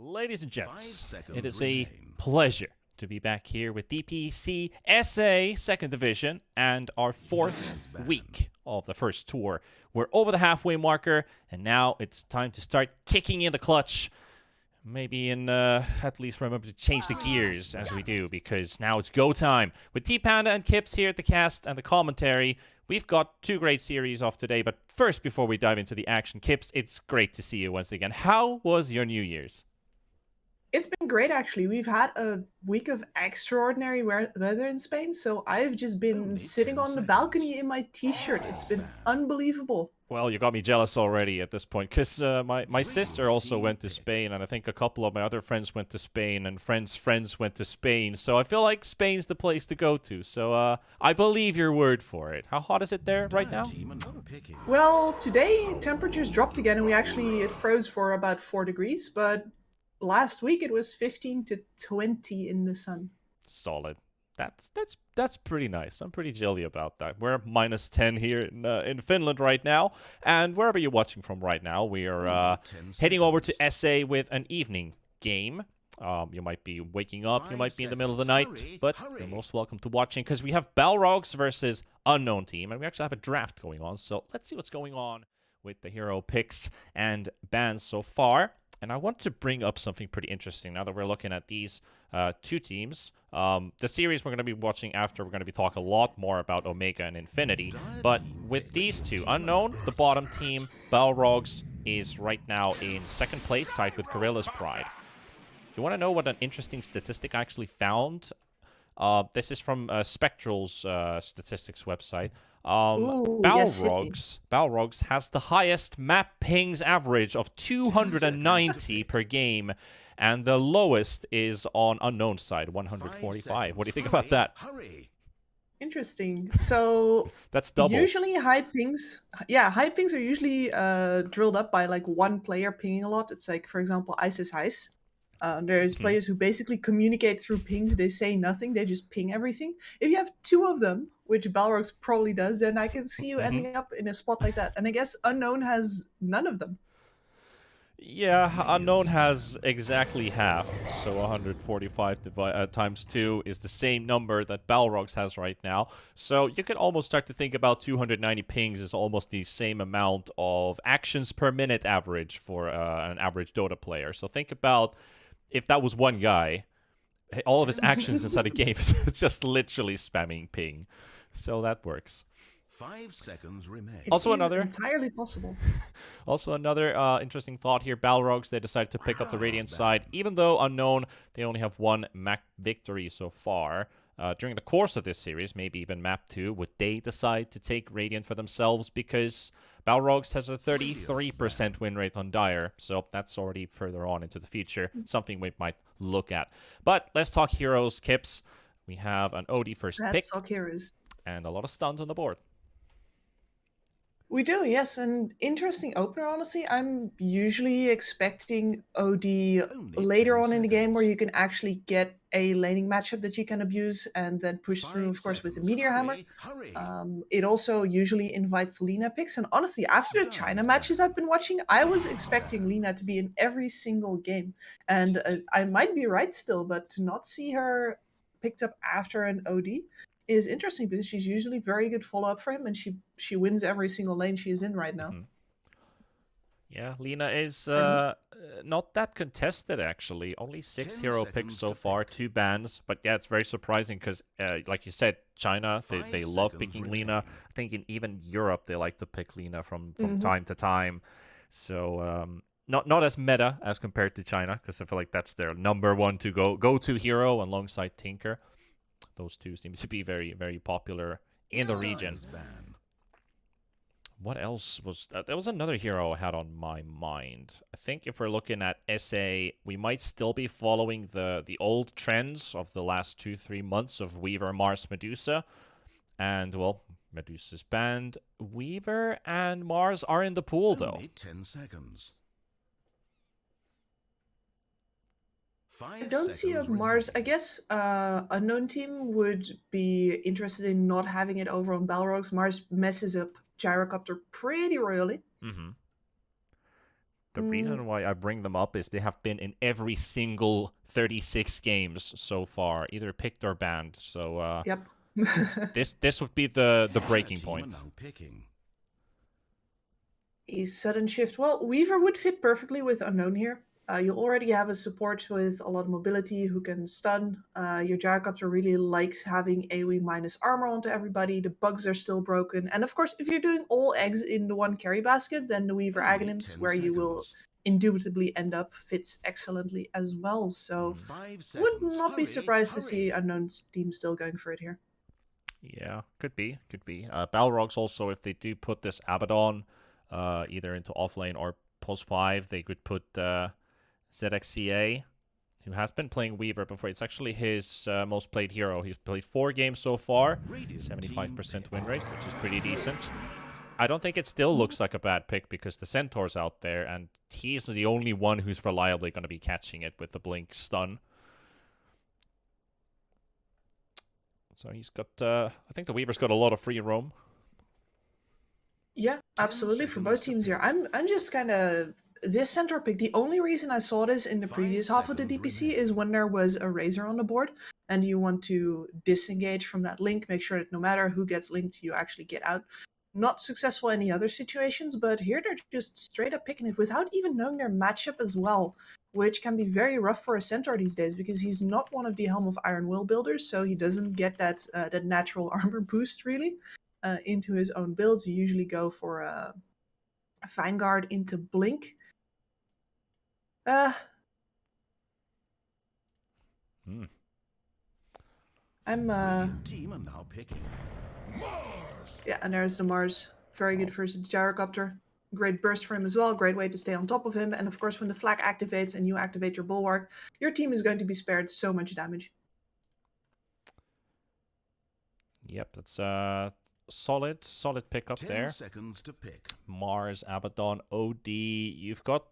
Ladies and gents, it is a pleasure to be back here with DPC SA 2nd Division and our 4th week of the first tour. We're over the halfway marker, and now it's time to start kicking in the clutch. Maybe at least remember to change the gears as we do, because now it's go time. With T-Panda and Kips here at the cast and the commentary, we've got 2 great series off today. But first, before we dive into the action, Kips, it's great to see you once again. How was your New Year's? It's been great, actually. We've had a week of extraordinary weather in Spain, so I've just been sitting on the balcony in my t-shirt. It's been unbelievable. Well, you got me jealous already at this point, because my sister also went to Spain, and I think a couple of my other friends went to Spain, and friends went to Spain, so I feel like Spain's the place to go to, so I believe your word for it. How hot is it there right now? Well, today temperatures dropped again, and it froze for about 4 degrees, but last week it was 15 to 20 in the sun. Solid. That's pretty nice. I'm pretty jelly about that. We're minus 10 here in Finland right now, and wherever you're watching from right now, we are heading over to SA with an evening game. You might be waking up, you might be in the middle of the night, but you're most welcome to watching, because we have Balrogs versus Unknown Team, and we actually have a draft going on, so let's see what's going on with the hero picks and bans so far. And I want to bring up something pretty interesting now that we're looking at these 2 teams. The series we're going to be watching after, we're going to be talking a lot more about Omega and Infinity. But with these 2, Unknown, the bottom team, Balrogs is right now in 2nd place, tied with Gorilla's Pride. You want to know what an interesting statistic I actually found? This is from Spectral's statistics website. Balrogs has the highest map pings average of 290 per game, and the lowest is on Unknown side, 145. What do you think about that? Interesting. So that's double. Usually high pings are usually drilled up by like one player pinging a lot. It's like, for example, Isis Ice. There's players who basically communicate through pings. They say nothing, they just ping everything. If you have 2 of them, which Balrogs probably does, then I can see you ending up in a spot like that. And I guess Unknown has none of them. Yeah, Unknown has exactly half, so 145 times 2 is the same number that Balrogs has right now. So you can almost start to think about 290 pings is almost the same amount of actions per minute average for an average Dota player. So think about if that was one guy, all of his actions inside a game is just literally spamming ping. So that works. 5 seconds remain. Also entirely possible. Also another interesting thought here. Balrogs, they decided to pick up the Radiant side. Even though Unknown, they only have 1 map victory so far. During the course of this series, maybe even map 2, would they decide to take Radiant for themselves? Because Balrogs has a 33% win rate on Dire, so that's already further on into the future. Something we might look at. But let's talk heroes, Kips. We have an OD first pick. Let's talk heroes. And a lot of stuns on the board. We do, yes. An interesting opener, honestly. I'm usually expecting OD later on in the game, where you can actually get a laning matchup that you can abuse and then push through, of course, with the Meteor Hammer. It also usually invites Lina picks. And honestly, after the China matches I've been watching, I was expecting Lina to be in every single game. And I might be right still, but to not see her picked up after an OD is interesting, because she's usually very good follow-up for him, and she wins every single lane she is in right now. Yeah, Lina is not that contested, actually. Only 6 hero picks so far, 2 bans. But yeah, it's very surprising because, like you said, China, they love picking Lina. I think in even Europe, they like to pick Lina from time to time. So not as meta as compared to China, because I feel like that's their number 1 to go-to hero alongside Tinker. Those 2 seem to be very, very popular in the region. What else was that? There was another hero I had on my mind. I think if we're looking at SA, we might still be following the old trends of the last 2-3 months of Weaver, Mars, Medusa. And, well, Medusa's banned. Weaver and Mars are in the pool, though. 10 seconds. I don't see a Mars. I guess Unknown Team would be interested in not having it over on Balrogs. Mars messes up Gyrocopter pretty royally. The reason why I bring them up is they have been in every single 36 games so far, either picked or banned. So Yep. this would be the breaking point. A sudden shift. Well, Weaver would fit perfectly with Unknown here. You already have a support with a lot of mobility who can stun. Your Gyrocopter really likes having AoE minus armor onto everybody. The bugs are still broken. And of course, if you're doing all eggs in the one carry basket, then the Weaver Aghanim's, where you will indubitably end up, fits excellently as well. So would not be surprised to see Unknown's team still going for it here. Yeah, could be. Balrogs also, if they do put this Abaddon either into offlane or post 5, they could put ZXCA, who has been playing Weaver before. It's actually his most played hero. He's played 4 games so far, 75% win rate, which is pretty decent. I don't think it still looks like a bad pick because the Centaur's out there, and he's the only one who's reliably going to be catching it with the Blink stun. So he's got, I think the Weaver's got a lot of free roam. Yeah, absolutely, for both teams here. I'm just kind of... This Centaur pick, the only reason I saw this in the previous half of the DPC is when there was a Razor on the board, and you want to disengage from that link, make sure that no matter who gets linked, you actually get out. Not successful in any other situations, but here they're just straight up picking it without even knowing their matchup as well, which can be very rough for a Centaur these days, because he's not one of the Helm of Iron Will builders, so he doesn't get that natural armor boost, really, into his own builds. You usually go for a Vanguard into Blink. I'm Team are now picking. Yeah, and there's the Mars. Very good versus the Gyrocopter. Great burst for him as well. Great way to stay on top of him. And of course, when the flag activates and you activate your Bulwark, your team is going to be spared so much damage. Yep, that's a solid pick up 10 there. seconds to pick. Mars, Abaddon, OD. You've got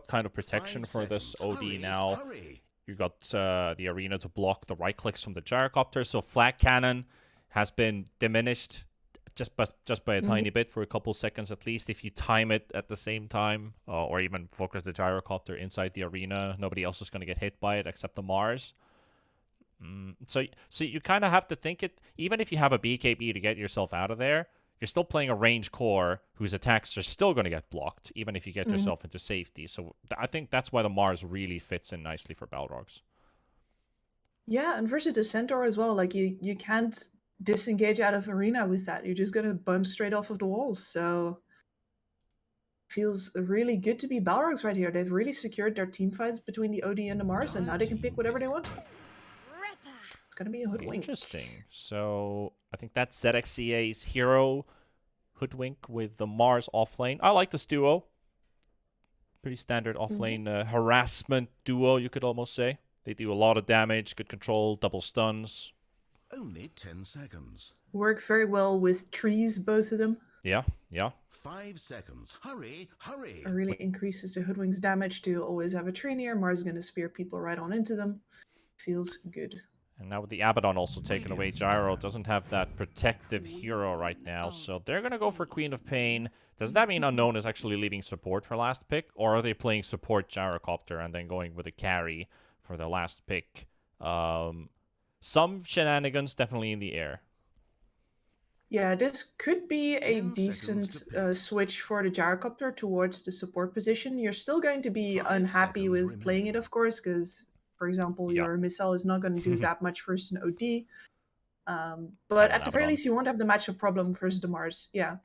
kind of protection 5 for this seconds. OD Hurry, now. hurry. You've got the arena to block the right clicks from the Gyrocopter, so flag cannon has been diminished just by a tiny bit for a couple seconds at least. If you time it at the same time, or even focus the Gyrocopter inside the arena, nobody else is going to get hit by it except the Mars. So you kind of have to think it, even if you have a BKB to get yourself out of there, you're still playing a range core whose attacks are still going to get blocked, even if you get yourself into safety. So I think that's why the Mars really fits in nicely for Balrogs. Yeah, and versus the Centaur as well. Like, you can't disengage out of arena with that. You're just going to bunch straight off of the walls. So feels really good to be Balrogs right here. They've really secured their team fights between the OD and the Mars, and now they can pick whatever they want. It's going to be a Hoodwink. Interesting. So I think that's ZXCA's hero, Hoodwink, with the Mars offlane. I like this duo. Pretty standard offlane harassment duo, you could almost say. They do a lot of damage, good control, double stuns. Only 10 seconds. Work very well with trees, both of them. Yeah. 5 seconds. Hurry, hurry. It really increases the Hoodwink's damage to always have a tree near. Mars is going to spear people right on into them. Feels good. And now with the Abaddon also taken away, Gyro doesn't have that protective hero right now, so they're going to go for Queen of Pain. Does that mean Unknown is actually leaving support for last pick, or are they playing support Gyrocopter and then going with a carry for the last pick? Some shenanigans definitely in the air. Yeah, this could be a decent switch for the Gyrocopter towards the support position. You're still going to be unhappy with playing it, of course, because, for example, your missile is not going to do that much versus an OD. But at the very least, you won't have the matchup problem versus the Mars. Yeah.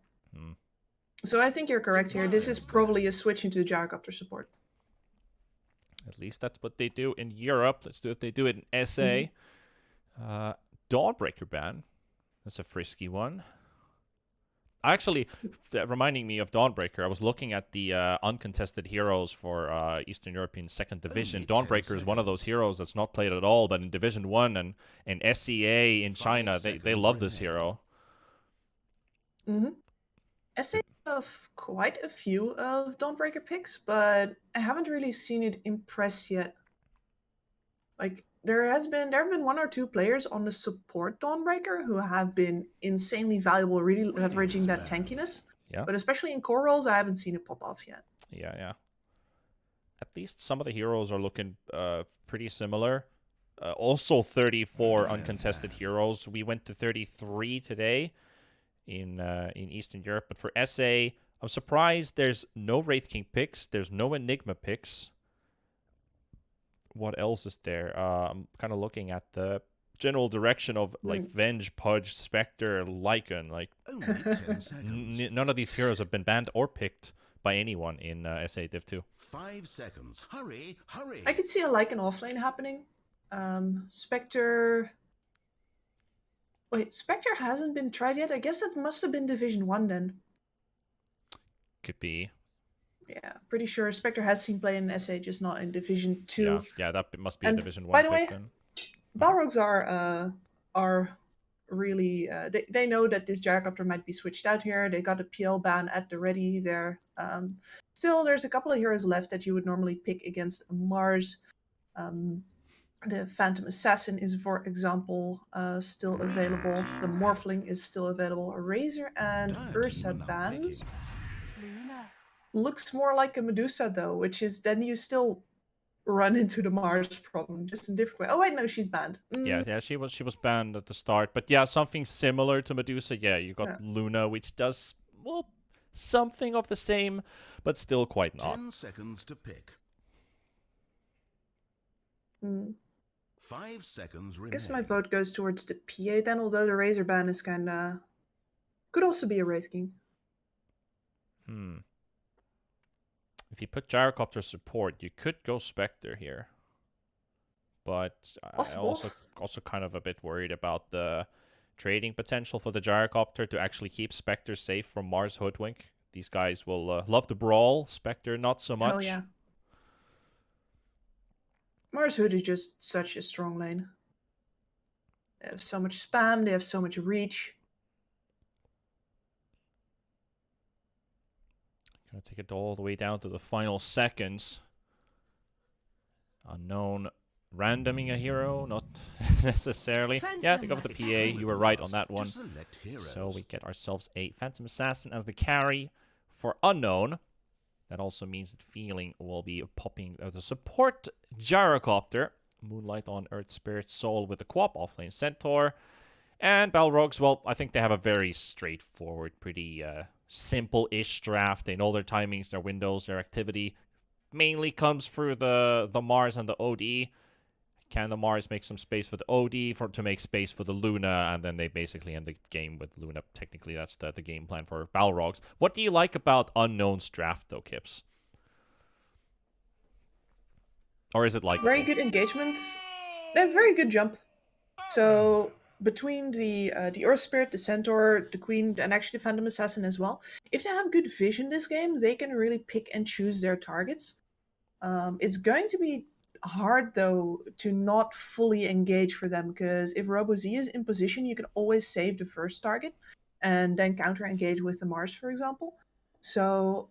So I think you're correct here. This is probably a switch into Gyrocopter support. At least that's what they do in Europe. Let's do it. They do it in SA. Dawnbreaker ban. That's a frisky one. Actually, reminding me of Dawnbreaker, I was looking at the uncontested heroes for Eastern European 2nd Division. Dawnbreaker is one of those heroes that's not played at all, but in Division 1 and in SCA in China, they love this hero. SA have quite a few of Dawnbreaker picks, but I haven't really seen it impress yet. Like, there have been 1 or 2 players on the support Dawnbreaker who have been insanely valuable, really leveraging that tankiness. Yeah. But especially in core roles, I haven't seen it pop off yet. Yeah. at least some of the heroes are looking pretty similar. Also 34 uncontested heroes. We went to 33 today in Eastern Europe. But for SA, I'm surprised there's no Wraith King picks. There's no Enigma picks. What else is there? I'm kind of looking at the general direction of like Venge, Pudge, Spectre, Lycan. Like Only 10 seconds. none of these heroes have been banned or picked by anyone in SA Div 2. 5 seconds. Hurry, hurry. I could see a Lycan offlane happening. Spectre. Wait, Spectre hasn't been tried yet. I guess that must have been Division 1 then. Could be. Yeah, pretty sure Spectre has seen play in SA, just not in Division 2. Yeah, that must be And a Division 1 by the pick way, then. Balrogs are really they know that this gyrocopter might be switched out here. They got a PL ban at the ready there. Still, there's a couple of heroes left that you would normally pick against Mars. The Phantom Assassin is, for example, still available. The Morphling is still available. Razor and Ursa bans. Looks more like a Medusa though, which is then you still run into the Mars problem, just in a different way. Oh wait, no, she's banned. Yeah, she was banned at the start, but yeah, something similar to Medusa. Yeah, you got Luna, which does something of the same, but still quite not. 10 seconds to pick. 5 seconds I remaining. guess my vote goes towards the PA then, although the Razor ban is kinda could also be a Wraith King. If you put Gyrocopter support, you could go Spectre here. But I'm also kind of a bit worried about the trading potential for the Gyrocopter to actually keep Spectre safe from Mars Hoodwink. These guys will love the brawl. Spectre, not so much. Oh yeah. Mars Hood is just such a strong lane. They have so much spam, they have so much reach. Gonna take it all the way down to the final seconds. Unknown randoming a hero, not necessarily. Yeah, they go with the PA. You were right on that one. So we get ourselves a Phantom Assassin as the carry for Unknown. That also means that Feeling will be popping the support Gyrocopter. Moonlight on Earth Spirit Soul with the Quap offlane Centaur. And Balrogs, well, I think they have a very straightforward, pretty simple-ish draft. They know their timings, their windows, their activity. Mainly comes through the Mars and the OD. Can the Mars make some space for the OD to make space for the Luna, and then they basically end the game with Luna. Technically, that's the game plan for Balrogs. What do you like about Unknown's draft, though, Kips? Or is it like Very good engagement. They have very good jump. So between the Earth Spirit, the Centaur, the Queen, and actually the Phantom Assassin as well, if they have good vision this game, they can really pick and choose their targets. It's going to be hard though to not fully engage for them, because if Robo-Z is in position, you can always save the first target and then counter engage with the Mars, for example. So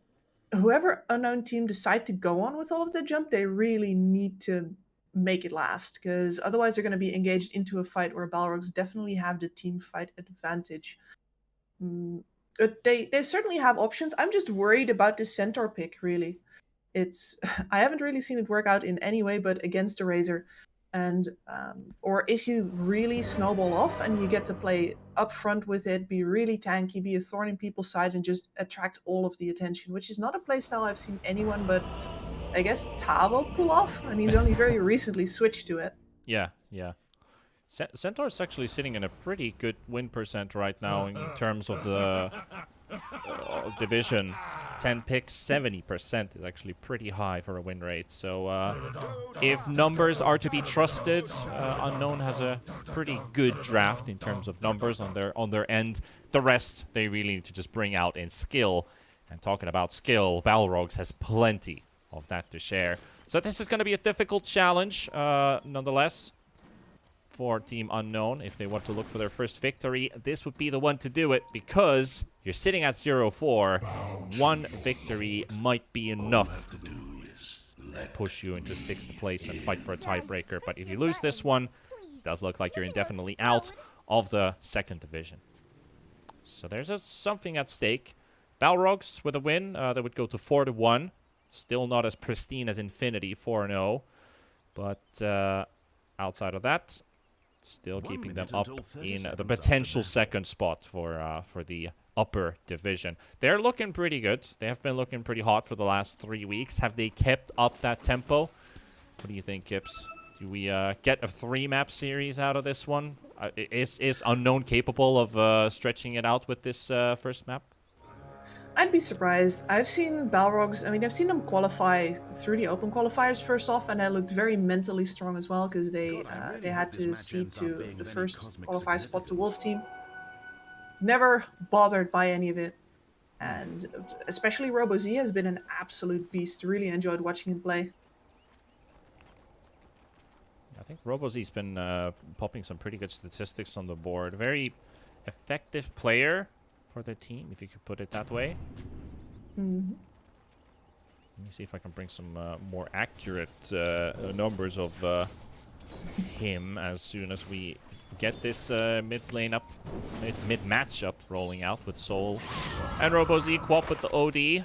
whoever Unknown team decide to go on with all of the jump, they really need to make it last, because otherwise they're going to be engaged into a fight where Balrogs definitely have the team fight advantage. But they certainly have options. I'm just worried about this Centaur pick, really. I haven't really seen it work out in any way but against the Razor. And or if you really snowball off and you get to play up front with it, be really tanky, be a thorn in people's side, and just attract all of the attention, which is not a playstyle I've seen anyone but, I guess, Tavo pull off, and he's only very recently switched to it. Yeah. Centaur is actually sitting in a pretty good win percent right now in terms of the division. 10 picks, 70% is actually pretty high for a win rate. So if numbers are to be trusted, Unknown has a pretty good draft in terms of numbers on their end. The rest, they really need to just bring out in skill. And talking about skill, Balrogs has plenty of that to share. So this is going to be a difficult challenge, nonetheless, for Team Unknown. If they want to look for their first victory, this would be the one to do it, because you're sitting at 0-4. One victory might be enough to push you into 6th place and fight for a tiebreaker. But if you lose this one, it does look like you're indefinitely out of the 2nd division. So there's something at stake. Balrogs with a win, they would go to 4-1. Still not as pristine as Infinity, 4-0. But outside of that, still keeping them up in the potential second spot for the upper division. They're looking pretty good. They have been looking pretty hot for the last 3 weeks. Have they kept up that tempo? What do you think, Kips? Do we get a 3-map series out of this one? Is Unknown capable of stretching it out with this first map? I'd be surprised. I've seen Balrogs, I mean, I've seen them qualify through the open qualifiers first off, and they looked very mentally strong as well, because they had to cede to the first qualifier spot to Wolf Team. Never bothered by any of it. And especially RoboZ has been an absolute beast. Really enjoyed watching him play. I think RoboZ's been popping some pretty good statistics on the board. Very effective player for their team, if you could put it that way. Mm-hmm. Let me see if I can bring some more accurate numbers of him as soon as we get this mid matchup rolling out with Soul and RoboZ co-op with the OD. We've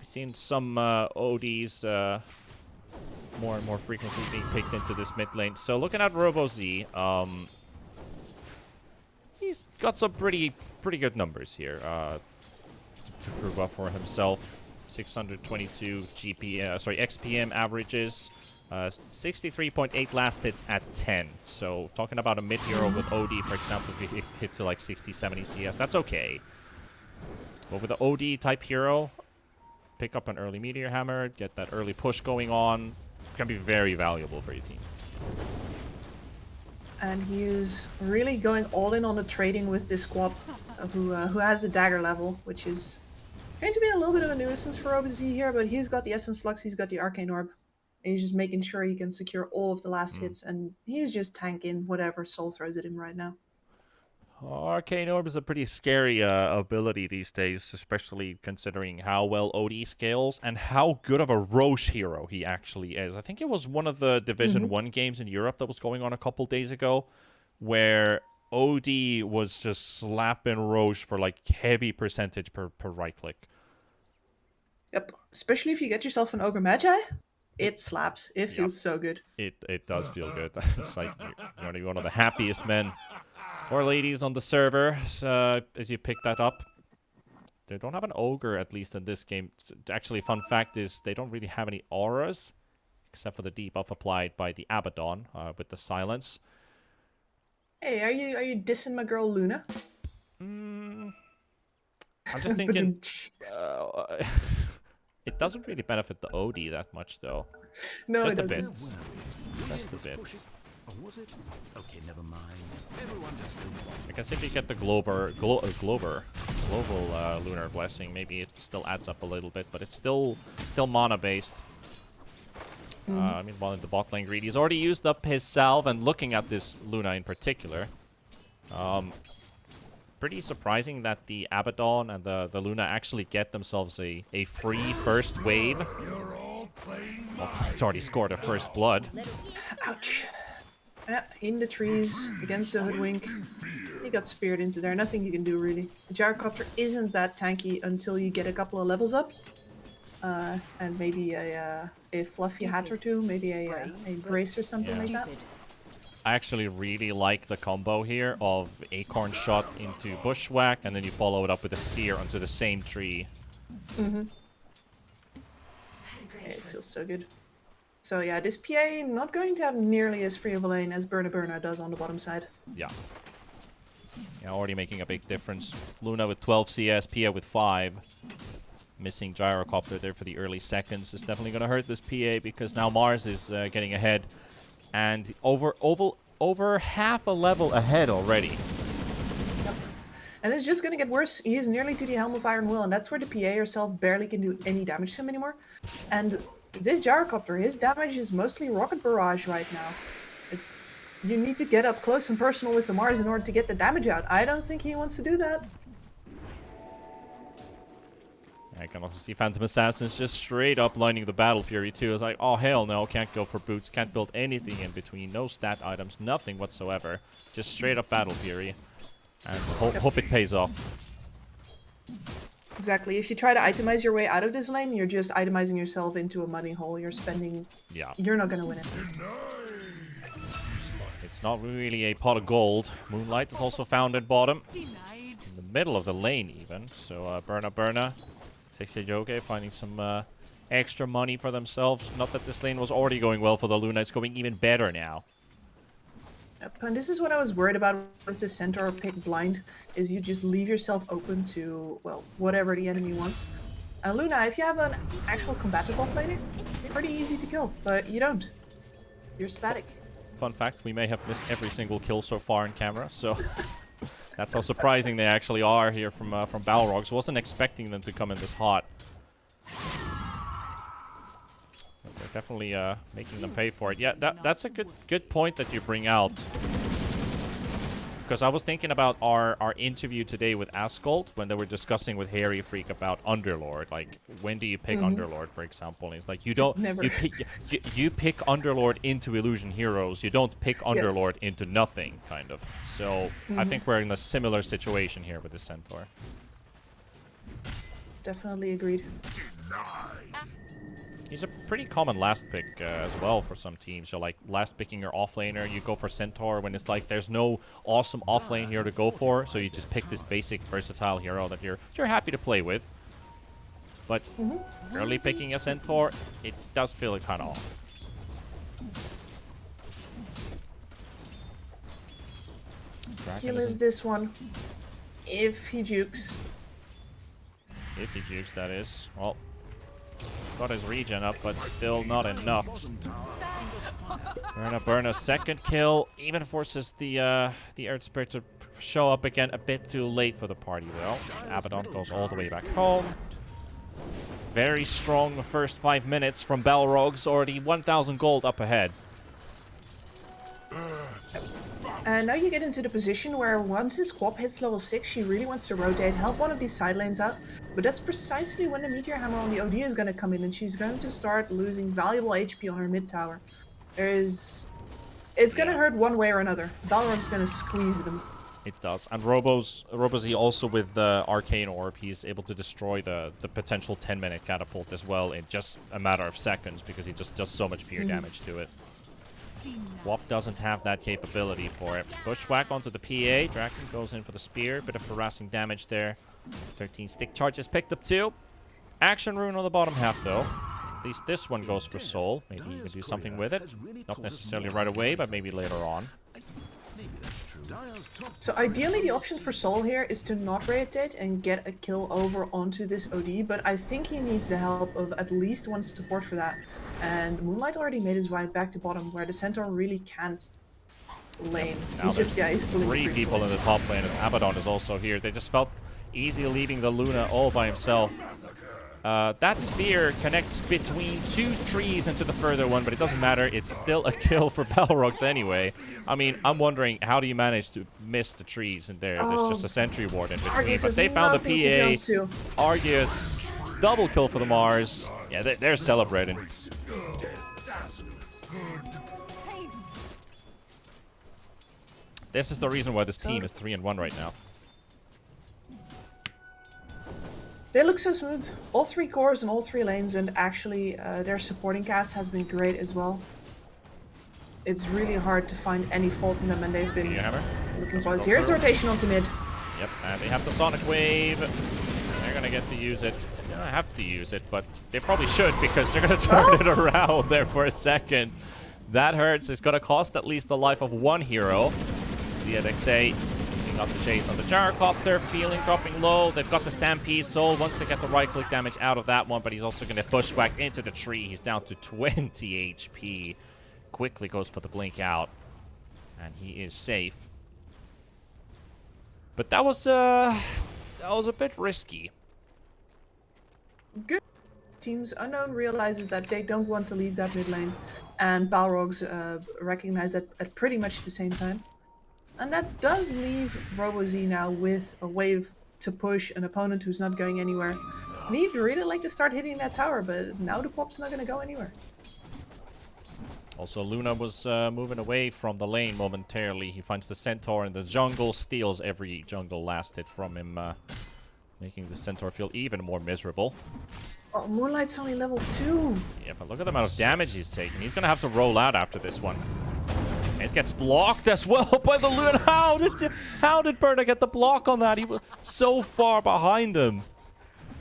seen some ODs more and more frequently being picked into this mid lane. So looking at RoboZ, he's got some pretty good numbers here to prove up for himself. 622 XPM averages, 63.8 last hits at 10. So talking about a mid hero with OD, for example, if you hit to like 60-70 CS, that's okay. But with the OD type hero, pick up an early meteor hammer, get that early push going on, can be very valuable for your team. And he is really going all in on the trading with this squad, who has a dagger level, which is going to be a little bit of a nuisance for OBZ here, but he's got the Essence Flux, he's got the Arcane Orb. And he's just making sure he can secure all of the last hits, and he's just tanking whatever Soul throws at him right now. Arcane Orb is a pretty scary ability these days, especially considering how well OD scales and how good of a Roche hero he actually is. I think it was one of the Division 1 games in Europe that was going on a couple days ago, where OD was just slapping Roche for like heavy percentage per right click. Yep, especially if you get yourself an Ogre Magi, it slaps. It feels so good. It does feel good. It's like you're going to be one of the happiest men or ladies on the server as you pick that up. They don't have an Ogre, at least in this game. Actually, fun fact is they don't really have any auras, except for the debuff applied by the Abaddon with the silence. Hey, are you dissing my girl Luna? I'm just thinking... it doesn't really benefit the OD that much, though. No, just it a bit. doesn't. Just a bit. Oh, was it? Okay, never mind. Everyone just I guess if you get the global lunar blessing, maybe it still adds up a little bit, but it's still mana based. I mean, one of the bot lane greedy has already used up his salve, and looking at this Luna in particular, pretty surprising that the Abaddon and the Luna actually get themselves a free first wave. Well, it's already scored a first blood. Ouch. In the trees, against the Hoodwink. He got speared into there. Nothing you can do, really. The Gyrocopter isn't that tanky until you get a couple of levels up. And maybe a fluffy hat or two. Maybe a brace or something like that. I actually really like the combo here of Acorn Shot into Bushwhack, and then you follow it up with a spear onto the same tree. It feels so good. So yeah, this PA not going to have nearly as free of a lane as Burna does on the bottom side. Yeah, already making a big difference. Luna with 12 CS, PA with 5. Missing Gyrocopter there for the early seconds is definitely going to hurt this PA, because now Mars is getting ahead. And over half a level ahead already. Yep. And it's just going to get worse. He is nearly to the Helm of Iron Will, and that's where the PA herself barely can do any damage to him anymore. And this Gyrocopter, his damage is mostly Rocket Barrage right now. You need to get up close and personal with the Mars in order to get the damage out. I don't think he wants to do that. I can also see Phantom Assassins just straight up lining the Battle Fury too. It's like, oh hell no, can't go for boots, can't build anything in between, no stat items, nothing whatsoever. Just straight up Battle Fury. And hope it pays off. Exactly. If you try to itemize your way out of this lane, you're just itemizing yourself into a muddy hole. You're spending... Yeah. You're not going to win it. It's not really a pot of gold. Moonlight is also found at bottom. In the middle of the lane, even. So, Burna. 60 Joke finding some extra money for themselves. Not that this lane was already going well for the Luna. It's going even better now. Yep, and this is what I was worried about with the centaur pick blind, is you just leave yourself open to, well, whatever the enemy wants. Luna, if you have an actual combative bot laner, pretty easy to kill, but you don't. You're static. Fun fact, we may have missed every single kill so far in camera, so that's how surprising they actually are here from Balrogs. Wasn't expecting them to come in this hot. They're definitely making them pay for it. Yeah, that's a good point that you bring out. Because I was thinking about our interview today with Ascult when they were discussing with Harry Freak about Underlord. Like, when do you pick Underlord, for example? And it's like, you don't... Never. You pick Underlord into Illusion Heroes. You don't pick Underlord into nothing, kind of. So, I think we're in a similar situation here with the Centaur. Definitely agreed. He's a pretty common last pick as well for some teams. So like last picking your offlaner, you go for Centaur when it's like there's no awesome offlane hero to go for. So you just pick this basic versatile hero that you're happy to play with. But early picking a Centaur, it does feel kind of off. He lives this one. If he jukes. If he jukes, that is. Well, got his regen up, but still not enough. Burna's second kill even forces the Earth Spirit to show up again a bit too late for the party, though. Abaddon goes all the way back home. Very strong first 5 minutes from Balrogs, already 1,000 gold up ahead. And now you get into the position where once his Quap hits level 6, she really wants to rotate, help one of these side lanes out. But that's precisely when the Meteor Hammer on the OD is going to come in, and she's going to start losing valuable HP on her mid tower. It's going to hurt one way or another. Balrog's going to squeeze them. It does. And Robozy also with the Arcane Orb, he's able to destroy the potential 10-minute catapult as well in just a matter of seconds because he just does so much pure damage to it. Wop doesn't have that capability for it. Bushwhack onto the PA. Draken goes in for the spear. Bit of harassing damage there. 13 stick charges picked up too. Action rune on the bottom half though. At least this one goes for soul. Maybe you can do something with it. Not necessarily right away, but maybe later on. So ideally the option for Soul here is to not rotate and get a kill over onto this OD, but I think he needs the help of at least one support for that. And Moonlight already made his way back to bottom where the Centaur really can't lane. He's just, he's pulling three people in the top lane, and Abaddon is also here. They just felt easy leaving the Luna all by himself. That spear connects between two trees into the further one, but it doesn't matter. It's still a kill for Balrogs anyway. I mean, I'm wondering, how do you manage to miss the trees in there? There's just a sentry ward in between, Argus but they found the PA. Argus, double kill for the Mars. Yeah, they're celebrating. This is the reason why this team is 3-1 right now. They look so smooth. All three cores and all three lanes, and actually their supporting cast has been great as well. It's really hard to find any fault in them, and they've been looking for us. Here's rotation onto mid. Yep, and they have the Sonic Wave. They're gonna get to use it. They don't have to use it, but they probably should because they're gonna turn it around there for a second. That hurts. It's gonna cost at least the life of one hero. The XA got the chase on the gyrocopter, feeling dropping low. They've got the Stampede Soul once they get the right click damage out of that one, but he's also going to push back into the tree. He's down to 20 HP. Quickly goes for the blink out, and he is safe. But that was a bit risky. Good. Teams Unknown realizes that they don't want to leave that mid lane, and Balrogs recognize that at pretty much the same time. And that does leave RoboZ now with a wave to push an opponent who's not going anywhere. And he'd really like to start hitting that tower, but now the Quap's not going to go anywhere. Also, Luna was moving away from the lane momentarily. He finds the Centaur in the jungle, steals every jungle last hit from him making the Centaur feel even more miserable. Oh, Moonlight's only level 2. Yeah, but look at the amount of damage he's taking. He's gonna have to roll out after this one. And he gets blocked as well by the Luna. How did Berna get the block on that? He was so far behind him.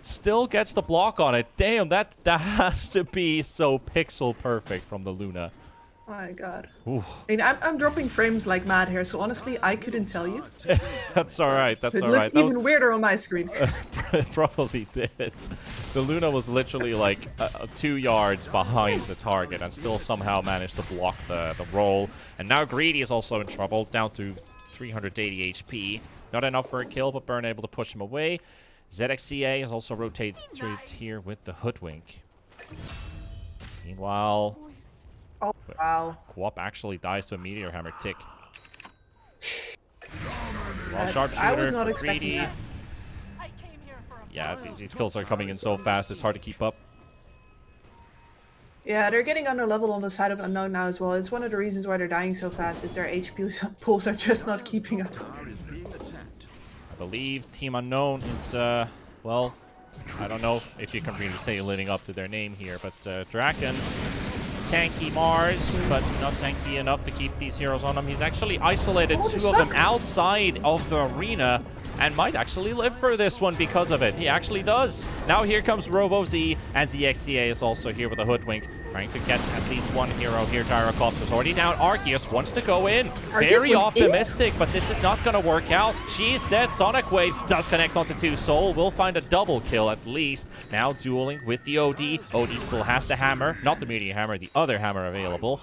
Still gets the block on it. Damn, that has to be so pixel perfect from the Luna. My god. Ooh. I mean, I'm dropping frames like mad here, so honestly, I couldn't tell you. That's alright, that's It alright. looked even weirder on my screen. It probably did. The Luna was literally like 2 yards behind the target and still somehow managed to block the roll. And now Greedy is also in trouble, down to 380 HP. Not enough for a kill, but Burn able to push him away. ZXCA has also rotated here with the Hoodwink. Meanwhile, Oh, wow. Quap actually dies to a Meteor Hammer tick. Well, I Sharpshooter was not for expecting Greedy. that. Yeah, these kills are coming in so fast, it's hard to keep up. Yeah, they're getting under leveled on the side of Unknown now as well. It's one of the reasons why they're dying so fast, is their HP pools are just not keeping up. I believe Team Unknown is, well, I don't know if you can really say living up to their name here, but Draken, tanky Mars, but not tanky enough to keep these heroes on him. He's actually isolated 2 of them outside of the arena and might actually live for this one because of it. He actually does. Now here comes Robo-Z, and ZXCA is also here with a Hoodwink, trying to catch at least one hero here. Gyrocopter's already down. Arceus wants to go in. Very optimistic, but this is not going to work out. She's dead. Sonic Wave does connect onto 2. Soul will find a double kill at least. Now dueling with the OD. OD still has the hammer. Not the Meteor Hammer, the other hammer available.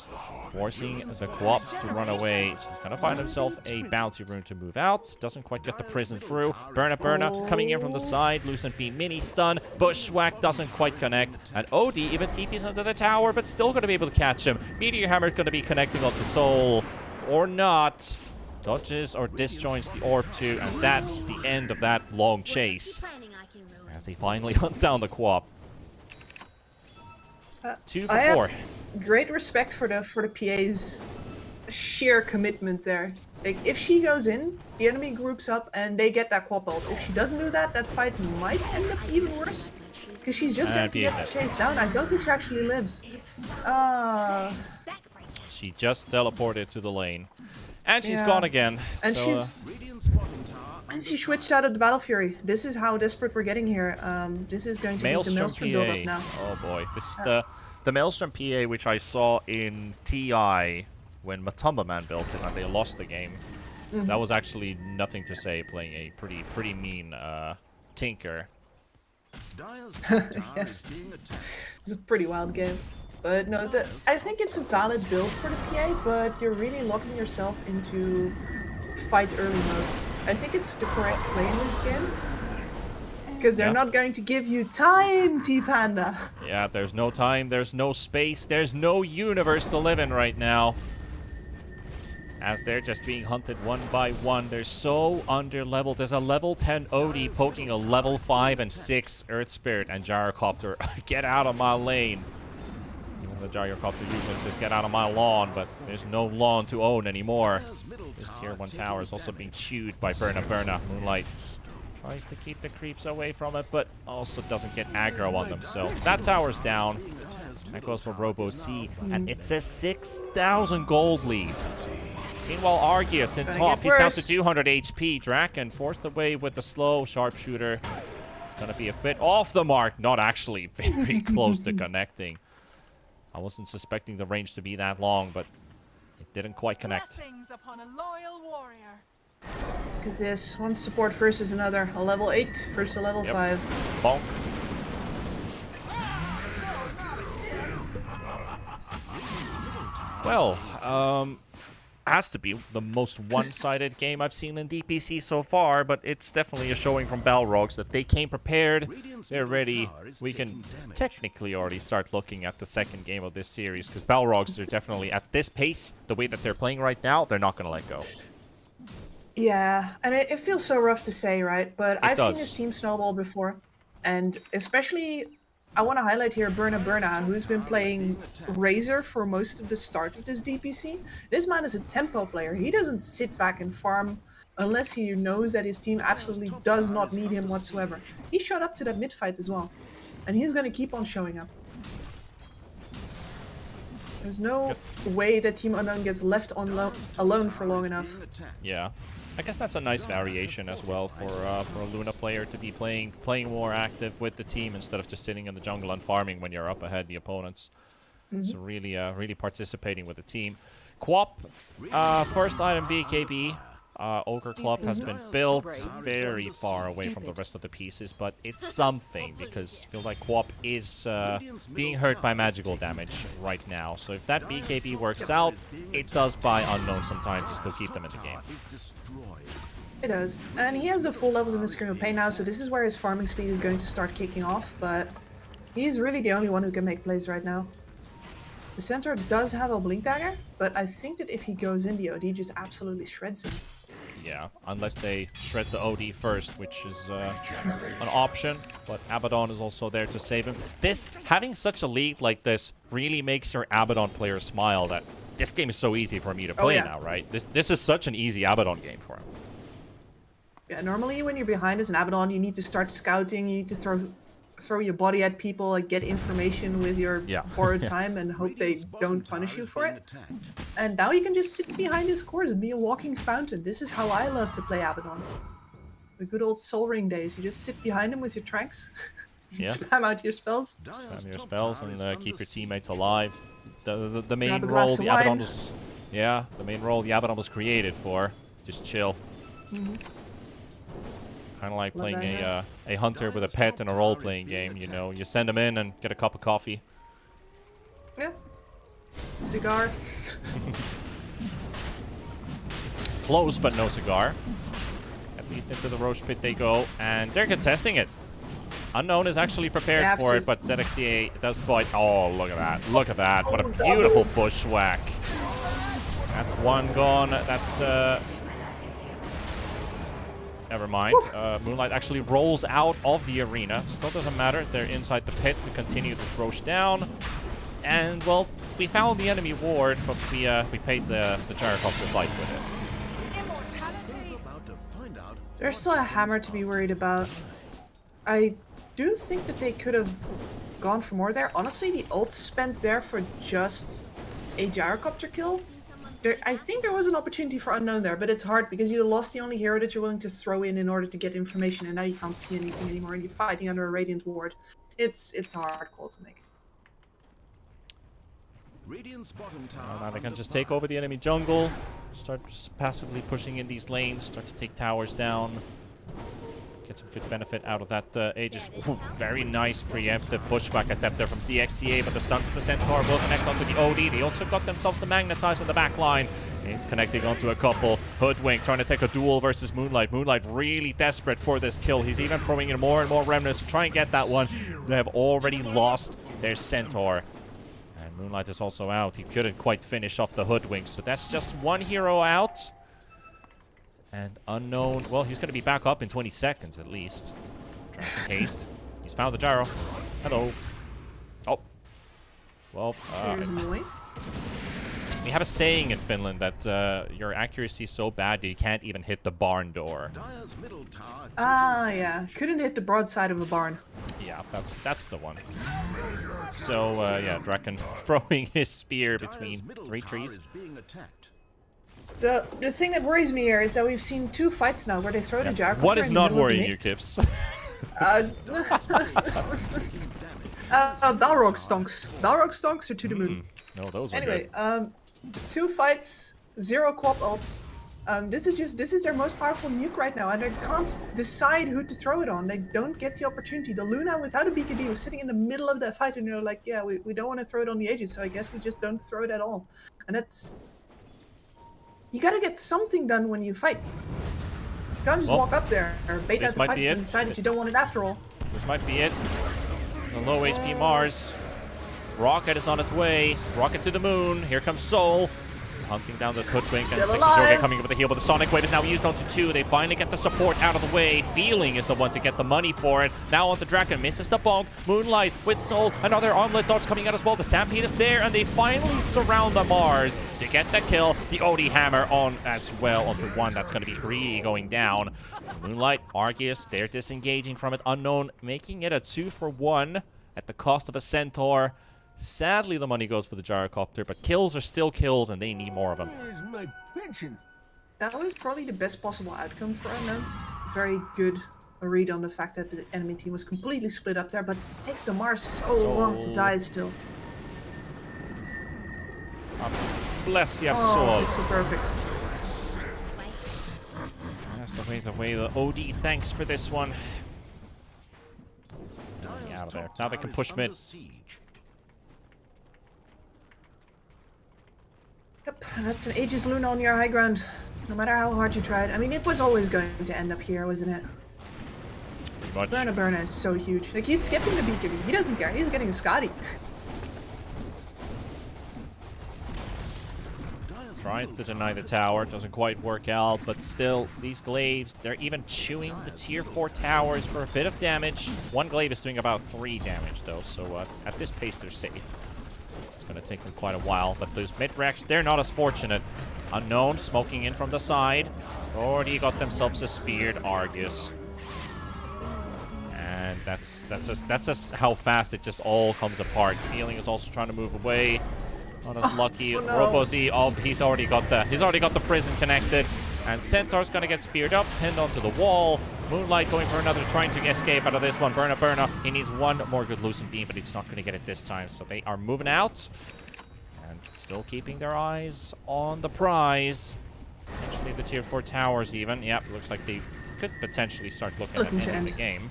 Forcing the Quap to run away. She's going to find himself a bounty rune to move out. Doesn't quite get the prison through. Burna coming in from the side. Lucent Beam mini stun. Bushwhack doesn't quite connect. And OD even TPs into the tower, but still going to be able to catch him. Meteor Hammer is going to be connecting onto Soul. Or not. Dodges or disjoints the orb too. And that's the end of that long chase. As they finally hunt down the Quap. 2 for 4. Great respect for the PA's sheer commitment there. Like, if she goes in, the enemy groups up and they get that Quap ult. If she doesn't do that, that fight might end up even worse. Because she's just going to get chased down. I don't think she actually lives. She just teleported to the lane. And she's gone again. And so, and she switched out of the Battle Fury. This is how desperate we're getting here. This is going to be the Maelstrom build up now. Oh boy, this is the Maelstrom PA which I saw in TI when Matumba Man built it and they lost the game. That was actually nothing to say, playing a pretty mean Tinker. Yes, it's a pretty wild game. But no, I think it's a valid build for the PA, but you're really locking yourself into fight early mode. I think it's the correct play in this game. Because they're not going to give you time, T-Panda. Yeah, there's no time, there's no space, there's no universe to live in right now. As they're just being hunted one by one. They're so under-leveled. There's a level 10 OD poking a level 5 and 6 Earth Spirit and Gyrocopter. Get out of my lane. Even the Gyrocopter usually says get out of my lawn, but there's no lawn to own anymore. This tier 1 tower is also being chewed by Burna. Moonlight tries to keep the creeps away from it, but also doesn't get aggro on them. So that tower's down. That goes for Robo-C, and it's a 6,000 gold lead. Meanwhile, Arceus in top. He's down to 200 HP. Draken forced away with the slow sharpshooter. It's going to be a bit off the mark. Not actually very close to connecting. I wasn't suspecting the range to be that long, but it didn't quite connect. Upon a loyal warrior. Look at this. One support versus another. A level 8 versus a level 5. Bonk. Well, has to be the most one-sided game I've seen in DPC so far, but it's definitely a showing from Balrogs that they came prepared, they're ready. We can technically already start looking at the second game of this series, because Balrogs are definitely, at this pace, the way that they're playing right now, they're not going to let go. Yeah, and it feels so rough to say, right? But I've seen this team snowball before, and especially I want to highlight here Burna, who's been playing Razor for most of the start of this DPC. This man is a tempo player. He doesn't sit back and farm unless he knows that his team absolutely does not need him whatsoever. He showed up to that mid fight as well, and he's going to keep on showing up. There's no way that Team Unknown gets left on alone for long enough. Yeah, I guess that's a nice variation as well for a Luna player to be playing more active with the team instead of just sitting in the jungle and farming when you're up ahead the opponents. So really, really participating with the team. Quap, first item BKB. Ogre Club has been built very far away from the rest of the pieces, but it's something because I feel like Quap is being hurt by magical damage right now. So if that BKB works out, it does buy Unknown some time to still keep them in the game. It does. And he has the full levels in the Scream of Pain now, so this is where his farming speed is going to start kicking off, but he's really the only one who can make plays right now. The Centaur does have a Blink Dagger, but I think that if he goes in, the OD just absolutely shreds him. Yeah, unless they shred the OD first, which is an option, but Abaddon is also there to save him. Having such a lead like this really makes your Abaddon players smile that this game is so easy for me to play now, right? This is such an easy Abaddon game for him. Yeah, normally when you're behind as an Abaddon, you need to start scouting, you need to throw your body at people, like get information with your borrowed time and hope they don't punish you for it. And now you can just sit behind his cores and be a walking fountain. This is how I love to play Abaddon. The good old Soul Ring days. You just sit behind him with your tranks. Spam out your spells. Spam your spells and keep your teammates alive. The main role the Abaddon was... Yeah, the main role the Abaddon was created for. Just chill. Kind of like playing a hunter with a pet in a role-playing game, you know. You send them in and get a cup of coffee. Yeah. Cigar. Close, but no cigar. At least into the Roche Pit they go, and they're contesting it. Unknown is actually prepared for it, but ZXCA does bite. Oh, look at that. Look at that. What a beautiful bushwhack. That's one gone. That's... Never mind. Moonlight actually rolls out of the arena. Still doesn't matter. They're inside the pit to continue this Roche down. And, well, we found the enemy ward, but we paid the gyrocopter's life with it. There's still a hammer to be worried about. I do think that they could have gone for more there. Honestly, the ult spent there for just a gyrocopter kill. I think there was an opportunity for Unknown there, but it's hard because you lost the only hero that you're willing to throw in order to get information, and now you can't see anything anymore, and you're fighting under a Radiant ward. It's a hard call to make. Now they can just take over the enemy jungle, start just passively pushing in these lanes, start to take towers down. Get some good benefit out of that Aegis. Ooh, very nice preemptive pushback attempt there from ZXCA, but the stun from the Centaur will connect onto the OD. They also got themselves the Magnetize on the back line. It's connecting onto a couple. Hoodwink trying to take a duel versus Moonlight. Moonlight really desperate for this kill. He's even throwing in more and more remnants to try and get that one. They have already lost their Centaur. And Moonlight is also out. He couldn't quite finish off the Hoodwink, so that's just one hero out. And Unknown, well, he's going to be back up in 20 seconds at least. Trying to haste. He's found the gyro. Hello. Oh. Well, we have a saying in Finland that your accuracy is so bad that you can't even hit the barn door. Ah, yeah. Couldn't hit the broadside of a barn. Yeah, that's the one. So, yeah, Draken throwing his spear between 3 trees. So, the thing that worries me here is that we've seen 2 fights now where they throw the gyrocopter. What is not worrying you, Kips? Balrog stonks. Balrog stonks are to the moon. No, those are anyway, good. 2 fights, 0 Quap ults. This is their most powerful nuke right now, and they can't decide who to throw it on. They don't get the opportunity. The Luna without a BKB was sitting in the middle of that fight, and they're like, yeah, we don't want to throw it on the Aegis, so I guess we just don't throw it at all. And that's... You gotta get something done when you fight. You can't just walk up there or bait out the fight and decide that you don't want it after all. This might be it. The low HP Mars. Rocket is on its way. Rocket to the moon. Here comes Soul. hunting down this Hoodwink, and Still 6 alive. coming up with a heal, but the Sonic Wave is now used onto 2. They finally get the support out of the way. Feeling is the one to get the money for it. Now onto Draken, misses the bonk. Moonlight with Soul, another armlet dodge coming out as well. The Stampede is there, and they finally surround the Mars to get the kill. The OD hammer on as well onto 1. That's going to be 3 going down. Moonlight, Arceus, they're disengaging from it. Unknown making it a 2-for-1 at the cost of a Centaur. Sadly, the money goes for the Gyrocopter, but kills are still kills, and they need more of them. Where's my pension? That was probably the best possible outcome for Unknown. Very good read on the fact that the enemy team was completely split up there, but it takes the Mars so long to die still. Bless you, Oh, Soul. it's so perfect. That's the way the OD thanks for this one. Out of there. Now they can push mid. Yep, that's an Aegis Luna on your high ground. No matter how hard you tried. I mean, it was always going to end up here, wasn't it? Pretty much. Burna is so huge. Like, he's skipping the BKB. He doesn't care. He's getting a Scotty. Tries to deny the tower. Doesn't quite work out, but still, these glaives, they're even chewing the tier 4 towers for a bit of damage. One glaive is doing about 3 damage, though, so at this pace, they're safe. It's going to take them quite a while, but those mid-racks, they're not as fortunate. Unknown, smoking in from the side. Already got themselves a speared Argus. And that's just how fast it just all comes apart. Feeling is also trying to move away. Not as lucky. Oh, no. Robozy, he's already got the prison connected. And Centaur's gonna get speared up, pinned onto the wall. Moonlight going for another, trying to escape out of this one. Burna. He needs one more good Lucent Beam, but he's not gonna get it this time. So they are moving out. And still keeping their eyes on the prize. Potentially the tier 4 towers even. Yep, looks like they could potentially start looking at ending the game.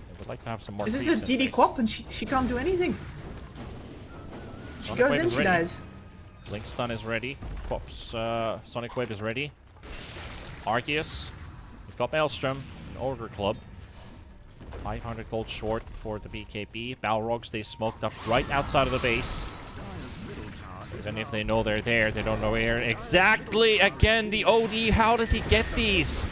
They would like to have some more This is creeps a in DD place. Quap and she can't do anything. She Sonic goes Wave in, is she ready. dies. Blink Stun is ready. Quap's Sonic Wave is ready. Arceus. He's got Maelstrom. An Ogre Club. 500 gold short for the BKB. Balrogs, they smoked up right outside of the base. Even if they know they're there, they don't know where exactly. Again, the OD. How does he get these?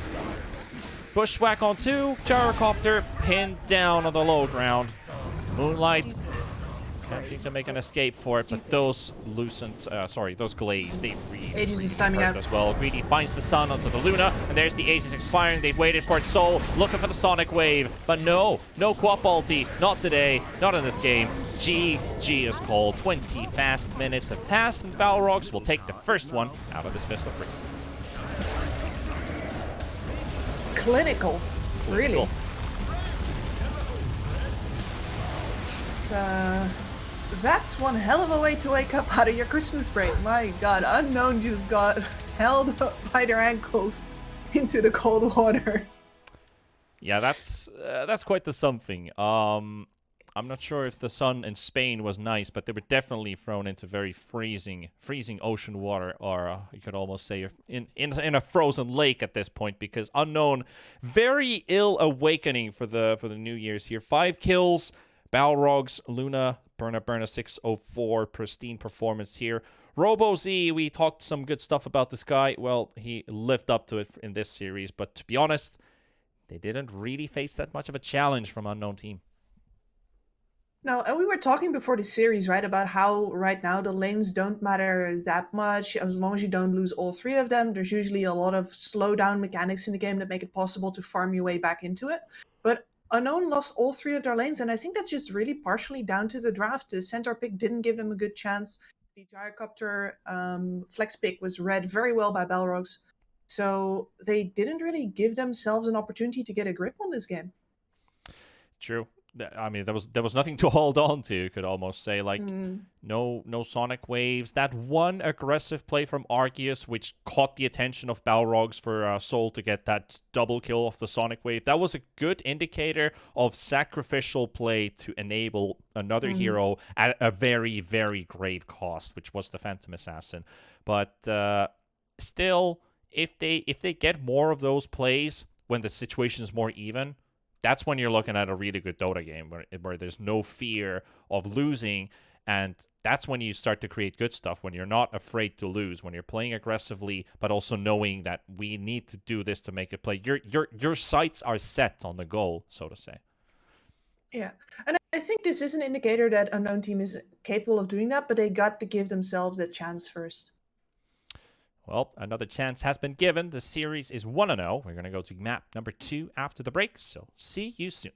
Bushwhack on 2. Gyrocopter pinned down on the low ground. Moonlight attempting to make an escape for it, but those those glaives, they really, Aegis really is timing hurt out. as well. Greedy finds the stun onto the Luna, and there's the Aegis expiring. They've waited for its soul, looking for the Sonic Wave, but no Quap ulti, not today, not in this game. GG is called. 20 fast minutes have passed, and Balrogs will take the first one out of this best of 3. Clinical. Really. Cool. That's one hell of a way to wake up out of your Christmas break. My god, Unknown just got held up by their ankles into the cold water. Yeah, that's quite the something. I'm not sure if the sun in Spain was nice, but they were definitely thrown into very freezing ocean water, or you could almost say in a frozen lake at this point, because Unknown, very ill awakening for the New Year's here. 5 kills, Balrogs, Luna, Burna 604, pristine performance here. RoboZ, we talked some good stuff about this guy. Well, he lived up to it in this series, but to be honest, they didn't really face that much of a challenge from Unknown team. No, and we were talking before the series, right, about how right now the lanes don't matter that much. As long as you don't lose all 3 of them, there's usually a lot of slowdown mechanics in the game that make it possible to farm your way back into it. But Unknown lost all 3 of their lanes, and I think that's just really partially down to the draft. The Centaur pick didn't give them a good chance. The Gyrocopter flex pick was read very well by Balrogs. So they didn't really give themselves an opportunity to get a grip on this game. True. I mean, there was nothing to hold on to, you could almost say. Like, no Sonic Waves. That one aggressive play from Arceus, which caught the attention of Balrogs for Soul to get that double kill of the Sonic Wave. That was a good indicator of sacrificial play to enable another hero at a very, very grave cost, which was the Phantom Assassin. But still, if they get more of those plays when the situation is more even, that's when you're looking at a really good Dota game where there's no fear of losing. And that's when you start to create good stuff, when you're not afraid to lose, when you're playing aggressively, but also knowing that we need to do this to make it play. Your sights are set on the goal, so to say. Yeah, and I think this is an indicator that Unknown Team is capable of doing that, but they got to give themselves that chance first. Well, another chance has been given. The series is 1-0. We're going to go to map number 2 after the break, so see you soon.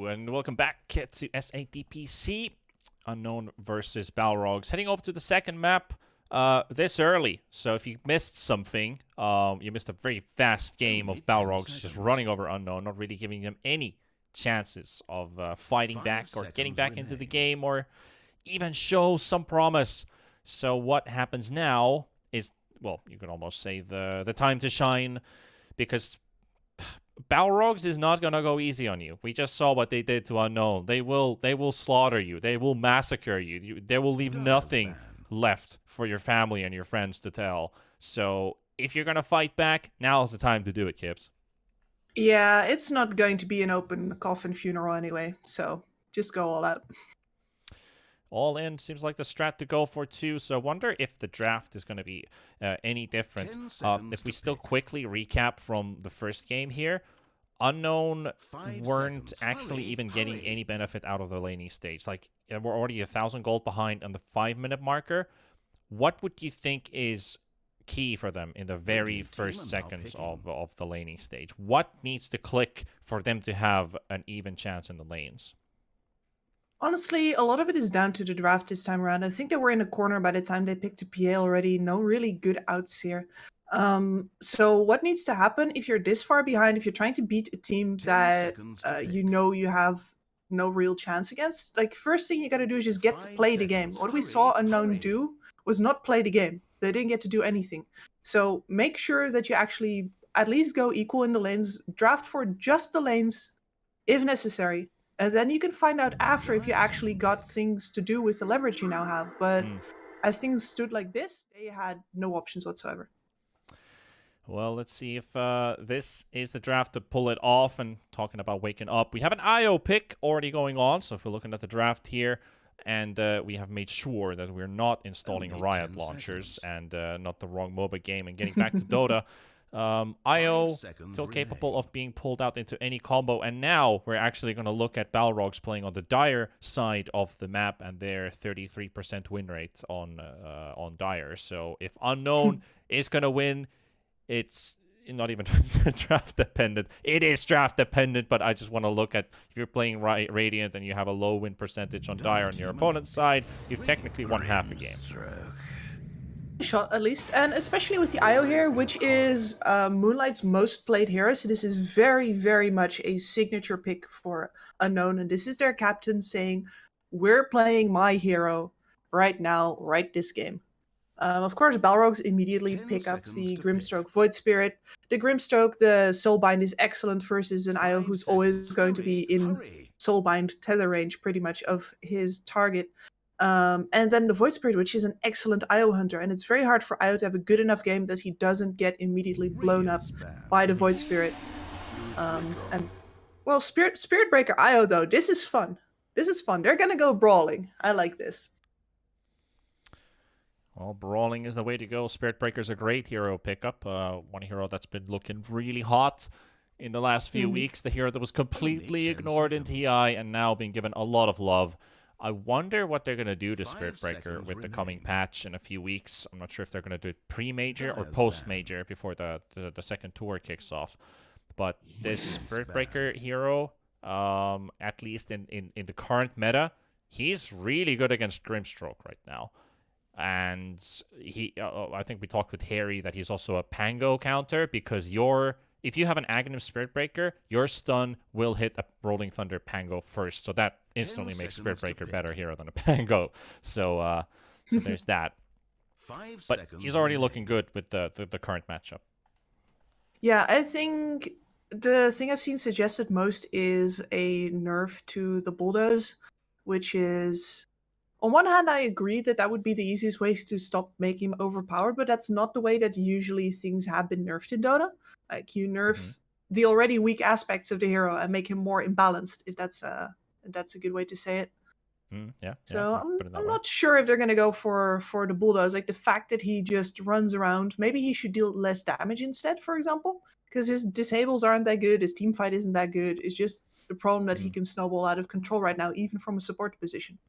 and welcome back to DPC. Unknown versus Balrogs. Heading over to the second map this early. So if you missed something, you missed a very fast game of Balrogs just running over Unknown, not really giving them any chances of fighting back or getting back into the game or even show some promise. So what happens now is, well, you can almost say the time to shine, because Balrogs is not gonna go easy on you. We just saw what they did to Unknown. They will slaughter you. They will massacre you. They will leave nothing left for your family and your friends to tell. So if you're gonna fight back, now's the time to do it, Kips. Yeah, it's not going to be an open coffin funeral anyway, so just go all out. All in seems like the strat to go for too. So I wonder if the draft is going to be any different. If we still quickly recap from the first game here, Unknown weren't actually even getting any benefit out of the laning stage. Like, we're already 1,000 gold behind on the 5-minute marker. What would you think is key for them in the very first seconds of the laning stage? What needs to click for them to have an even chance in the lanes? Honestly, a lot of it is down to the draft this time around. I think they were in a corner by the time they picked a PA already. No really good outs here. So what needs to happen if you're this far behind, if you're trying to beat a team that you know you have no real chance against, like, first thing you gotta do is just get to play the game. What we saw Unknown do was not play the game. They didn't get to do anything. So make sure that you actually at least go equal in the lanes, draft for just the lanes if necessary. And then you can find out after if you actually got things to do with the leverage you now have. But as things stood like this, they had no options whatsoever. Well, let's see if this is the draft to pull it off. And talking about waking up, we have an IO pick already going on. So if we're looking at the draft here, and we have made sure that we're not installing Riot launchers and not the wrong MOBA game. And getting back to Dota, IO still capable of being pulled out into any combo, and now we're actually going to look at Balrogs playing on the Dire side of the map and their 33% win rate on Dire. So if Unknown is going to win, it's not even draft dependent. It is draft dependent, but I just want to look at, if you're playing Radiant and you have a low win percentage on Dire on your opponent's side, you've technically won half a game. Shot at least, and especially with the IO here, which is Moonlight's most played hero. So this is very, very much a signature pick for Unknown, and this is their captain saying, "We're playing my hero right now, right this game." Of course, Balrogs immediately pick up the Grimstroke Void Spirit. The Grimstroke, the Soulbind is excellent versus an IO who's always going to be in Soulbind tether range, pretty much, of his target. And then the Void Spirit, which is an excellent IO hunter, and it's very hard for IO to have a good enough game that he doesn't get immediately blown up by the Void Spirit. And well, Spirit Breaker IO though, this is fun. This is fun. They're gonna go brawling. I like this. Well, brawling is the way to go. Spirit Breaker's a great hero pickup. One hero that's been looking really hot in the last few weeks. The hero that was completely ignored in TI and now being given a lot of love. I wonder what they're going to do to Spirit Breaker with the coming patch in a few weeks. I'm not sure if they're going to do it pre-major or post-major before the second tour kicks off. But this Spirit Breaker hero, at least in the current meta, he's really good against Grimstroke right now. And I think we talked with Harry that he's also a Pango counter, because if you have an Aghanim Spirit Breaker, your stun will hit a Rolling Thunder Pango first. So that instantly makes Spirit Breaker better hero than a Pango. So there's that. But he's already looking good with the current matchup. Yeah, I think the thing I've seen suggested most is a nerf to the Bulldoze, which is, on one hand, I agree that would be the easiest way to stop making him overpowered, but that's not the way that usually things have been nerfed in Dota. Like, you nerf the already weak aspects of the hero and make him more imbalanced, if that's a good way to say it. So I'm not sure if they're going to go for the Bulldoze. Like, the fact that he just runs around, maybe he should deal less damage instead, for example, because his disables aren't that good, his team fight isn't that good. It's just the problem that he can snowball out of control right now, even from a support position.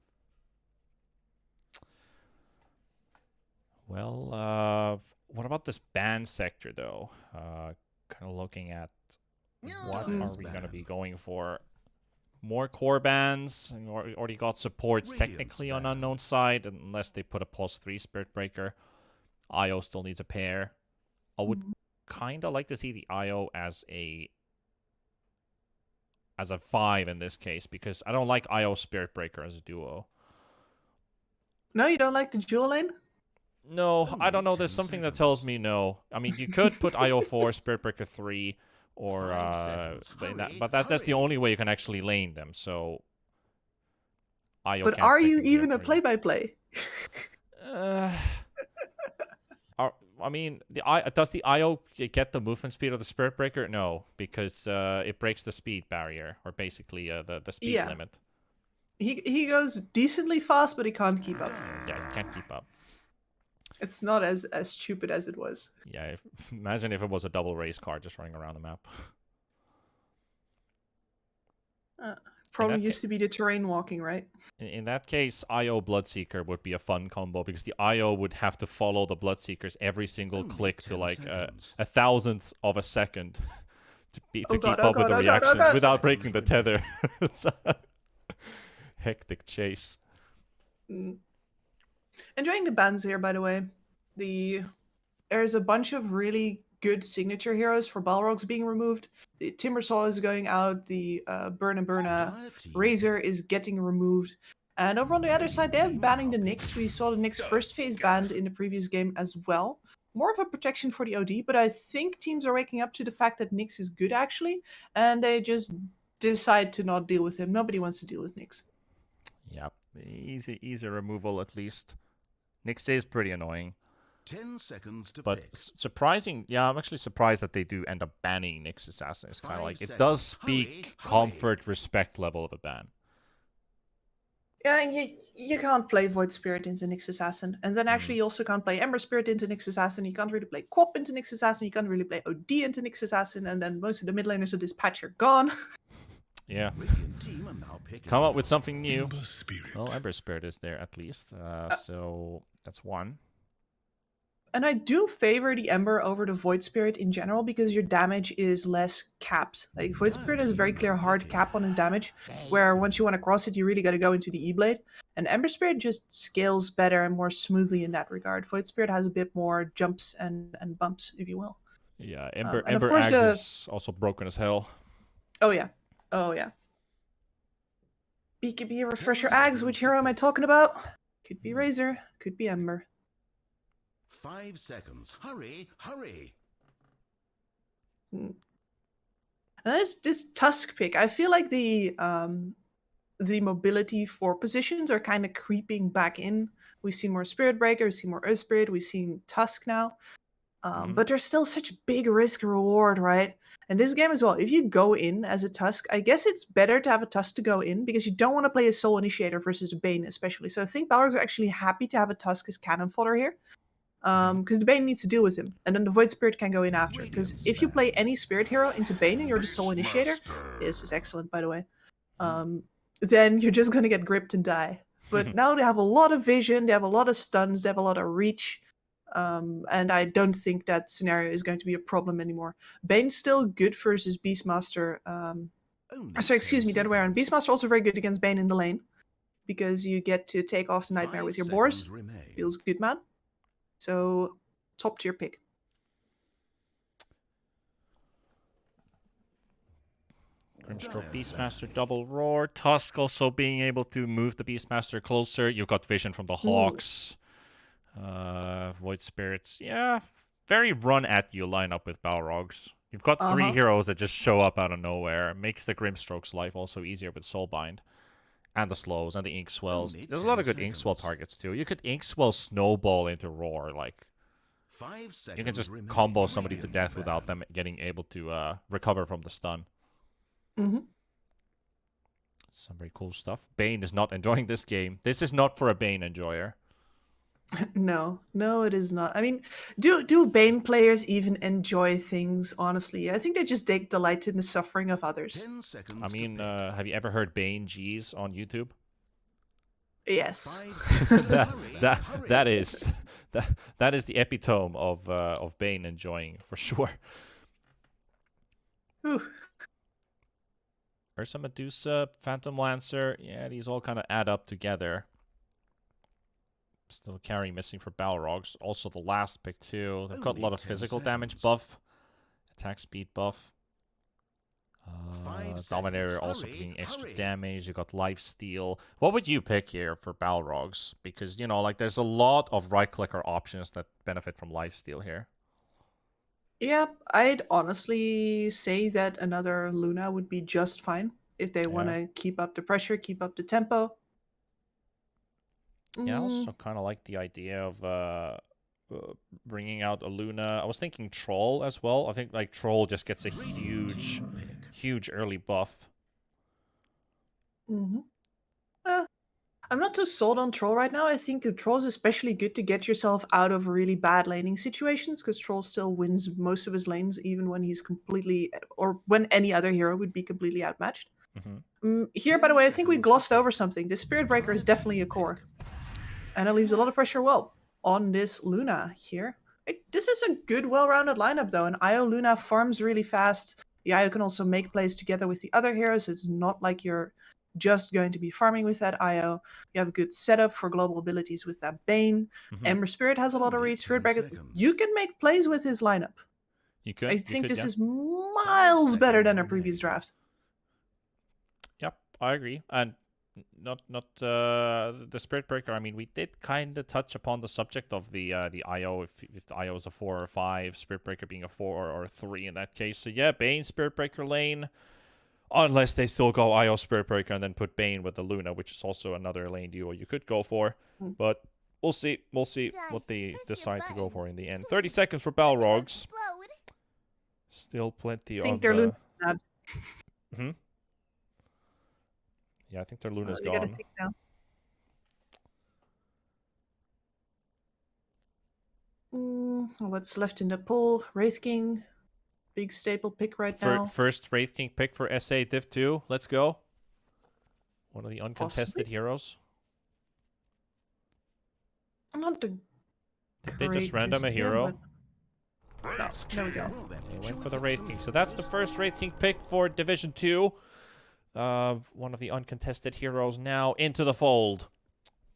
Well, what about this ban sector, though? Kind of looking at what are we going to be going for. more core bans, and already got supports technically on unknown side, unless they put a +3 Spirit Breaker. IO still needs a pair. I would kind of like to see the IO as a 5 in this case, because I don't like IO Spirit Breaker as a duo. No, you don't like the dual lane? No, I don't know. There's something that tells me no. I mean, you could put IO 4, Spirit Breaker 3, or but that's the only way you can actually lane them. So IO. But are you even a play-by-play? I mean, does the IO get the movement speed of the Spirit Breaker? No, because it breaks the speed barrier, or basically the speed limit. He goes decently fast, but he can't keep up. Yeah, he can't keep up. It's not as stupid as it was. Yeah, imagine if it was a double race car just running around the map. Probably used to be the terrain walking, right? In that case, IO Bloodseeker would be a fun combo, because the IO would have to follow the Bloodseekers every single click to like a 1,000th of a second to keep up with the reactions without breaking the tether. It's a hectic chase. Enjoying the bans here, by the way. There's a bunch of really good signature heroes for Balrogs being removed. The Timbersaw is going out. The Burna Razor is getting removed. And over on the other side, they're banning the Nyx. We saw the Nyx first phase banned in the previous game as well. More of a protection for the OD, but I think teams are waking up to the fact that Nyx is good, actually. And they just decide to not deal with him. Nobody wants to deal with Nyx. Yep, easy removal at least. Nyx is pretty annoying. 10 seconds to but pick. Surprising, yeah, I'm actually surprised that they do end up banning Nyx Assassin. It's kind of like, it does speak comfort, respect level of a ban. Yeah, you can't play Void Spirit into Nyx Assassin. And then actually you also can't play Ember Spirit into Nyx Assassin. You can't really play Quap into Nyx Assassin. You can't really play OD into Nyx Assassin. And then most of the mid laners of this patch are gone. Yeah. Come up with something new. Well, Ember Spirit is there at least. So that's one. And I do favor the Ember over the Void Spirit in general, because your damage is less capped. Like, Void Spirit has a very clear hard cap on his damage, where once you want to cross it, you really got to go into the E-Blade. And Ember Spirit just scales better and more smoothly in that regard. Void Spirit has a bit more jumps and bumps, if you will. Yeah, Ember Axe is also broken as hell. Oh, yeah. Oh, yeah. BKB refresher Ags, which hero am I talking about? Could be Razor, could be Ember. 5 seconds. Hurry, hurry. And there's this Tusk pick. I feel like the mobility for positions are kind of creeping back in. We've seen more Spirit Breaker, we've seen more Earth Spirit, we've seen Tusk now. But there's still such big risk reward, right? And this game as well, if you go in as a Tusk, I guess it's better to have a Tusk to go in, because you don't want to play a Soul Initiator versus a Bane especially. So I think Balrogs are actually happy to have a Tusk as cannon fodder here. Because the Bane needs to deal with him, and then the Void Spirit can go in after. Because if you play any Spirit hero into Bane and you're the Soul Initiator, this is excellent, by the way, then you're just gonna get gripped and die. But now they have a lot of vision, they have a lot of stuns, they have a lot of reach, and I don't think that scenario is going to be a problem anymore. Bane's still good versus Beastmaster. Sorry, excuse me, the other way around. Beastmaster also very good against Bane in the lane, because you get to take off the Nightmare with your boars. Feels good, man. So, top tier pick. Grimstroke Beastmaster double roar. Tusk also being able to move the Beastmaster closer. You've got vision from the Hawks. Void Spirits. Yeah, very run at you lineup with Balrogs. You've got 3 heroes that just show up out of nowhere. It makes the Grimstroke's life also easier with Soulbind. And the slows and the ink swells. There's a lot of good ink swell targets too. You could ink swell snowball into roar. Like, you can just combo somebody to death without them getting able to recover from the stun. Some very cool stuff. Bane is not enjoying this game. This is not for a Bane enjoyer. No, it is not. I mean, do Bane players even enjoy things, honestly? I think they just take delight in the suffering of others. I mean, have you ever heard Bane G's on YouTube? Yes. that is the epitome of Bane enjoying, for sure. Ooh. Ursa Medusa, Phantom Lancer. Yeah, these all kind of add up together. Still carry missing for Balrogs. Also the last pick too. They've got a lot of physical damage buff. Attack speed buff. Dominator also putting extra damage. You got life steal. What would you pick here for Balrogs? Because, you know, like there's a lot of right-clicker options that benefit from life steal here. Yeah, I'd honestly say that another Luna would be just fine if they want to keep up the pressure, keep up the tempo. Yeah, I also kind of like the idea of bringing out a Luna. I was thinking Troll as well. I think like Troll just gets a huge early buff. I'm not too sold on Troll right now. I think Troll is especially good to get yourself out of really bad laning situations, because Troll still wins most of his lanes, even when he's completely, or when any other hero would be completely outmatched. Here, by the way, I think we glossed over something. The Spirit Breaker is definitely a core. And it leaves a lot of pressure, well, on this Luna here. This is a good, well-rounded lineup, though. And Io Luna farms really fast. The Io can also make plays together with the other heroes. It's not like you're just going to be farming with that Io. You have a good setup for global abilities with that Bane. Ember Spirit has a lot of reach. Spirit Breaker. You can make plays with his lineup. You could. I think this is miles better than a previous draft. Yep, I agree. And not the Spirit Breaker. I mean, we did kind of touch upon the subject of the IO. If the IO is a 4 or 5, Spirit Breaker being a 4 or 3 in that case. So yeah, Bane Spirit Breaker lane. Unless they still go IO Spirit Breaker and then put Bane with the Luna, which is also another lane duo you could go for. But we'll see. We'll see what they decide to go for in the end. 30 seconds for Balrogs. Still plenty I think of... their Luna Yeah, I think their Luna's they gone. gotta take now. What's left in the pool? Wraith King. Big staple pick right now. First Wraith King pick for SA Div 2. Let's go. One of the uncontested heroes. I'm not the Did they just random a hero? No, there we go. They went for the Wraith King. So that's the first Wraith King pick for Division 2. One of the uncontested heroes now into the fold.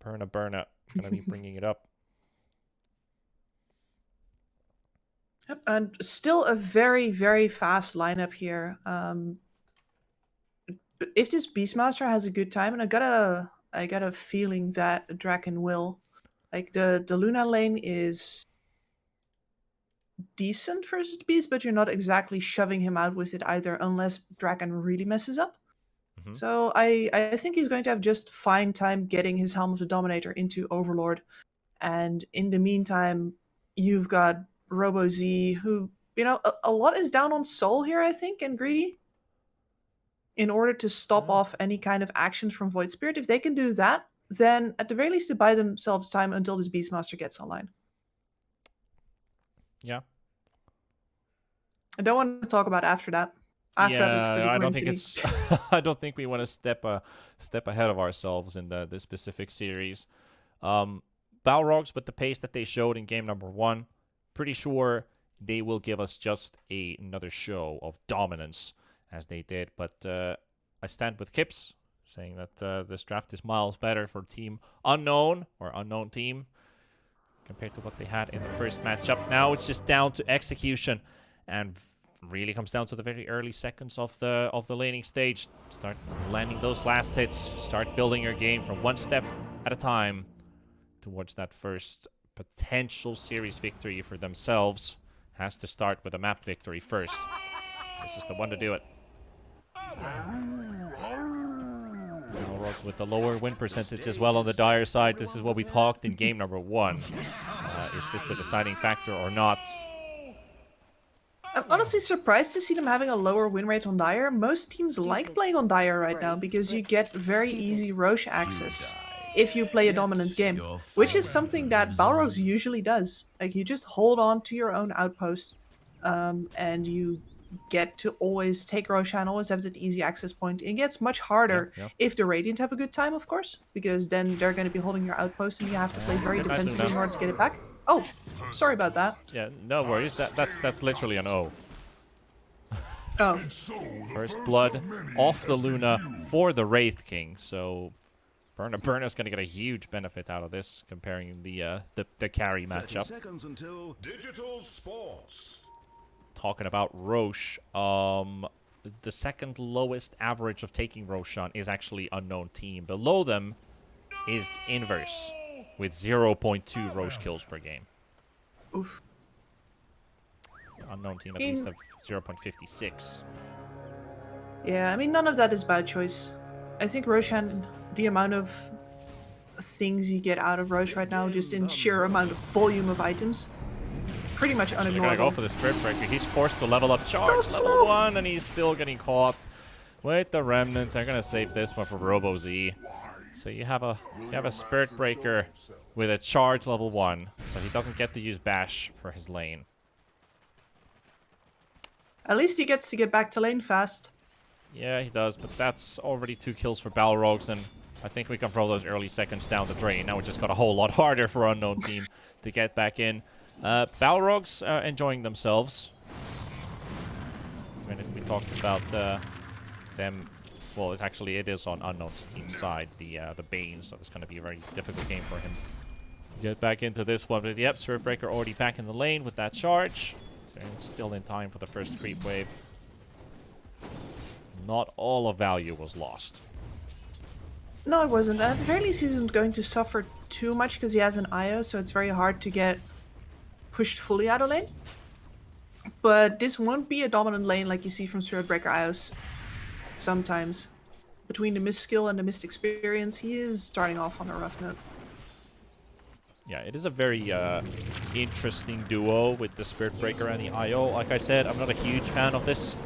Burna. Gonna be bringing it up. Yep, and still a very, very fast lineup here. If this Beastmaster has a good time, and I got a feeling that Draken will. Like the Luna lane is decent versus the Beast, but you're not exactly shoving him out with it either, unless Draken really messes up. So I think he's going to have just fine time getting his Helm of the Dominator into Overlord. And in the meantime, you've got Robo Z, who, you know, a lot is down on Soul here, I think, and Greedy. In order to stop off any kind of actions from Void Spirit. If they can do that, then at the very least to buy themselves time until this Beastmaster gets online. Yeah. I don't want to talk about after that. After that looks pretty I don't grim think to it's. me. I don't think we want to step ahead of ourselves in this specific series. Balrogs, with the pace that they showed in game number 1, pretty sure they will give us just another show of dominance as they did. But I stand with Kips, saying that this draft is miles better for Team Unknown or Unknown Team compared to what they had in the first matchup. Now it's just down to execution, and really comes down to the very early seconds of the laning stage. Start landing those last hits. Start building your game from one step at a time towards that first potential series victory for themselves. Has to start with a map victory first. This is the one to do it. Balrogs with the lower win percentage as well on the dire side. This is what we talked in game number 1. Is this the deciding factor or not? I'm honestly surprised to see them having a lower win rate on Dire. Most teams like playing on Dire right now because you get very easy Roche access if you play a dominant game, which is something that Balrogs usually does. Like, you just hold on to your own outpost, and you get to always take Roshan, always have that easy access point. It gets much harder if the Radiant have a good time, of course, because then they're going to be holding your outpost and you have to play very defensively in order to get it back. Oh, sorry about that. Yeah, no worries. That's literally an O. Oh, First blood off the Luna for the Wraith King, so Burner's gonna get a huge benefit out of this, comparing the carry 30 matchup. seconds until digital sports. Talking about Roche, the second lowest average of taking Roshan is actually Unknown Team. Below them is Inverse with 0.2 Roche kills per game. oof. Unknown Team at least have 0.56. Yeah, I mean, none of that is bad choice. I think Roshan, the amount of things you get out of Roche right now, just in sheer amount of volume of items, pretty much They're gonna go unignorable. for the Spirit Breaker. He's forced to level up charge, So level slow. 1, and he's still getting caught. Wait, the Remnant. They're gonna save this one for Robo Z. So you have a Spirit Breaker with a charge level 1, so he doesn't get to use Bash for his lane. At least he gets to get back to lane fast. Yeah, he does, but that's already 2 kills for Balrogs, and I think we can throw those early seconds down the drain. Now it just got a whole lot harder for Unknown Team to get back in. Balrogs enjoying themselves. Even if we talked about them, well, it is on Unknown Team's side, the Bane, so it's going to be a very difficult game for him. Get back into this one, but yep, Spirit Breaker already back in the lane with that charge. So it's still in time for the first creep wave. Not all of value was lost. No, it wasn't. At the very least, he isn't going to suffer too much because he has an IO, so it's very hard to get pushed fully out of lane. But this won't be a dominant lane like you see from Spirit Breaker IOs sometimes. Between the missed skill and the missed experience, he is starting off on a rough note. Yeah, it is a very interesting duo with the Spirit Breaker and the IO. Like I said, I'm not a huge fan of this,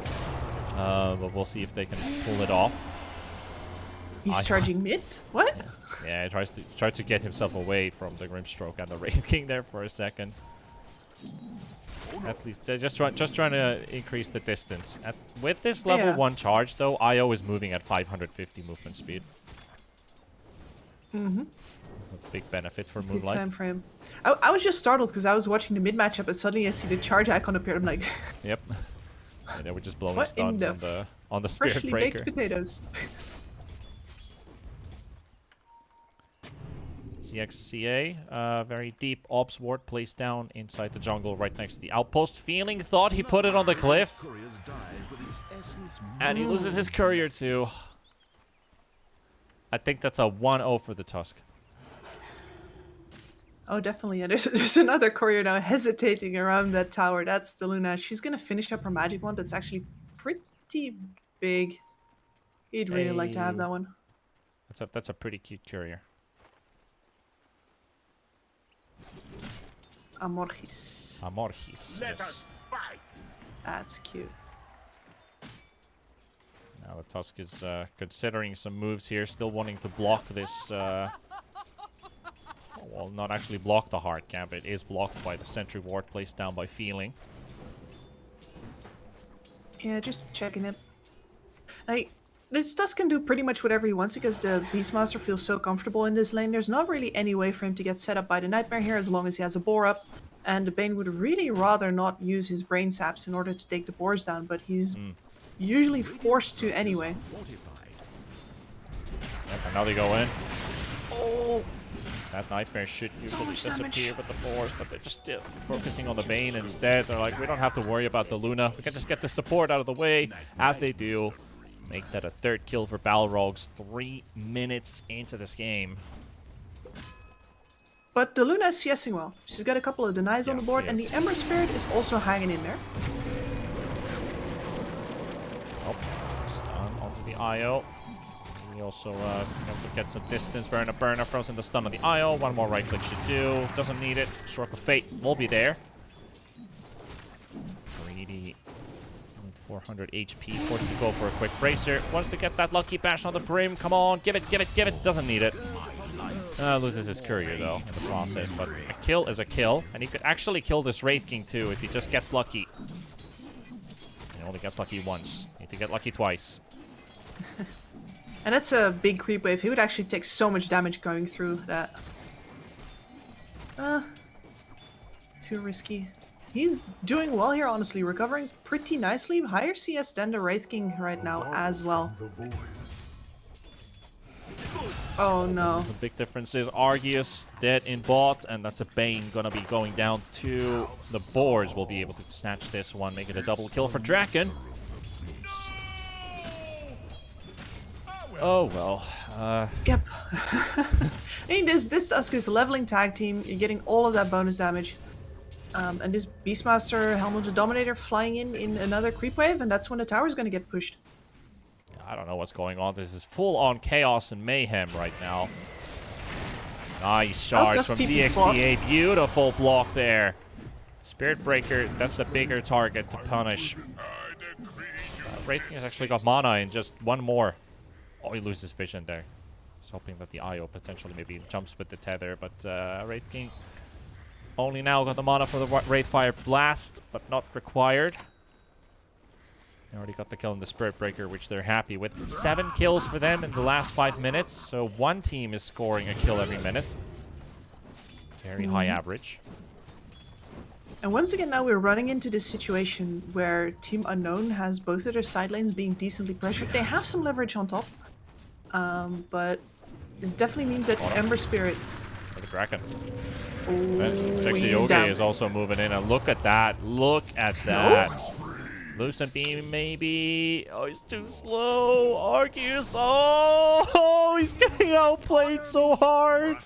but we'll see if they can pull it off. He's charging mid? What? Yeah, he tries to get himself away from the Grimstroke and the Wraith King there for a second. At least they're just trying to increase the distance. With this level 1 charge, though, IO is moving at 550 movement speed. Mm-hmm. It's a big benefit for Good Moonlight. time for him. I was just startled because I was watching the mid matchup and suddenly I see the charge icon appear. I'm like, Yep. And they were just blowing What in stuns the on the Spirit freshly Breaker. baked potatoes. CXCA, very deep Ops ward placed down inside the jungle right next to the outpost. Feeling thought he put it on the cliff. Couriers dies with its essence. And he loses his courier too. I think that's a 1-0 for the Tusk. Oh, definitely. Yeah, there's another courier now hesitating around that tower. That's the Luna. She's going to finish up her magic wand. That's actually pretty big. He'd really like to have that one. That's a pretty cute courier. Amorgis. Amorgis. Let Yes. us fight. That's cute. Now the Tusk is considering some moves here, still wanting to block this. Well, not actually block the hard camp. It is blocked by the sentry ward placed down by Feeling. Yeah, just checking it. Like, this Tusk can do pretty much whatever he wants because the Beastmaster feels so comfortable in this lane. There's not really any way for him to get set up by the Nightmare here as long as he has a boar up. And the Bane would really rather not use his brain saps in order to take the boars down, but he's usually forced to anyway. Fortified. Yep, and now they go in. Oh, That Nightmare should usually much damage. disappear with the boars, but they're just still focusing on the Bane instead. They're like, we don't have to worry about the Luna. We can just get the support out of the way, as they do. Make that a 3rd kill for Balrogs 3 minutes into this game. but the Luna is CSing well. She's got a couple of denies on the board, and the yes. Ember Spirit is also hanging in there. Oh, stun onto the IO. We also have to get some distance. Burner throws in the stun on the IO. One more right click should do. Doesn't need it. Stroke of Fate will be there. Greedy. 400 HP. Forced to go for a quick bracer. Wants to get that lucky bash on the brim. Come on. Give it, give it, give it. Doesn't need it. Loses his courier though in the process. But a kill is a kill. And he could actually kill this Wraith King too if he just gets lucky. He only gets lucky once. Need to get lucky twice. And that's a big creep wave. He would actually take so much damage going through that. Too risky. He's doing well here, honestly, recovering pretty nicely. Higher CS than the Wraith King right now as well. Oh no. The big difference is Arceus dead in bot, and that's a Bane gonna be going down to the boards. Will be able to snatch this one, make it a double kill for Draken. Oh well. Yep. I mean, this Dusk is a leveling tag team. You're getting all of that bonus damage. And this Beastmaster, Helmut the Dominator flying in another creep wave, and that's when the tower's gonna get pushed. I don't know what's going on. This is full-on chaos and mayhem right now. Nice shards from ZXCA. Beautiful block there. Spirit Breaker, that's the bigger target to punish. Wraith King has actually got mana in just one more. Oh, he loses vision there. He's hoping that the IO potentially maybe jumps with the tether, but Wraith King only now got the mana for the Wraithfire Blast, but not required. They already got the kill in the Spirit Breaker, which they're happy with. 7 kills for them in the last 5 minutes, so one team is scoring a kill every minute. Very high average. And once again, now we're running into this situation where Team Unknown has both of their side lanes being decently pressured. They have some leverage on top, but this definitely means that Ember Spirit... For the Draken. Oh, Sexy Yogi is also moving in, and look at that. Look at that. Lucent Beam, maybe. Oh, he's too slow. Arceus. Oh, he's getting outplayed so hard.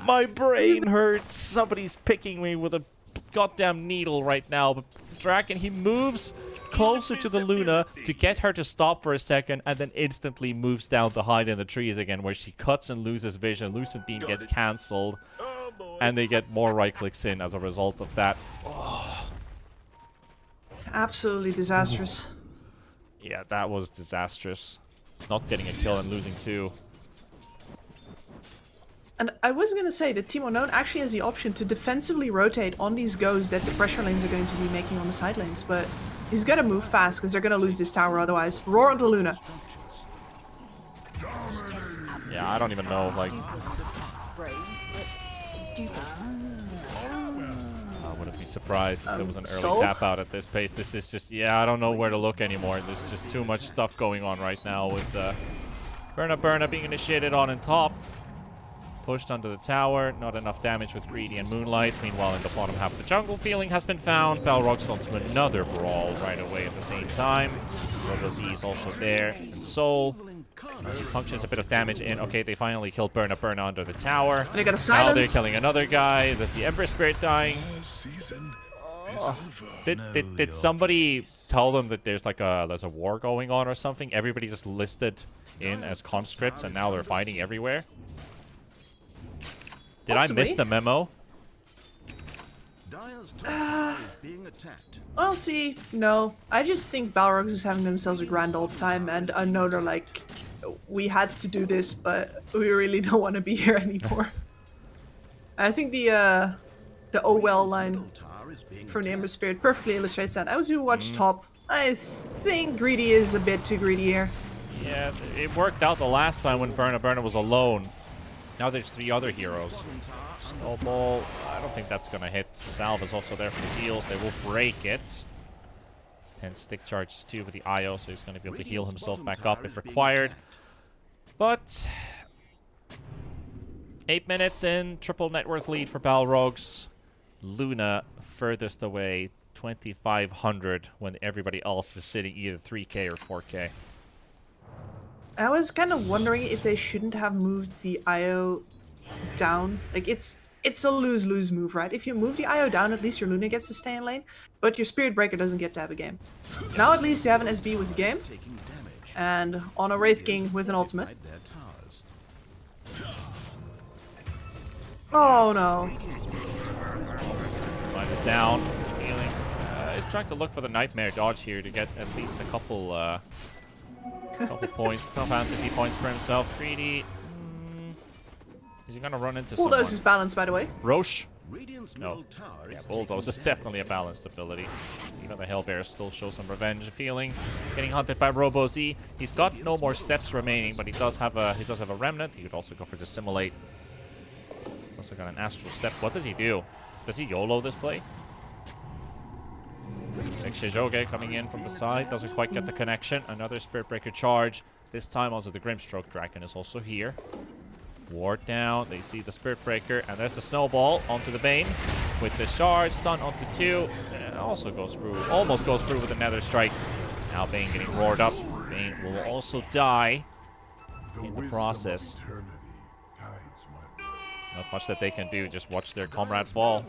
My brain hurts. Somebody's picking me with a goddamn needle right now. But Draken, he moves closer to the Luna to get her to stop for a second, and then instantly moves down to hide in the trees again, where she cuts and loses vision. Lucent Beam gets cancelled, and they get more right clicks in as a result of that. Oh. Absolutely disastrous. Yeah, that was disastrous. Not getting a kill and losing 2. And I was going to say that Team Unknown actually has the option to defensively rotate on these goes that the pressure lanes are going to be making on the side lanes, but he's got to move fast because they're going to lose this tower otherwise. Roar onto Luna. Yeah, I don't even know, like... I wouldn't be surprised if there was an early tap out at this pace. This is just, yeah, I don't know where to look anymore. There's just too much stuff going on right now with Burna being initiated on top. Pushed onto the tower, not enough damage with Greedy and Moonlight. Meanwhile, in the bottom half of the jungle, feeling has been found. Balrogs onto another brawl right away at the same time. RoboZ is also there, and Soul. Functions a bit of damage in. Okay, they finally killed Burna under the tower. They got a silence. Now they're killing another guy. There's the Ember Spirit dying. Did somebody tell them that there's like there's a war going on or something? Everybody just listed in as conscripts, and now they're fighting everywhere. Did I miss the memo? Well, see, no. I just think Balrogs is having themselves a grand old time, and Unknown are like, we had to do this, but we really don't want to be here anymore. I think the oh well line from the Ember Spirit perfectly illustrates that. I was going to watch top. I think Greedy is a bit too greedy here. Yeah, it worked out the last time when Burna was alone. Now there's 3 other heroes. Snowball, I don't think that's going to hit. Salve is also there for the heals. They will break it. 10 stick charges too with the IO, so he's going to be able to heal himself back up if required. But 8 minutes in, triple net worth lead for Balrogs. Luna furthest away, 2,500, when everybody else is sitting either 3k or 4k. I was kind of wondering if they shouldn't have moved the IO down. Like, it's a lose-lose move, right? If you move the IO down, at least your Luna gets to stay in lane, but your Spirit Breaker doesn't get to have a game. Now at least you have an SB with a game, and on a Wraith King with an ultimate. Oh no. Line is down. Healing. He's trying to look for the Nightmare dodge here to get at least a couple points, couple fantasy points for himself. Greedy. Is he gonna run into someone? Bulldoze is balanced, by the way. Roche? No. Yeah, Bulldoze is definitely a balanced ability. Even the Hellbear still shows some revenge feeling. Getting hunted by RoboZ. He's got no more steps remaining, but he does have a remnant. He could also go for Dissimulate. He's also got an Astral Step. What does he do? Does he YOLO this play? Shijoge coming in from the side. Doesn't quite get the connection. Another Spirit Breaker charge. This time onto the Grimstroke. Dragon is also here. Ward down. They see the Spirit Breaker. And there's the Snowball onto the Bane. With the shard. Stun onto 2. And also goes through. Almost goes through with another strike. Now Bane getting roared up. Bane will also die in the process. Not much that they can do. Just watch their comrade fall.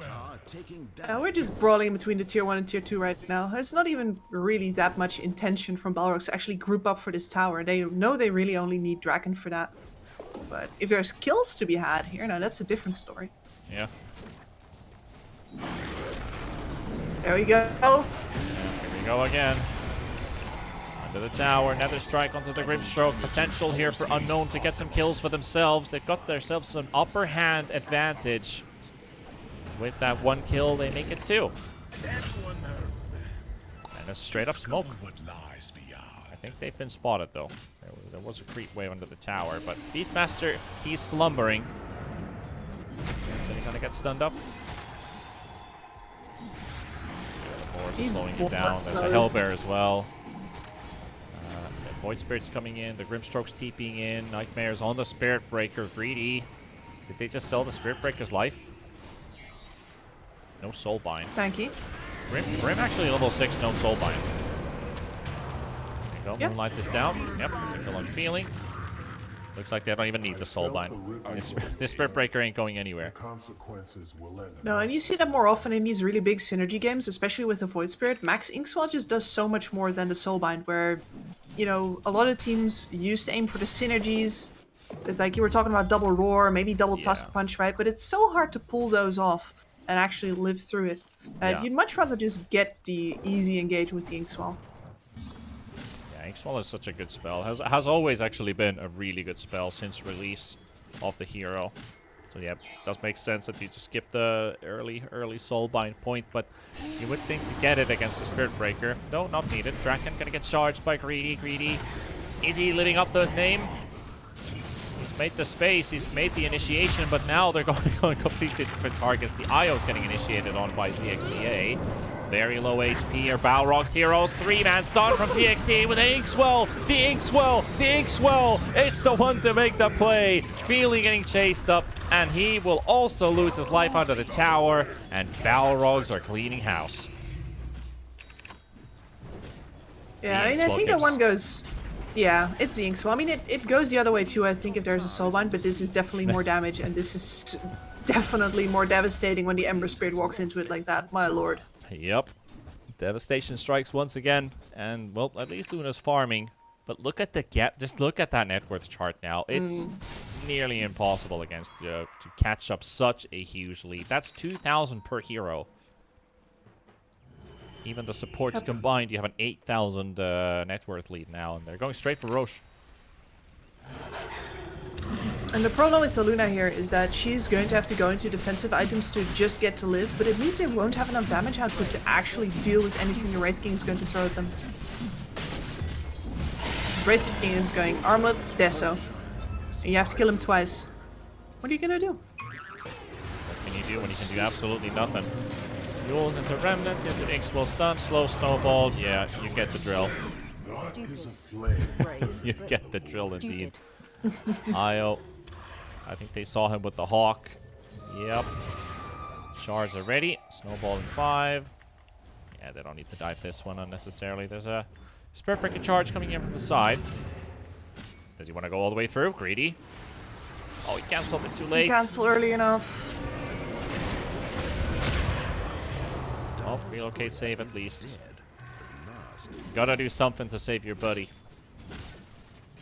We're just brawling between the tier 1 and tier 2 right now. There's not even really that much intention from Balrogs to actually group up for this tower. They know they really only need Dragon for that. But if there's kills to be had here, now that's a different story. Yeah. There we go. Here we go again. Under the tower, another strike onto the Grimstroke. Potential here for Unknown to get some kills for themselves. They've got themselves some upper hand advantage. With that 1 kill, they make it 2. And a straight up smoke. I think they've been spotted though. There was a creep wave under the tower, but Beastmaster, he's slumbering. Is he gonna get stunned up? The Boars are slowing you down. There's a Hellbear as well. Void Spirit's coming in. The Grimstroke's TPing in. Nightmare's on the Spirit Breaker. Greedy. Did they just sell the Spirit Breaker's life? No Soulbind. Tanky. Grim actually level 6, no Soulbind. There you go. Yep. Moonlight is down. Yep, it's a kill on feeling. Looks like they don't even need the Soulbind. This Spirit Breaker ain't going anywhere. No, and you see that more often in these really big synergy games, especially with the Void Spirit. Max Inkswell just does so much more than the Soulbind, where, you know, a lot of teams used to aim for the synergies. It's like you were talking about double roar, maybe double tusk punch, right? But it's so hard to pull those off and actually live through it. You'd much rather just get the easy engage with the Inkswell. Yeah, Inkswell is such a good spell. Has always actually been a really good spell since release of the hero. So yeah, it does make sense that you just skip the early Soulbind point, but you would think to get it against the Spirit Breaker. No, not needed. Draken gonna get charged by Greedy. Greedy, is he living up to his name? He's made the space, he's made the initiation, but now they're going on completely different targets. The IO's getting initiated on by ZXCA. Very low HP are Balrogs heroes. 3-man stun from ZXCA with Inkswell. The Inkswell! The Inkswell! It's the one to make the play. Feely getting chased up, and he will also lose his life under the tower, and Balrogs are cleaning house. Yeah, I mean, I think that one goes... Yeah, it's the Inkswell. I mean, it goes the other way too, I think, if there's a Soulbind, but this is definitely more damage, and this is definitely more devastating when the Ember Spirit walks into it like that, my lord. Yep. Devastation strikes once again, and, well, at least Luna's farming. But look at the gap. Just look at that net worth chart now. It's nearly impossible against to catch up such a huge lead. That's 2,000 per hero. Even the supports combined, you have an 8,000 net worth lead now, and they're going straight for Roche. And the problem with the Luna here is that she's going to have to go into defensive items to just get to live, but it means they won't have enough damage output to actually deal with anything the Wraith King is going to throw at them. This Wraith King is going Armlet, Deso, and you have to kill him twice. What are you gonna do? What can you do when you can do absolutely nothing? Duels into Remnant, into Inkswell stun, slow snowball. Yeah, you get the drill. You get the drill indeed. Io. I think they saw him with the Hawk. Yep. Shards are ready. Snowball in 5. Yeah, they don't need to dive this one unnecessarily. There's a Spirit Breaker charge coming in from the side. Does he want to go all the way through? Greedy. Oh, he canceled it too late. Cancel early enough. Oh, relocate save at least. Gotta do something to save your buddy.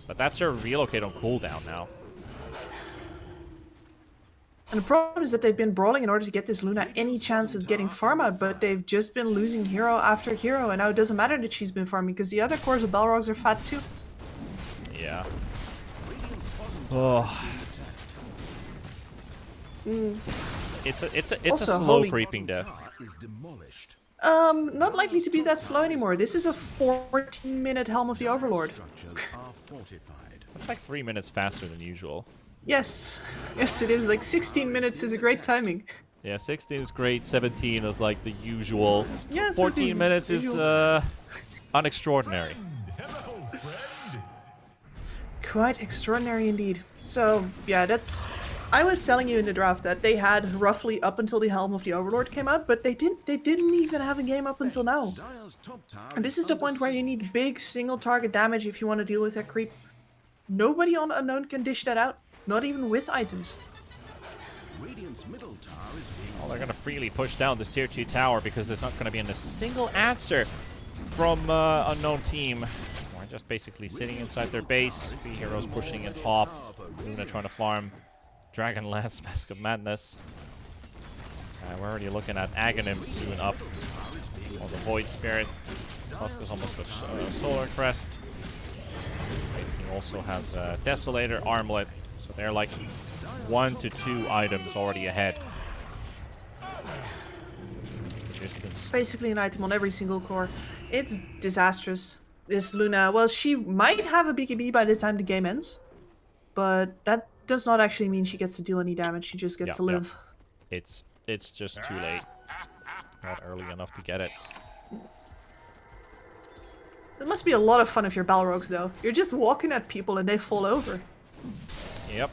But that's your relocate on cooldown now. And the problem is that they've been brawling in order to get this Luna any chance of getting farm out, but they've just been losing hero after hero, and now it doesn't matter that she's been farming, because the other cores of Balrogs are fat too. Yeah. Oh. It's a slow creeping death. Not likely to be that slow anymore. This is a 14-minute Helm of the Overlord. That's like 3 minutes faster than usual. Yes. Yes, it is. Like 16 minutes is a great timing. Yeah, 16 is great. 17 is like the usual. Yeah, 14 17's minutes is usual. unextraordinary. Quite extraordinary indeed. So, yeah, that's... I was telling you in the draft that they had roughly up until the Helm of the Overlord came out, but they didn't even have a game up until now. Dire's top tower And this is the point where you need big single target damage if you want to deal with that creep. Nobody on Unknown can dish that out, not even with items. Radiant's middle tower is being Well, they're going to freely push down this tier 2 tower because there's not going to be a single answer from Unknown team. We're just basically sitting inside their base. 3 heroes pushing in top. Luna trying to farm Dragonlance, Mask of Madness. We're already looking at Aghanim soon up. Oh, the Void Spirit. Tuska's almost with Solar Crest. He also has Desolator, Armlet. So they're like 1 to 2 items already ahead. Distance. Basically an item on every single core. It's disastrous. This Luna, well, she might have a BKB by the time the game ends. But that does not actually mean she gets to deal any damage. She just gets to live. It's just too late. Not early enough to get it. It must be a lot of fun if you're Balrogs, though. You're just walking at people and they fall over. Yep.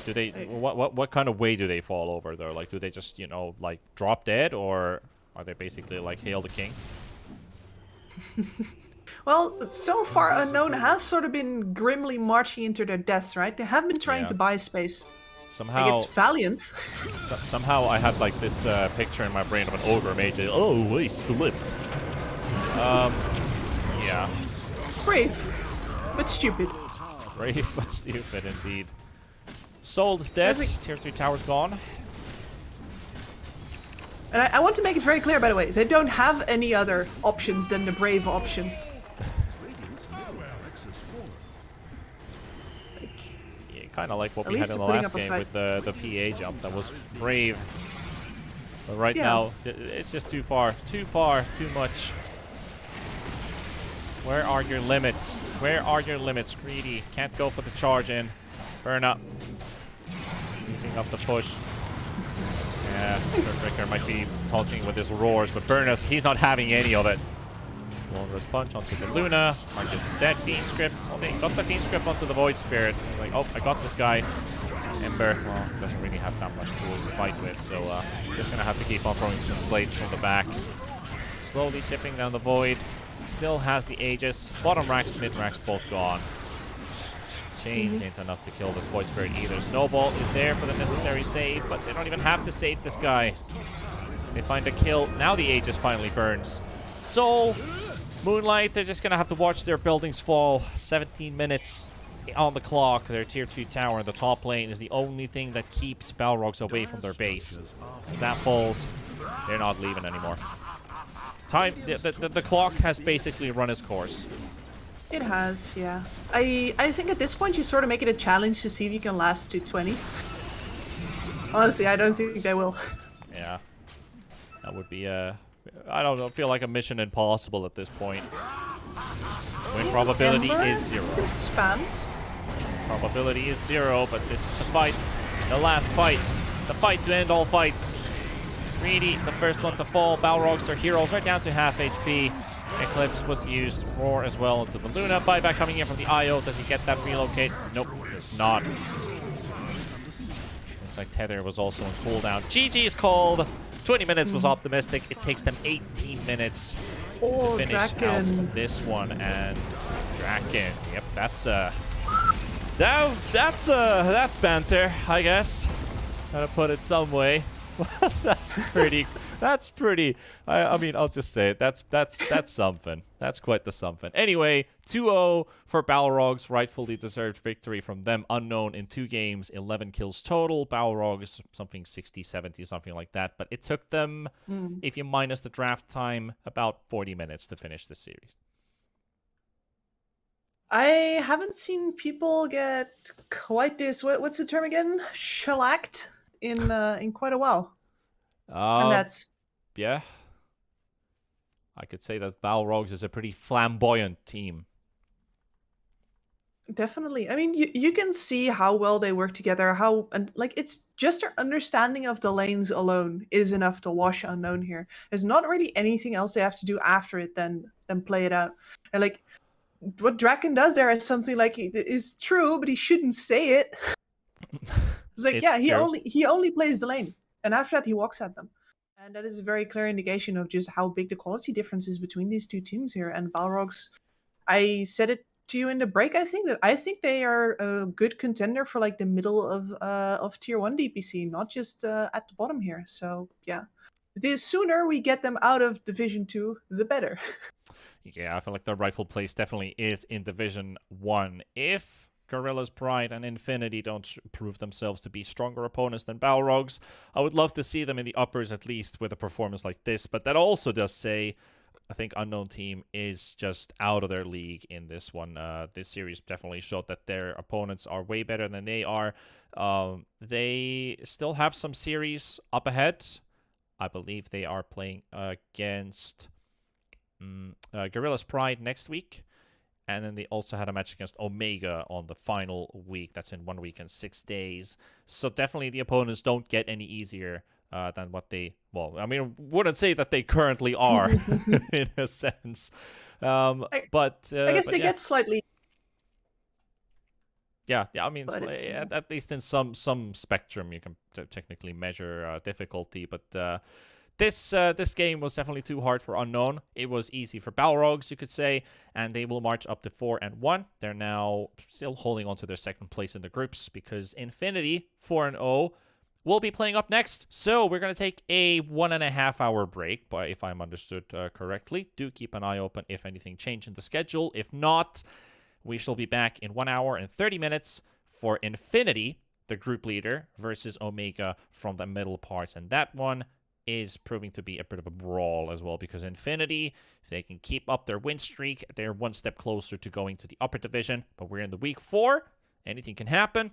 Do they? What kind of way do they fall over though? Like, do they just, you know, like drop dead, or are they basically like Hail the King? Well, so far Unknown has sort of been grimly marching into their deaths, right? They have been trying to buy space. Somehow, Like, it's valiant. somehow I had like this picture in my brain of an ogre mage. Oh, he slipped. Yeah. Brave, but stupid. Brave but stupid indeed. Soul is dead. Tier 3 tower's gone. And I want to make it very clear, by the way, they don't have any other options than the brave option. Yeah, kind of like what At we had least in the they're putting last up a game fight. with the PA jump. That was brave. But right Yeah. now, it's just too far. Too far. Too much. Where are your limits? Where are your limits, Greedy? Can't go for the charge in. Burn up. Moving up the push. Yeah, Ricker might be taunting with his roars, but Burnus, he's not having any of it. Walrus punch onto the Luna. Marcus is dead. Fiend script. Oh, they got the Fiend script onto the Void Spirit. Like, oh, I got this guy. Ember, well, doesn't really have that much tools to fight with, so just gonna have to keep on throwing some slates from the back. Slowly chipping down the Void. Still has the Aegis. Bottom racks, mid racks both gone. Chains ain't enough to kill this Void Spirit either. Snowball is there for the necessary save, but they don't even have to save this guy. They find a kill. Now the Aegis finally burns. Soul, Moonlight, they're just gonna have to watch their buildings fall. 17 minutes on the clock. Their tier 2 tower in the top lane is the only thing that keeps Balrogs away from their base. As that falls, they're not leaving anymore. The clock has basically run its course. It has, yeah. I think at this point you sort of make it a challenge to see if you can last to 20. Honestly, I don't think they will. Yeah. That would be I don't know, feel like a mission impossible at this point. Win probability Ember is 0. could spam. Probability is 0, but this is the fight. The last fight. The fight to end all fights. Greedy, the first one to fall. Balrogs, their heroes, are down to half HP. Eclipse was used. Roar as well into the Luna. Buyback coming in from the IO. Does he get that relocate? Nope, does not. Looks like Tether was also on cooldown. GG is called. 20 minutes was optimistic. It takes them 18 minutes to finish out this one. And Draken, yep, that's banter, I guess. Gotta put it some way. That's pretty. I mean, I'll just say it. That's something. That's quite the something. Anyway, 2-0 for Balrogs. Rightfully deserved victory from them. Unknown in 2 games, 11 kills total. Balrogs, something 60, 70, something like that. But it took them, if you minus the draft time, about 40 minutes to finish the series. I haven't seen people get quite this, what's the term again? Shellacked in quite a while. And that's... Yeah. I could say that Balrogs is a pretty flamboyant team. definitely. I mean, you can see how well they work together. How and like it's just their understanding of the lanes alone is enough to wash Unknown here. There's not really anything else they have to do after it than play it out. And like what Draken does there is something like it is true, but he shouldn't say it. It's like It's yeah, true. he only plays the lane, and after that he walks at them. And that is a very clear indication of just how big the quality difference is between these two teams here. And Balrogs, I said it to you in the break. I think they are a good contender for like the middle of tier 1 DPC, not just at the bottom here. So yeah, the sooner we get them out of Division 2, the better. Yeah, I feel like their rightful place definitely is in Division 1. If Gorilla's Pride and Infinity don't prove themselves to be stronger opponents than Balrogs, I would love to see them in the uppers at least with a performance like this. But that also does say, I think Unknown Team is just out of their league in this one. This series definitely showed that their opponents are way better than they are. They still have some series up ahead. I believe they are playing against Gorilla's Pride next week. And then they also had a match against Omega on the final week. That's in 1 week and 6 days. So definitely the opponents don't get any easier than what they... Well, I mean, wouldn't say that they currently are, in a sense. I But guess they yeah. get slightly. Yeah, I mean, But it's, at least in some spectrum, you can technically measure difficulty. But this game was definitely too hard for Unknown. It was easy for Balrogs, you could say, and they will march up to 4-1. They're now still holding on to their second place in the groups because Infinity 4-0 will be playing up next. So we're gonna take a 1.5 hour break, but if I'm understood correctly, do keep an eye open if anything changed in the schedule. If not, we shall be back in 1 hour and 30 minutes for Infinity, the group leader, versus Omega from the middle parts. And that one is proving to be a bit of a brawl as well, because Infinity, if they can keep up their win streak, they're one step closer to going to the upper division. But we're in the week 4. Anything can happen.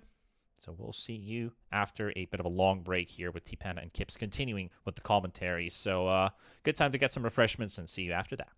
So we'll see you after a bit of a long break here with T-Panda and Kips continuing with the commentary. So good time to get some refreshments and see you after that.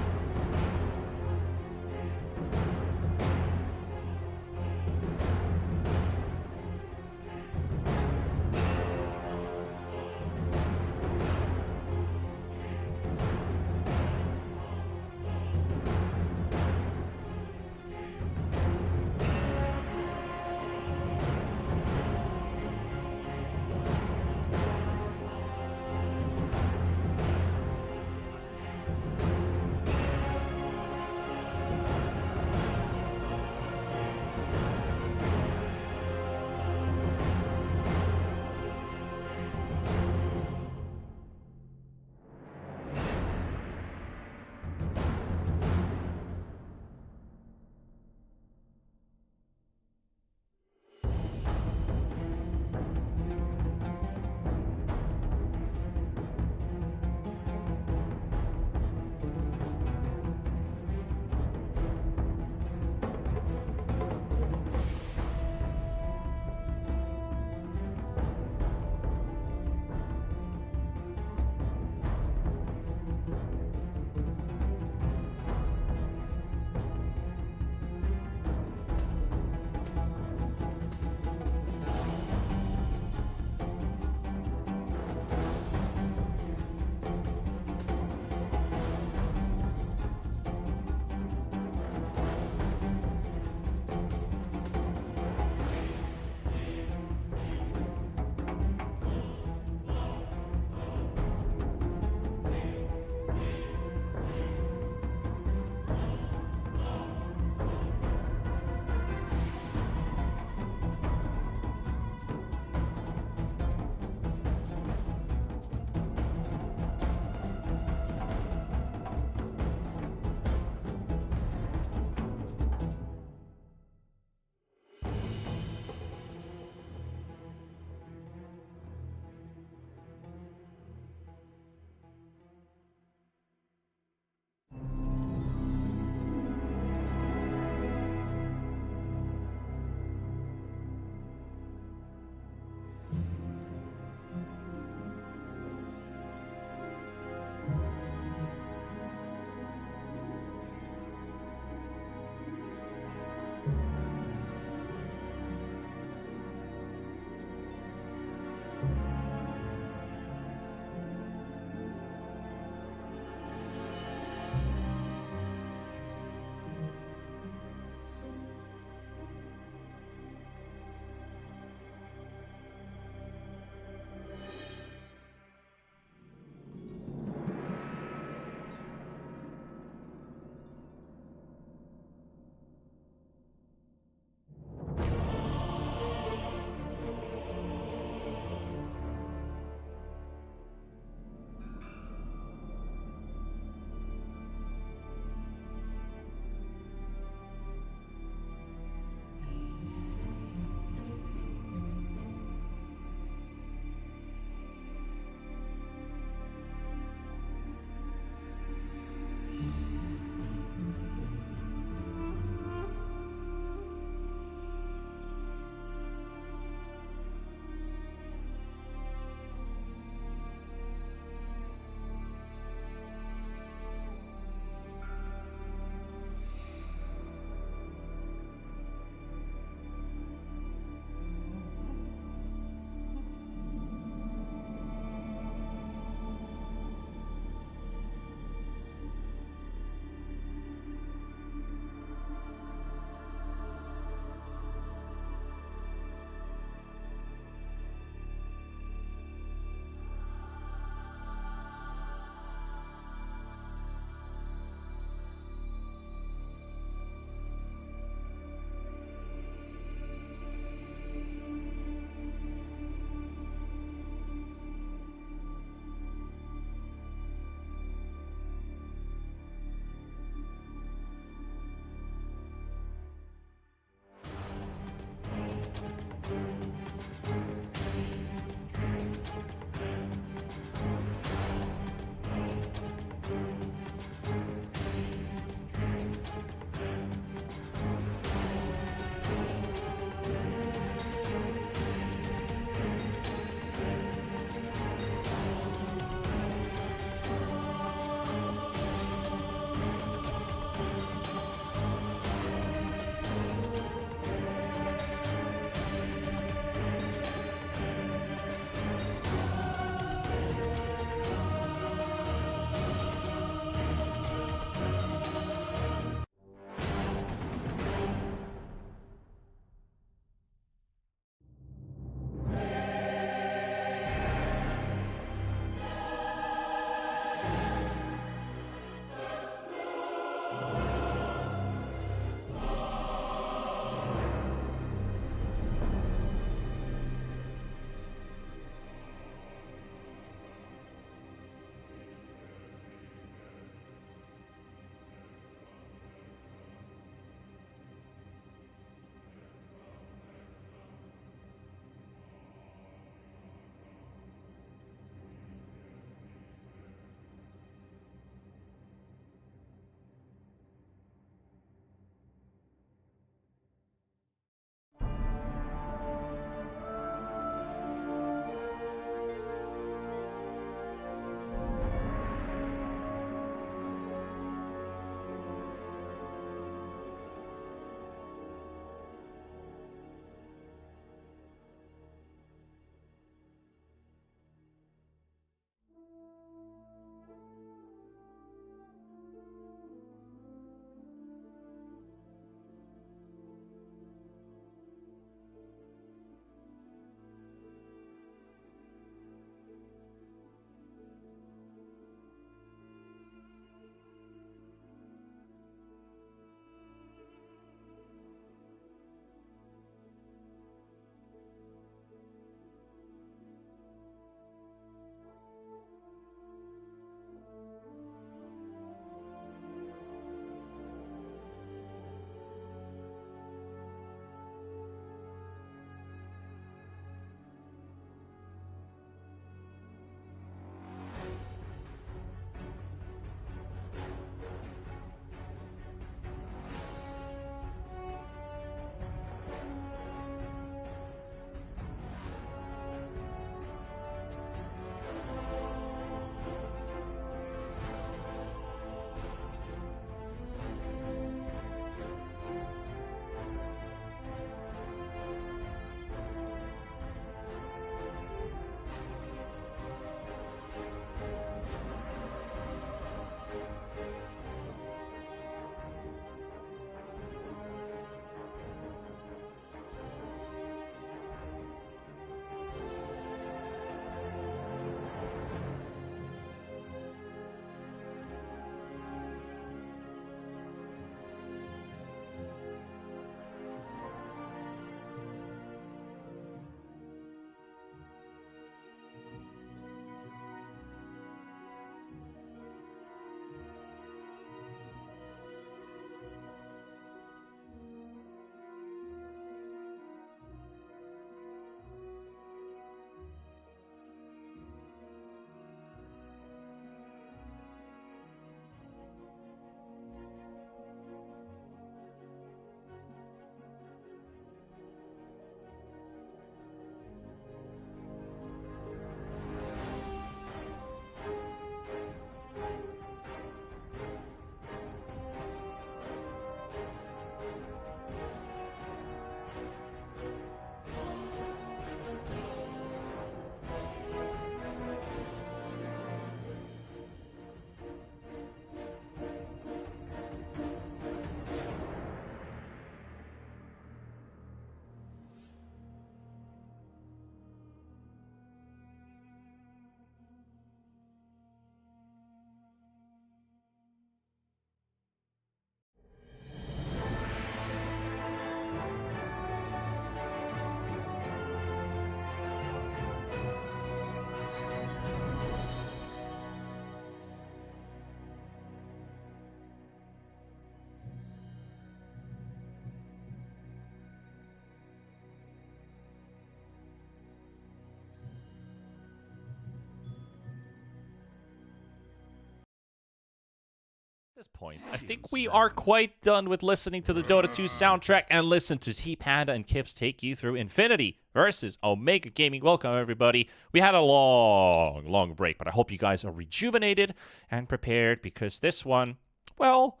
this point, I think we are quite done with listening to the Dota 2 soundtrack and listen to T-Panda and Kips take you through Infinity versus Omega Gaming. Welcome, everybody. We had a long break, but I hope you guys are rejuvenated and prepared because this one, well,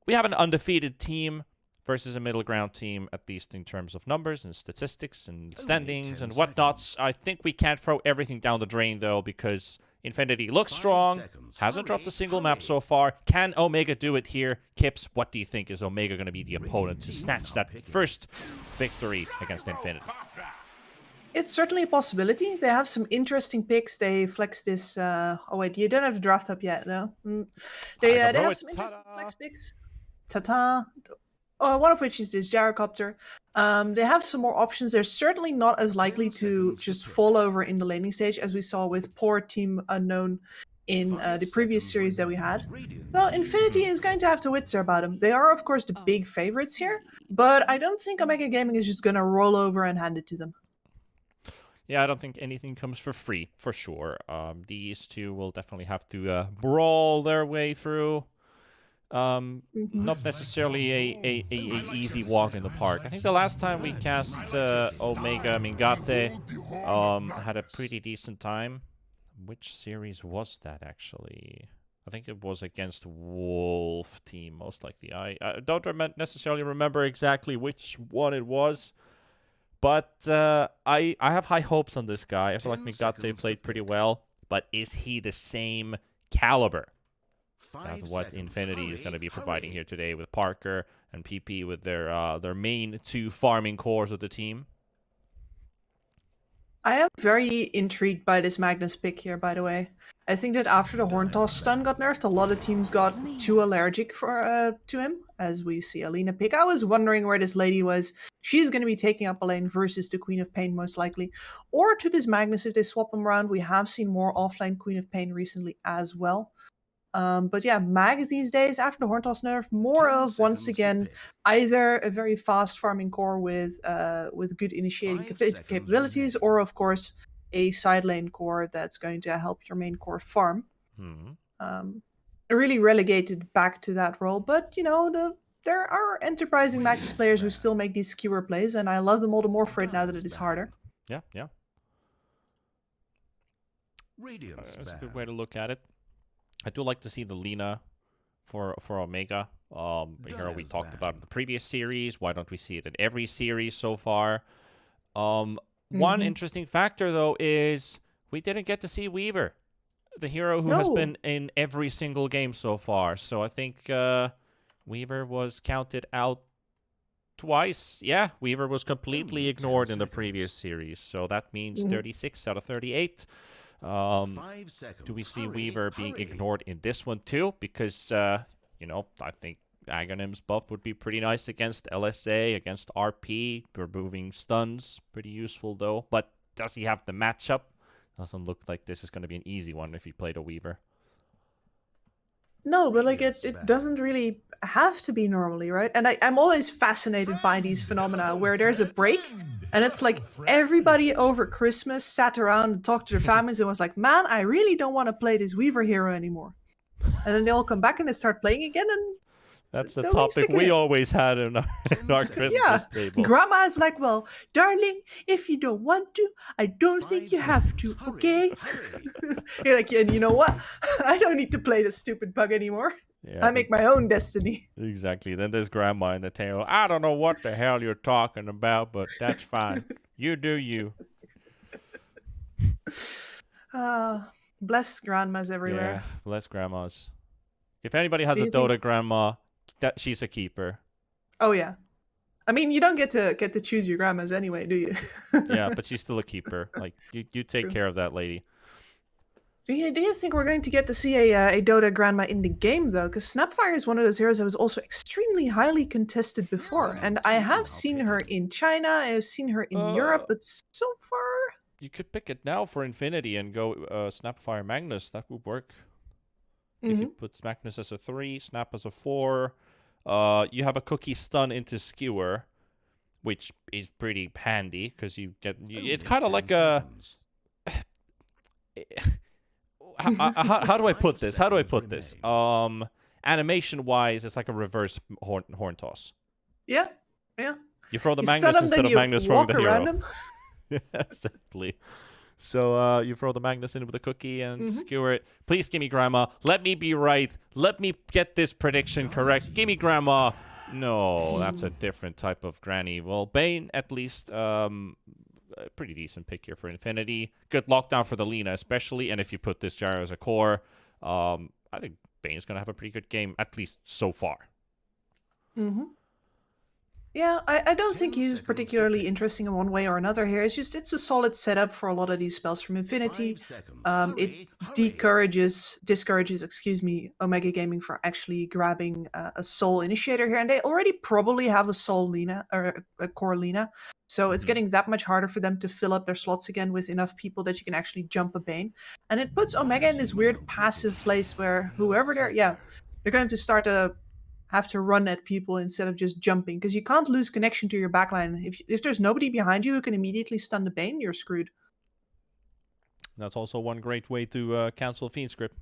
we have an undefeated team versus a middle ground team, at least in terms of numbers and statistics and standings and whatnots. I think we can't throw everything down the drain, though, because Infinity looks strong, hasn't dropped a single map so far. Can Omega do it here? Kips, what do you think? Is Omega going to be the opponent to snatch that first victory against Infinity? It's certainly a possibility. They have some interesting picks. They flex this... oh, wait, you don't have the draft up yet, no? They have some interesting flex picks. Ta-ta. One of which is this gyrocopter. They have some more options. They're certainly not as likely to just fall over in the laning stage as we saw with poor Team Unknown in the previous series that we had. Well, Infinity is going to have to witzer about them. They are, of course, the big favorites here, but I don't think Omega Gaming is just going to roll over and hand it to them. Yeah, I don't think anything comes for free, for sure. These two will definitely have to brawl their way through. Not necessarily a easy walk in the park. I think the last time we cast Omega Mingate had a pretty decent time. Which series was that, actually? I think it was against Wolf team, most likely. I don't necessarily remember exactly which one it was. But I have high hopes on this guy. I feel like Mingate played pretty well. But is he the same caliber? That's what Infinity is going to be providing here today with Parker and PP with their main two farming cores of the team. I am very intrigued by this Magnus pick here, by the way. I think that after the Horn Toss stun got nerfed, a lot of teams got too allergic to him, as we see Alina pick. I was wondering where this lady was. She's going to be taking up a lane versus the Queen of Pain, most likely. Or to this Magnus if they swap him around. We have seen more offline Queen of Pain recently as well. But yeah, Mag these days, after the Horn Toss nerf, more of, once again, either a very fast farming core with good initiating capabilities, or of course, a side lane core that's going to help your main core farm. Really relegated back to that role, but you know, there are enterprising Magnus players who still make these skewer plays, and I love them all the more for it now that it is harder. Yeah. That's a good way to look at it. I do like to see the Lina for Omega. Here we talked about in the previous series. Why don't we see it in every series so far? One interesting factor, though, is we didn't get to see Weaver, the hero who has been in every single game so far. So I think Weaver was counted out twice. Yeah, Weaver was completely ignored in the previous series. So that means 36 out of 38. Do we see Weaver being ignored in this one too? Because, you know, I think Aghanim's buff would be pretty nice against LSA, against RP, removing stuns. Pretty useful though. But does he have the matchup? Doesn't look like this is going to be an easy one if he played a Weaver. No, but like it doesn't really have to be normally, right? And I'm always fascinated by these phenomena where there's a break and it's like everybody over Christmas sat around and talked to their families and was like, man, I really don't want to play this Weaver hero anymore. And then they all come back and they start playing again, and that's the topic we always had in our Christmas table. Grandma's like, well, darling, if you don't want to, I don't think you have to, okay? You're like, yeah, and you know what? I don't need to play this stupid bug anymore. Yeah, I make my own destiny. Exactly. Then there's Grandma in the tail. I don't know what the hell you're talking about, but that's fine. You do you. Bless grandmas everywhere. Yeah, bless grandmas. If anybody has a Dota grandma, that she's a keeper. Oh yeah, I mean you don't get to choose your grandmas anyway, do you? Yeah, but she's still a keeper. Like you take care of that lady. Do you think we're going to get to see a Dota grandma in the game though? Because Snapfire is one of those heroes that was also extremely highly contested before, and I have seen her in China, I have seen her in Europe, but so far. You could pick it now for Infinity and go Snapfire Magnus. That would work. If you put Magnus as a 3, Snap as a 4, you have a cookie stun into Skewer, which is pretty handy because you get. It's kind of like a. How do I put this? animation-wise, it's like a reverse horn toss. Yeah, yeah. You throw the You Magnus set 'em, instead then of you Magnus throwing walk the around hero. 'em. Yeah, exactly. So you throw the Magnus in with a cookie and skewer it. Please give me Grandma. Let me be right. Let me get this prediction correct. Give me Grandma. No, that's a different type of granny. Well, Bane, at least, a pretty decent pick here for Infinity. Good lockdown for the Lina, especially. And if you put this gyro as a core, I think Bane's going to have a pretty good game, at least so far. Mm-hmm. Yeah, I don't think he's particularly interesting in one way or another here. It's a solid setup for a lot of these spells from Infinity. It discourages, Omega Gaming for actually grabbing a Soul Initiator here, and they already probably have a Soul Lina or a Core Lina, so it's getting that much harder for them to fill up their slots again with enough people that you can actually jump a Bane, and it puts Omega in this weird passive place where whoever they're going to start have to run at people instead of just jumping, because you can't lose connection to your backline. If there's nobody behind you who can immediately stun the Bane, you're screwed. That's also one great way to cancel Fiend Script.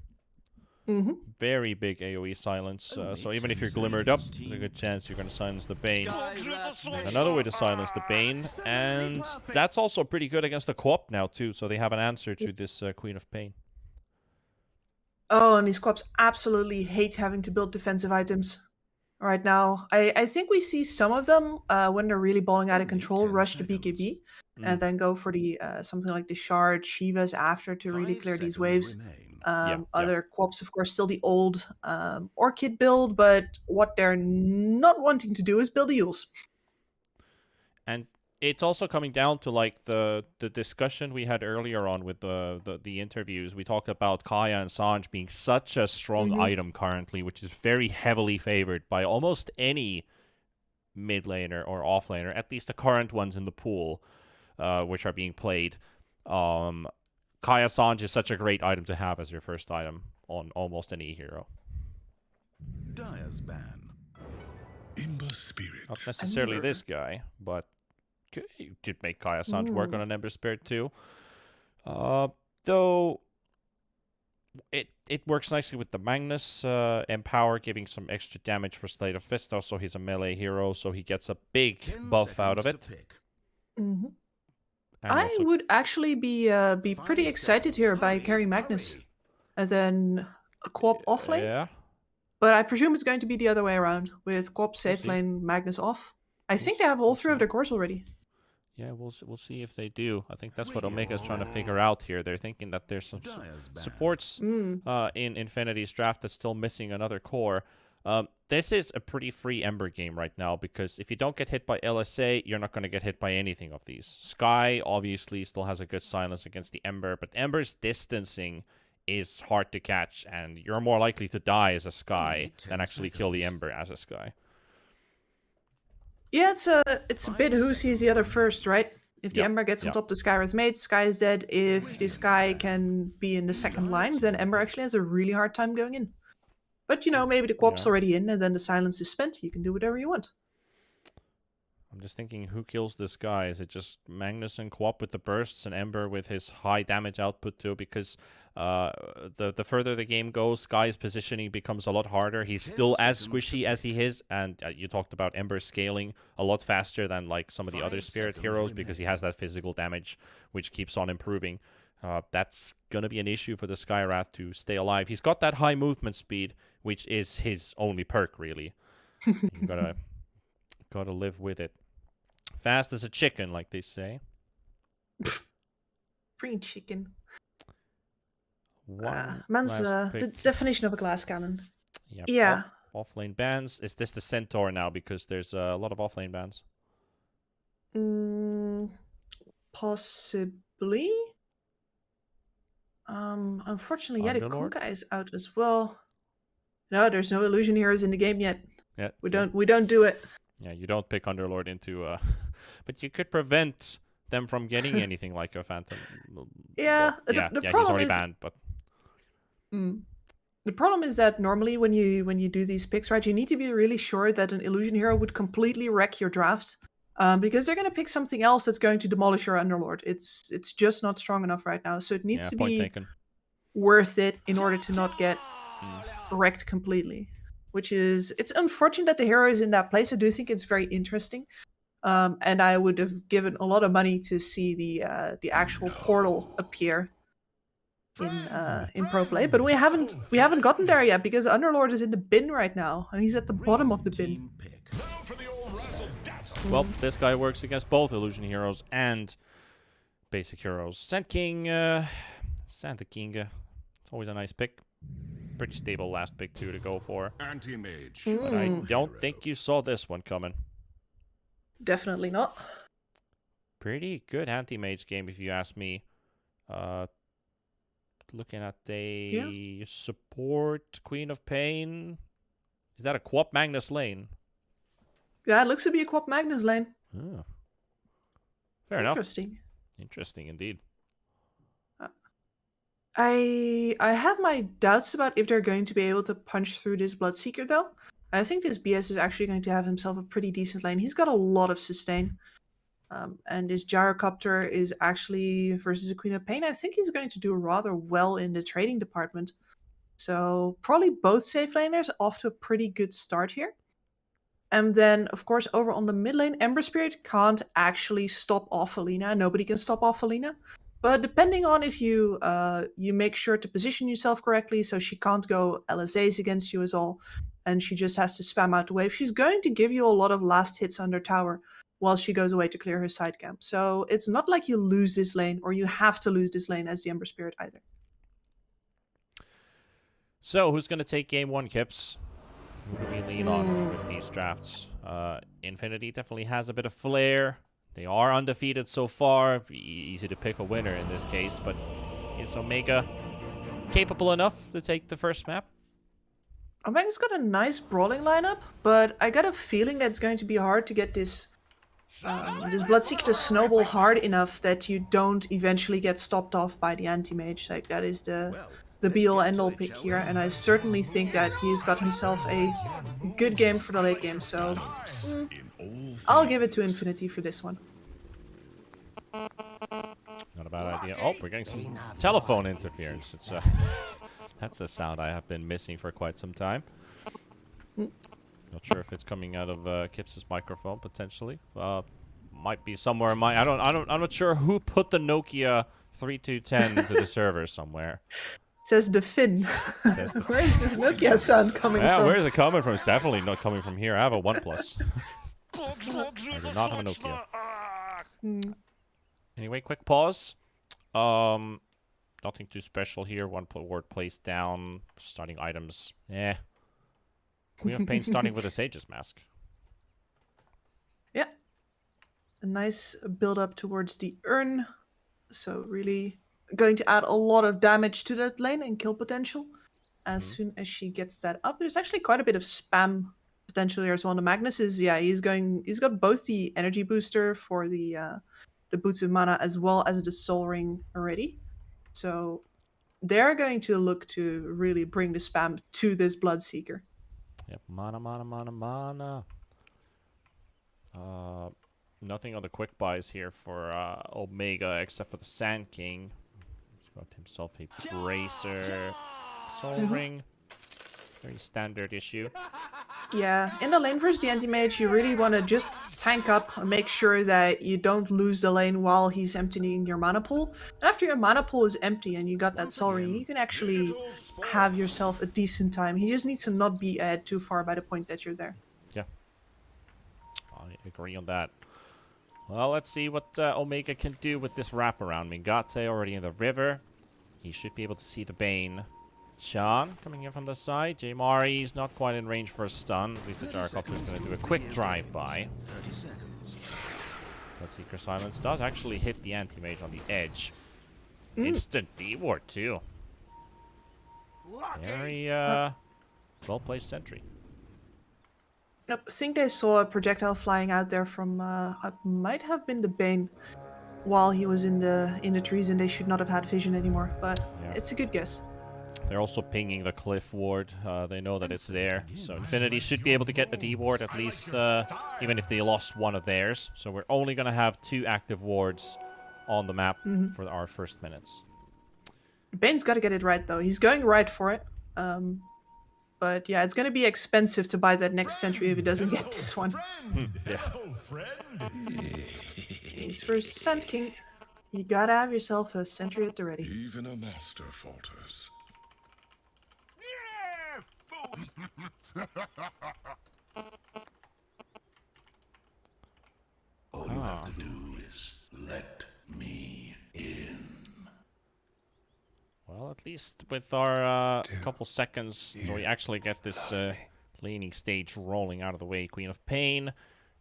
Very big AoE silence, so even if you're glimmered up, there's a good chance you're going to silence the Bane. There's another way to silence the Bane, and that's also pretty good against the co-op now too, so they have an answer to this Queen of Pain. Oh, and these co-ops absolutely hate having to build defensive items right now. I think we see some of them when they're really balling out of control, rush the BKB, and then go for the something like the Shard, Shivas after to really clear these waves. Other co-ops, of course, still the old Orchid build, but what they're not wanting to do is build Eels. And it's also coming down to like the discussion we had earlier on with the interviews. We talked about Kaya and Sanj being such a strong item currently, which is very heavily favored by almost any mid laner or off laner, at least the current ones in the pool, which are being played. Kaya Sanj is such a great item to have as your first item on almost any hero. Dire's ban. Ember Spirit. Not necessarily this guy, but you could make Kaya Sanj work on an Ember Spirit too. Though it works nicely with the Magnus Empower, giving some extra damage for Slate of Fist. Also, he's a melee hero, so he gets a big buff out of it. I would actually be pretty excited here by carrying Magnus, and then a co-op off lane. Yeah. But I presume it's going to be the other way around, with co-op safe lane, Magnus off. I think they have all three of their cores already. Yeah, we'll see if they do. I think that's what Omega's trying to figure out here. They're thinking that there's some supports in Infinity's draft that's still missing another core. This is a pretty free Ember game right now, because if you don't get hit by LSA, you're not going to get hit by anything of these. Sky obviously still has a good silence against the Ember, but Ember's distancing is hard to catch, and you're more likely to die as a Sky than actually kill the Ember as a Sky. Yeah, it's a bit who sees the other first, right? If the Ember gets on top of the Sky with mate, Sky is dead. If the Sky can be in the second line, then Ember actually has a really hard time going in. But, you know, maybe the co-op's already in, and then the silence is spent. You can do whatever you want. I'm just thinking, who kills this guy? Is it just Magnus and co-op with the bursts, and Ember with his high damage output too? Because the further the game goes, Sky's positioning becomes a lot harder. He's still as squishy as he is, and you talked about Ember scaling a lot faster than like some of the other Spirit heroes, because he has that physical damage, which keeps on improving. That's gonna be an issue for the Skywrath to stay alive. He's got that high movement speed, which is his only perk, really. You gotta live with it. Fast as a chicken, like they say. Free chicken. One Man's last the pick. definition of a glass cannon. Yep. Yeah. Off-lane bans. Is this the Centaur now? Because there's a lot of off-lane bans. Possibly. Unfortunately, the Underlord? Kunkka is out as well. No, there's no illusion heroes in the game yet. Yeah. We don't do it. Yeah, you don't pick Underlord into but you could prevent them from getting anything like a Phantom. Yeah, Well, the he's problem already is banned, but the problem is that normally when you do these picks, right, you need to be really sure that an illusion hero would completely wreck your draft, because they're going to pick something else that's going to demolish your Underlord. It's just not strong enough right now, so it needs to point be taken. worth it in order to not get wrecked completely. which is, it's unfortunate that the hero is in that place. I do think it's very interesting. And I would have given a lot of money to see the actual portal appear in pro play, but we haven't gotten there yet because Underlord is in the bin right now, and he's at the bottom of the bin. Well, this guy works against both Illusion Heroes and Basic Heroes. Sand King, Santa King, it's always a nice pick. Pretty stable last pick too to go for. Anti-mage. But I don't think you saw this one coming. Definitely not. Pretty good anti-mage game if you ask me. Looking at the support Queen of Pain. Is that a Quap Magnus lane? Yeah, it looks to be a Quap Magnus lane. Oh. Fair enough. Interesting. Interesting indeed. I have my doubts about if they're going to be able to punch through this Bloodseeker though. I think this BS is actually going to have himself a pretty decent lane. He's got a lot of sustain. And this Gyrocopter is actually versus a Queen of Pain. I think he's going to do rather well in the trading department. So probably both safe laners off to a pretty good start here. And then, of course, over on the mid lane, Ember Spirit can't actually stop off Alina. Nobody can stop off Alina. But depending on if you you make sure to position yourself correctly, so she can't go LSAs against you as all, and she just has to spam out the wave, she's going to give you a lot of last hits under tower while she goes away to clear her side camp. So it's not like you lose this lane, or you have to lose this lane as the Ember Spirit either. So, who's going to take game one, Kips? Who do we lean on with these drafts? Infinity definitely has a bit of flair. They are undefeated so far. Easy to pick a winner in this case, but is Omega capable enough to take the first map? Omega's got a nice brawling lineup, but I got a feeling that it's going to be hard to get this Bloodseeker to snowball hard enough that you don't eventually get stopped off by the anti-mage. Like, that is the be-all end-all pick here, and I certainly think that he's got himself a good game for the late game, so I'll give it to Infinity for this one. Not a bad idea. Oh, we're getting some telephone interference. It's that's a sound I have been missing for quite some time. Not sure if it's coming out of Kips's microphone potentially. Might be somewhere in my. I'm not sure who put the Nokia 3210 into the server somewhere. Says the Finn. Where is this Nokia sound coming from? Yeah, where is it coming from? It's definitely not coming from here. I have a OnePlus. I do not have a Nokia. Anyway, quick pause. Nothing too special here. One ward placed down. Starting items. Queen of Pain starting with a Sage's Mask. Yeah. A nice build up towards the urn. So really going to add a lot of damage to that lane and kill potential as soon as she gets that up. There's actually quite a bit of spam potential here as well. The Magnus is, he's got both the energy booster for the boots of mana as well as the soul ring already. So they're going to look to really bring the spam to this Bloodseeker. Yep, mana. Nothing on the quick buys here for Omega except for the Sand King. He's got himself a Bracer, Soul Ring. Very standard issue. Yeah, in the lane versus the anti-mage, you really want to just tank up and make sure that you don't lose the lane while he's emptying your mana pool. And after your mana pool is empty and you got that soul ring, you can actually have yourself a decent time. He just needs to not be ahead too far by the point that you're there. Yeah, I agree on that. Well, let's see what Omega can do with this wraparound. Mingate already in the river. He should be able to see the Bane. Sean coming in from the side. J. Mari's not quite in range for a stun. At least the Gyrocopter is going to do a quick drive-by. Bloodseeker Silence does actually hit the anti-mage on the edge. Instant D-ward too. Very well-placed sentry. Yep, I think they saw a projectile flying out there from it might have been the Bane while he was in the trees, and they should not have had vision anymore, but it's a good guess. They're also pinging the cliff ward. They know that it's there. So Infinity should be able to get the D ward at least, even if they lost one of theirs. So we're only going to have 2 active wards on the map for our first minutes. Bane's got to get it right, though. He's going right for it. But yeah, it's going to be expensive to buy that next sentry if it doesn't get this one. Yeah. He's for Sand King. You gotta have yourself a sentry at the ready. Even a master falters. All you have to do is let me in. Well, at least with our couple seconds, until we actually get this laning stage rolling out of the way. Queen of Pain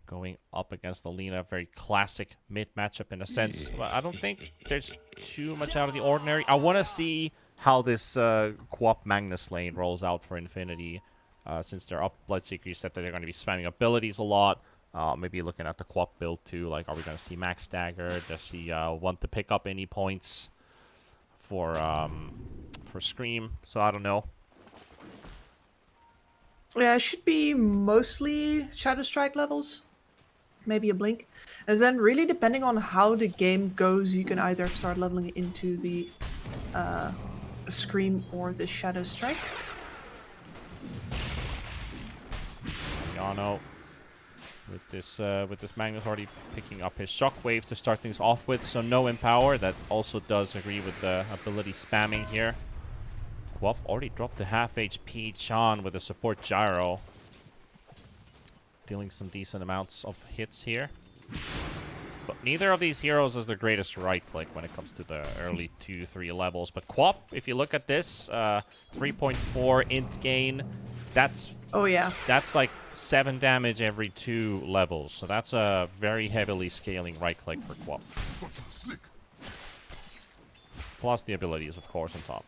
going up against Alina. Very classic mid matchup in a sense. But I don't think there's too much out of the ordinary. I want to see how this Co-op Magnus lane rolls out for Infinity. Since they're up Bloodseeker, you said that they're going to be spamming abilities a lot. Maybe looking at the Co-op build too. Like, are we going to see Max Dagger? Does he want to pick up any points for Scream? So I don't know. Yeah, it should be mostly Shadow Strike levels. Maybe a Blink. And then really depending on how the game goes, you can either start leveling into the Scream or the Shadow Strike. Yano with this Magnus already picking up his Shockwave to start things off with, so no Empower. That also does agree with the ability spamming here. Quap already dropped to half HP. Chan with a support Gyro, dealing some decent amounts of hits here. But neither of these heroes is the greatest right-click when it comes to the early 2-3 levels. But Quap, if you look at this, 3.4 int gain, that's like 7 damage every 2 levels. So that's a very heavily scaling right-click for Quap. Plus the abilities, of course, on top.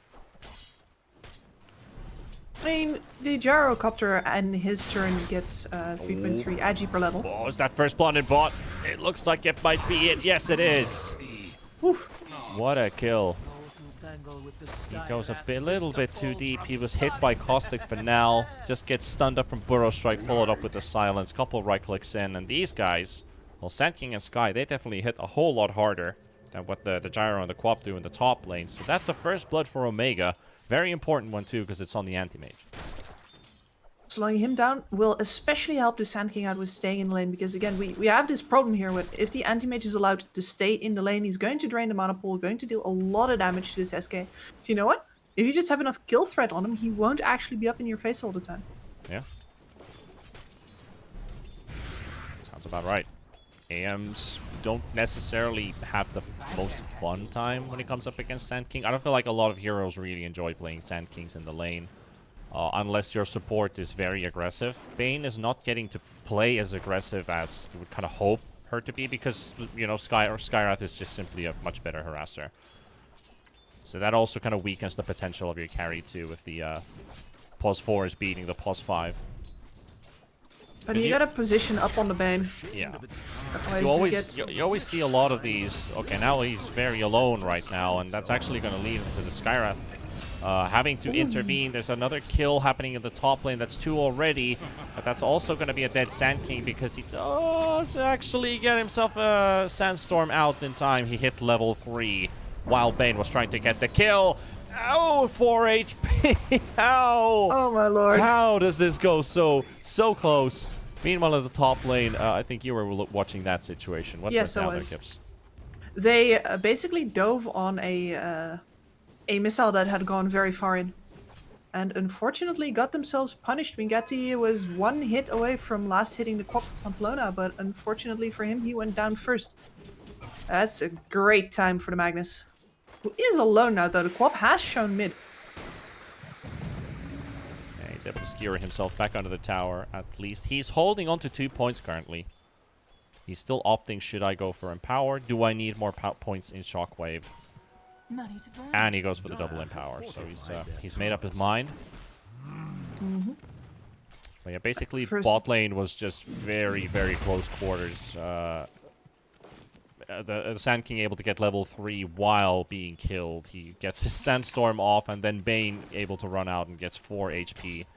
I mean, the Gyrocopter in his turn gets 3.3 agi per level. Oh, is that first blunted bot? It looks like it might be it. Yes, it is. Oof. What a kill. He goes a little bit too deep. He was hit by Caustic Finale. Just gets stunned up from Burrow Strike, followed up with the Silence. Couple right clicks in. And these guys, well, Sand King and Sky, they definitely hit a whole lot harder than what the Gyro and the Quap do in the top lane. So that's a first blood for Omega. Very important one too, because it's on the anti-mage. Slowing him down will especially help the Sand King out with staying in the lane, because again, we have this problem here with if the anti-mage is allowed to stay in the lane, he's going to drain the mana pool, going to deal a lot of damage to this SK. So you know what? If you just have enough kill threat on him, he won't actually be up in your face all the time. Yeah. Sounds about right. AMs don't necessarily have the most fun time when it comes up against Sand King. I don't feel like a lot of heroes really enjoy playing Sand Kings in the lane. Unless your support is very aggressive. Bane is not getting to play as aggressive as you would kind of hope her to be, because, you know, Skywrath is just simply a much better harasser. So that also kind of weakens the potential of your carry too, with the +4 is beating the +5. But you gotta position up on the Bane. Yeah. Otherwise You always see a lot of these. Okay, now he's very alone right now, and that's actually going to lead into the Skywrath having to intervene. There's another kill happening in the top lane. That's 2 already. But that's also going to be a dead Sand King, because he does actually get himself a Sandstorm out in time. He hit level 3 while Bane was trying to get the kill. Ow, 4 HP. How? Oh my lord. How does this go so close? Meanwhile, at the top lane, I think you were watching that situation. What Yes, went I down was. there, Gibbs? They basically dove on a missile that had gone very far in, and unfortunately got themselves punished. Mingatti was 1 hit away from last hitting the Quap Pamplona, but unfortunately for him, he went down first. That's a great time for the Magnus, who is alone now, though. The Quap has shown mid. Yeah, he's able to skewer himself back under the tower, at least. He's holding on to 2 points currently. He's still opting, should I go for Empower? Do I need more points in Shockwave? Money to burn. And he goes for the double Empower, so he's made up his mind. But yeah, basically bot lane was just very, very close quarters. The Sand King able to get level 3 while being killed. He gets his Sandstorm off, and then Bane able to run out and gets 4 HP.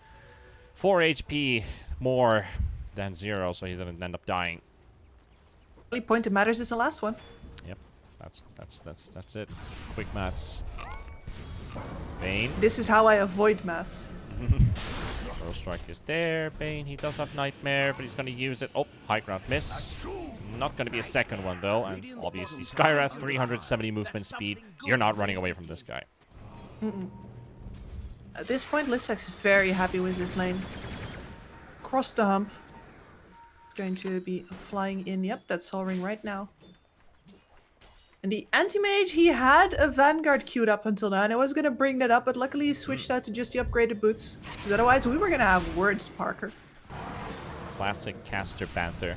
4 HP more than 0, so he didn't end up dying. The only point that matters is the last one. Yep, that's it. Quick maths. Bane. This is how I avoid maths. Shadow Strike is there. Bane, he does have Nightmare, but he's going to use it. Oh, high ground miss. Not going to be a second one, though. And obviously, Skywrath, 370 movement speed. You're not running away from this guy. At this point, Lissax is very happy with this lane. Cross the hump. It's going to be flying in. Yep, that's Sol-Ring right now. And the anti-mage, he had a Vanguard queued up until now, and I was going to bring that up, but luckily he switched out to just the upgraded boots. Because otherwise we were going to have words, Parker. Classic caster banter.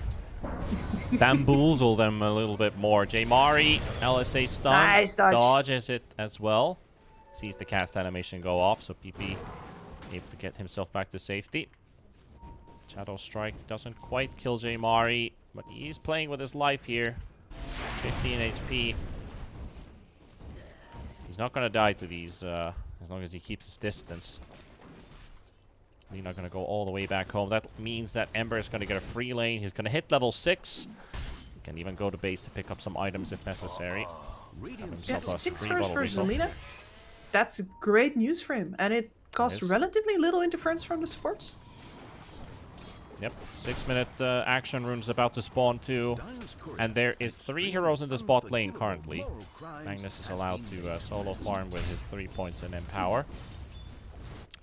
Bamboozle them a little bit more. Mari, LSA stun. Nice dodge. Dodges it as well. Sees the cast animation go off, so PP able to get himself back to safety. Shadow Strike doesn't quite kill Mari, but he's playing with his life here. 15 HP. He's not gonna die to these as long as he keeps his distance. He's not gonna go all the way back home. That means that Ember is gonna get a free lane. He's gonna hit level 6. He can even go to base to pick up some items if necessary. Yeah, 6 first for Zelina. That's great news for him, and it costs relatively little interference from the supports. Yep, 6-minute action rune's about to spawn too. And there is 3 heroes in the spot lane currently. Magnus is allowed to solo farm with his 3 points in Empower.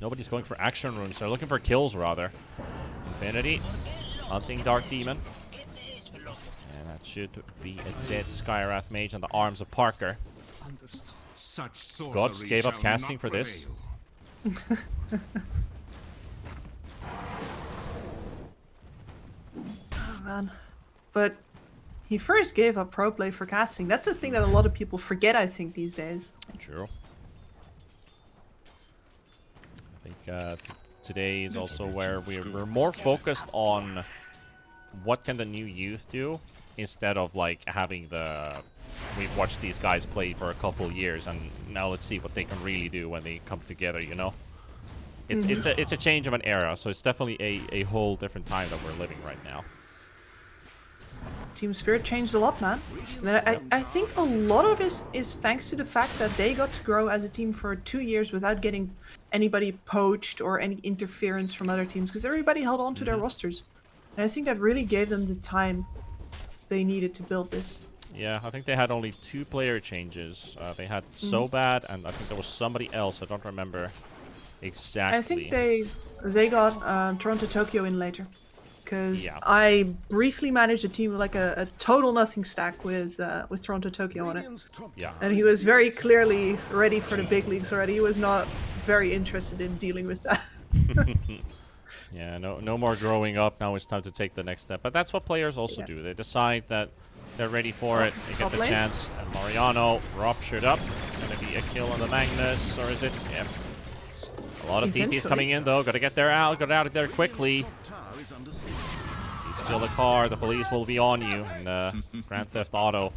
Nobody's going for action runes, they're looking for kills rather. Infinity, hunting Dark Demon. And that should be a dead Skywrath mage on the arms of Parker. Gods gave up casting for this. Man. But he first gave up pro play for casting. That's the thing that a lot of people forget, I think, these days. True. I think today is also where we're more focused on what can the new youth do instead of like having we've watched these guys play for a couple years and now let's see what they can really do when they come together, you know? It's a change of an era, so it's definitely a whole different time that we're living right now. Team Spirit changed a lot, man. And I think a lot of it is thanks to the fact that they got to grow as a team for 2 years without getting anybody poached or any interference from other teams, because everybody held on to their rosters. And I think that really gave them the time they needed to build this. Yeah, I think they had only 2 player changes. They had Sobad, and I think there was somebody else. I don't remember exactly. I think they got Toronto Tokyo in later. Because I briefly managed a team with like a total nothing stack with Toronto Tokyo on it. Yeah. And he was very clearly ready for the big leagues already. He was not very interested in dealing with that. Yeah, no more growing up. Now it's time to take the next step. But that's what players also do. They decide that they're ready for it. They get the chance. And Mariano ruptured up. It's going to be a kill on the Magnus. Or is it? Yep. A lot of TPs coming in, though. Got to get out of there quickly. Steal the car, the police will be on you. And Grand Theft Auto.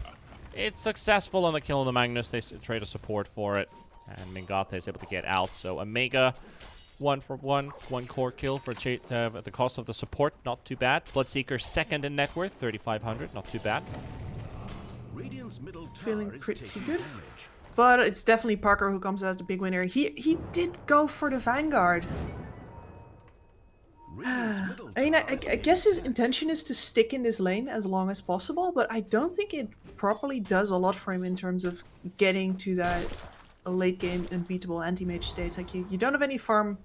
It's successful on the kill on the Magnus. They trade a support for it. And Mingate is able to get out. So Omega, 1 for 1. 1 core kill for at the cost of the support. Not too bad. Bloodseeker second in net worth, 3,500. Not too bad. Feeling pretty good. But it's definitely Parker who comes out the big winner. He did go for the Vanguard. I mean, I guess his intention is to stick in this lane as long as possible, but I don't think it properly does a lot for him in terms of getting to that late game unbeatable anti-mage state. Like you don't have any farm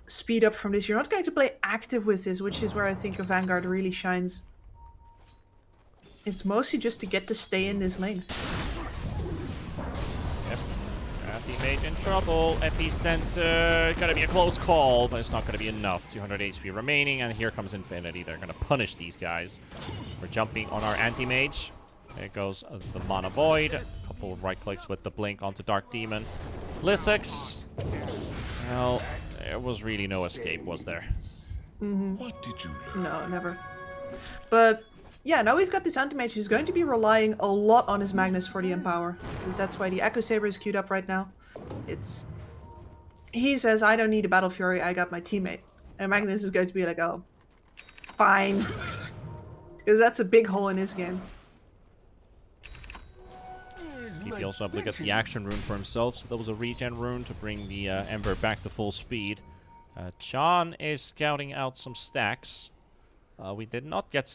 speed up from this. You're not going to play active with this, which is where I think a Vanguard really shines. It's mostly just to get to stay in this lane. Mage in trouble. Epicenter. Gonna be a close call, but it's not gonna be enough. 200 HP remaining, and here comes Infinity. They're gonna punish these guys. We're jumping on our anti-mage. There goes the Mana Void. A couple of right clicks with the blink onto Dark Demon. Lissax. Well, there was really no escape, was there? What did you learn? No, never. But yeah, now we've got this anti-mage who's going to be relying a lot on his Magnus for the Empower. Because that's why the Echo Saber is queued up right now. He says, I don't need a Battle Fury, I got my teammate. And Magnus is going to be like, oh, fine. Because that's a big hole in his game. He also able to get the action rune for himself, so there was a regen rune to bring the Ember back to full speed. John is scouting out some stacks. We did not get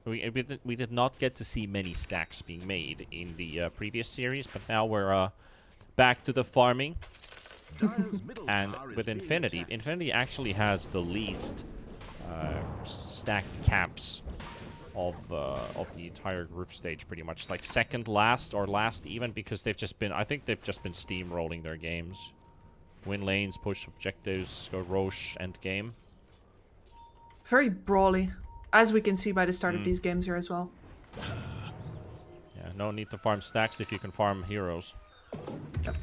we did not get to see many stacks being made in the previous series, but now we're back to the farming. And with Infinity, Infinity actually has the least stacked camps of the entire group stage, pretty much. Like second last or last even, because they've just been, I think they've just been steamrolling their games. Win lanes, push objectives, go Roche end game. Very brawly, as we can see by the start of these games here as well. Yeah, no need to farm stacks if you can farm heroes. Yep.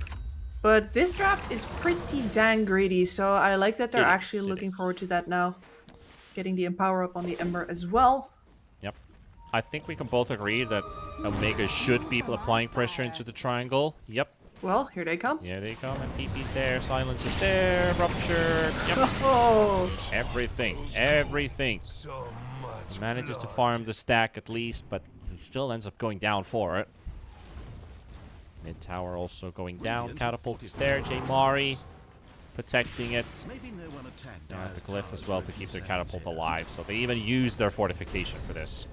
But this draft is pretty dang greedy, so I like that they're actually looking forward to that now. Getting the Empower up on the Ember as well. Yep. I think we can both agree that Omega should be applying pressure into the triangle. Yep. Well, here they come. Here they come, and PP's there, Silence is there, Rupture. Yep. Oh! Everything. Everything. He manages to farm the stack at least, but he still ends up going down for it. Mid tower also going down. Catapult is there. Mari protecting it. And the Glyph as well to keep their catapult alive. So they even use their fortification for this.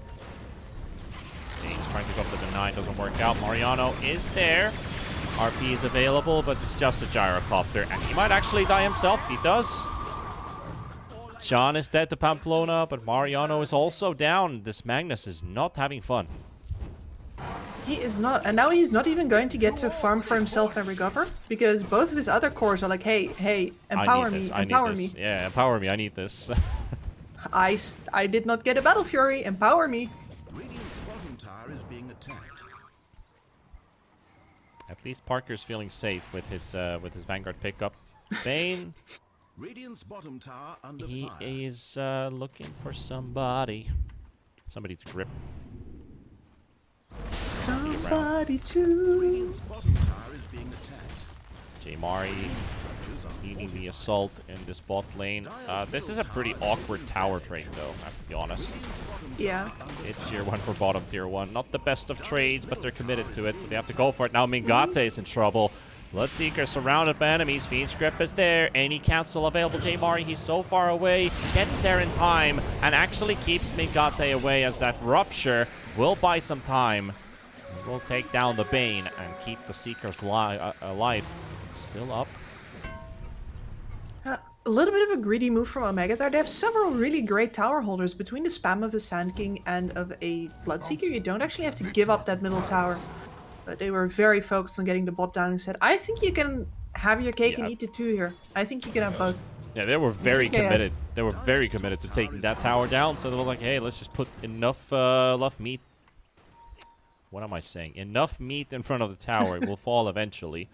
James trying to go for the 9. Doesn't work out. Mariano is there. RP is available, but it's just a gyrocopter. And he might actually die himself. He does. John is dead to Pamplona, but Mariano is also down. This Magnus is not having fun. He is not, and now he's not even going to get to farm for himself and recover, because both of his other cores are like, hey, empower me, empower me. Yeah, empower me, I need this. I did not get a Battle Fury, empower me. Radiant's bottom tower is being attacked. At least Parker's feeling safe with his Vanguard pickup. Bane, Radiant's bottom tower under he fire. is looking for somebody to grip. Somebody to. Radiant's bottom tower is being attacked. Mari leading the assault in this bot lane. This is a pretty awkward tower trade, though, I have to be honest. Yeah. It's tier 1 for bottom tier 1. Not the best of trades, but they're committed to it, so they have to go for it. Now Mingate is in trouble. Bloodseeker surrounded by enemies. Fiend's Grip is there. Any cancel available. Mari, he's so far away. Gets there in time and actually keeps Mingate away, as that Rupture will buy some time. We'll take down the Bane and keep the Seekers alive. Still up. A little bit of a greedy move from Omega there. They have several really great tower holders. Between the spam of a Sand King and of a Bloodseeker, you don't actually have to give up that middle tower. But they were very focused on getting the bot down and said, I think you can have your cake and eat it too here. I think you can have both. Yeah, they were very committed. They were very committed to taking that tower down. So they were like, hey, let's just put enough meat. What am I saying? Enough meat in front of the tower. It will fall eventually.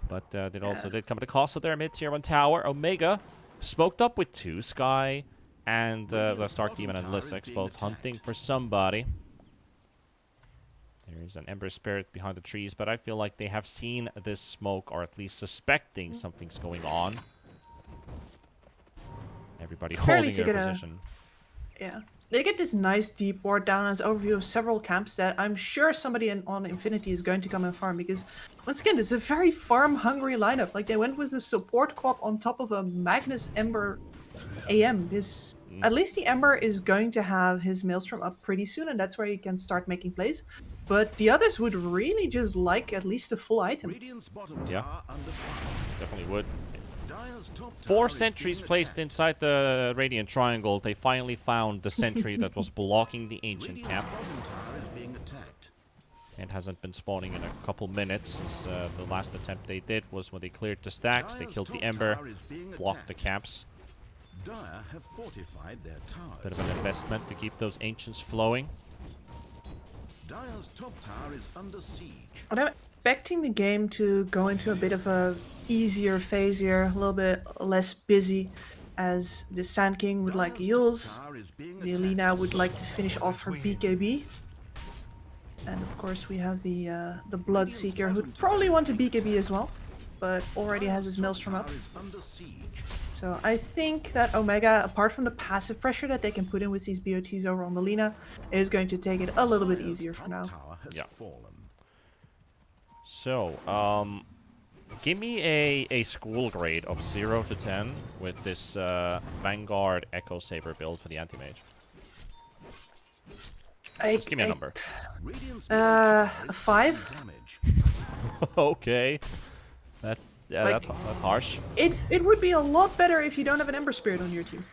But it also did come at a cost of their mid-tier 1 tower. Omega smoked up with 2. Sky and the Stark Demon and Lysix both hunting for somebody. There's an Ember Spirit behind the trees, but I feel like they have seen this smoke, or at least suspecting something's going on. Everybody holding their position. Yeah. They get this nice deep ward down as overview of several camps that I'm sure somebody on Infinity is going to come and farm, because once again, it's a very farm-hungry lineup. Like, they went with a support co-op on top of a Magnus Ember AM. At least the Ember is going to have his Maelstrom up pretty soon, and that's where he can start making plays. But the others would really just like at least a full item. Yeah, definitely would. 4 sentries placed inside the Radiant Triangle. They finally found the sentry that was blocking the Ancient camp. It hasn't been spawning in a couple minutes. The last attempt they did was when they cleared the stacks. They killed the Ember, blocked the camps. Bit of an investment to keep those Ancients flowing. Dire's top tower is under siege. I'm expecting the game to go into a bit of a easier phase here, a little bit less busy, as the Sand King would like Eul's, the Alina would like to finish off her BKB, and of course we have the Bloodseeker, who'd probably want to BKB as well, but already has his Maelstrom up. So I think that Omega, apart from the passive pressure that they can put in with these BOTs over on the Lina, is going to take it a little bit easier for now. Yeah. So, Give me a school grade of 0 to 10 with this Vanguard Echo Saber build for the anti-mage. Just give me a number. A 5. Okay. That's Like- that's harsh. It would be a lot better if you don't have an Ember Spirit on your team.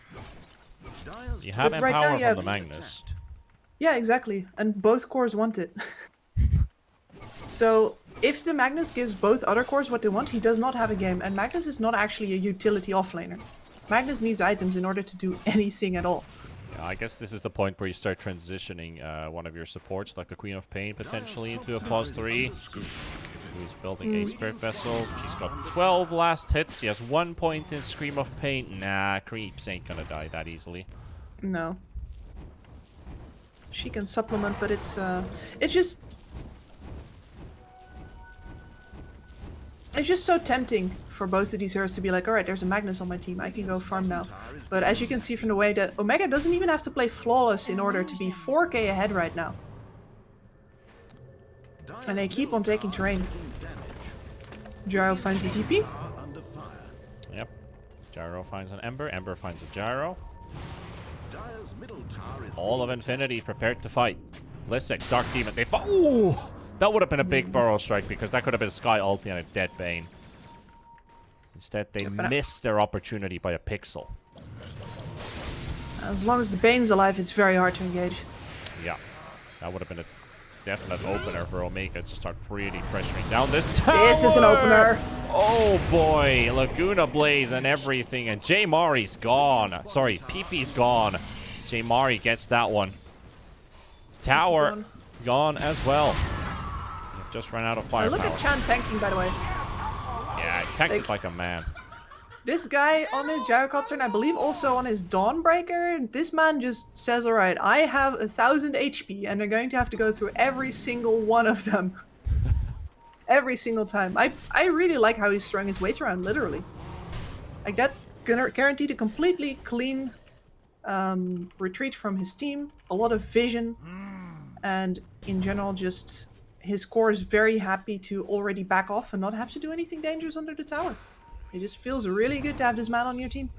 You have But right now Empower you from have- the Magnus. Yeah, exactly. And both cores want it. So, if the Magnus gives both other cores what they want, he does not have a game. And Magnus is not actually a utility offlaner. Magnus needs items in order to do anything at all. Yeah, I guess this is the point where you start transitioning one of your supports, like the Queen of Pain, potentially into a +3. Who's building a Spirit Vessel. She's got 12 last hits. She has 1 point in Scream of Pain. Nah, Creeps ain't gonna die that easily. No. She can supplement, but it's just... It's just so tempting for both of these heroes to be like, alright, there's a Magnus on my team, I can go farm now. But as you can see from the way that Omega doesn't even have to play flawless in order to be 4k ahead right now. And they keep on taking terrain. Gyro finds the TP. Yep. Gyro finds an Ember. Ember finds a Gyro. All of Infinity prepared to fight. Lissex, Dark Demon. They fought. Ooh! That would have been a big Burrow Strike because that could have been Sky Ulti and a dead Bane. Instead, they missed their opportunity by a pixel. As long as the Bane's alive, it's very hard to engage. Yeah. That would have been a definite opener for Omega to start really pressuring down this tower. This is an opener. Oh boy, Laguna Blaze and everything, and J Mari's gone. Sorry, PP's gone. J Mari gets that one. Tower gone as well. You've just run out of firepower. Look at Chan tanking, by the way. Yeah, he tanks it like a man. This guy on his Gyrocopter, and I believe also on his Dawnbreaker, this man just says, alright, I have 1000 HP, and they're going to have to go through every single one of them. Every single time. I really like how he's throwing his weight around, literally. Like, that guaranteed a completely clean retreat from his team, a lot of vision, and in general, just his core is very happy to already back off and not have to do anything dangerous under the tower. It just feels really good to have this man on your team.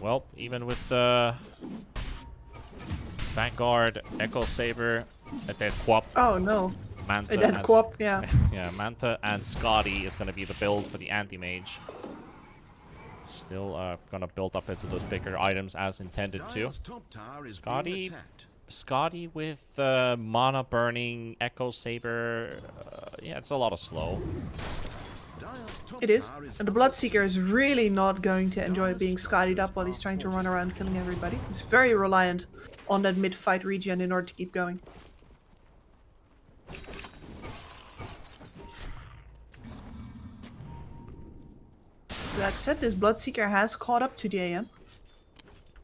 Well, even with Vanguard, Echo Saber, a dead Quap. Oh no. Manta A dead and Quap, yeah. Yeah, Manta and Scotty is going to be the build for the anti-mage. Still going to build up into those bigger items as intended to. Scotty with mana burning Echo Saber. Yeah, it's a lot of slow. It is. And the Bloodseeker is really not going to enjoy being Scottied up while he's trying to run around killing everybody. He's very reliant on that mid-fight regen in order to keep going. That said, this Bloodseeker has caught up to the AM.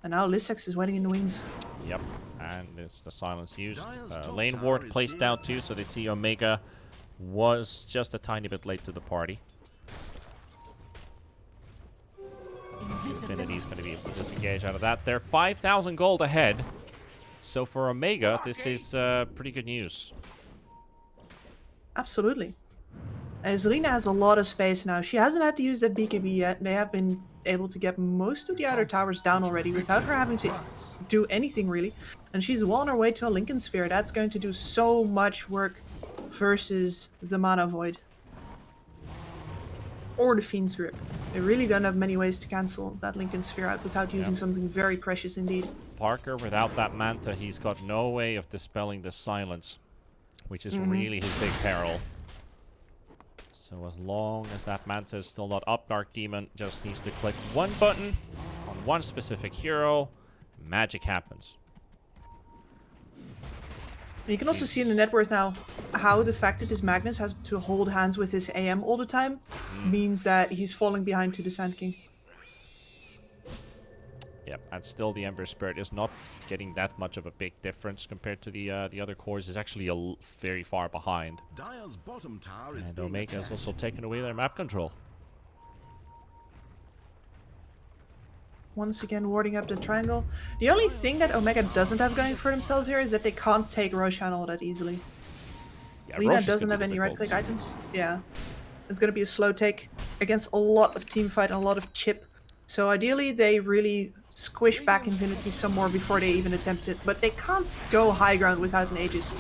And now Lissex is waiting in the wings. Yep, and it's the silence used. Lane ward placed down too, so they see Omega was just a tiny bit late to the party. Infinity's going to be able to disengage out of that. They're 5,000 gold ahead. So for Omega, this is pretty good news. Absolutely. Zelina has a lot of space now. She hasn't had to use that BKB yet. They have been able to get most of the outer towers down already without her having to do anything really. And she's well on her way to a Lincoln Sphere. That's going to do so much work versus the Mana Void. Or the Fiend's Grip. They really don't have many ways to cancel that Lincoln Sphere out without using something very precious indeed. Parker, without that Manta, he's got no way of dispelling the silence, which is really his big peril. So as long as that Manta is still not up, Dark Demon just needs to click one button on one specific hero. Magic happens. You can also see in the net worth now how the fact that this Magnus has to hold hands with his AM all the time means that he's falling behind to the Sand King. Yep, and still the Ember Spirit is not getting that much of a big difference compared to the other cores. It's actually very far behind. And Omega has also taken away their map control. once again warding up the triangle. The only thing that Omega doesn't have going for themselves here is that they can't take Roshan all that easily. Yeah, Lina Roche is doesn't gonna have be any difficult. right-click items. Yeah. It's going to be a slow take against a lot of team fight and a lot of chip. So ideally they really squish back Infinity some more before they even attempt it. But they can't go high ground without an Aegis.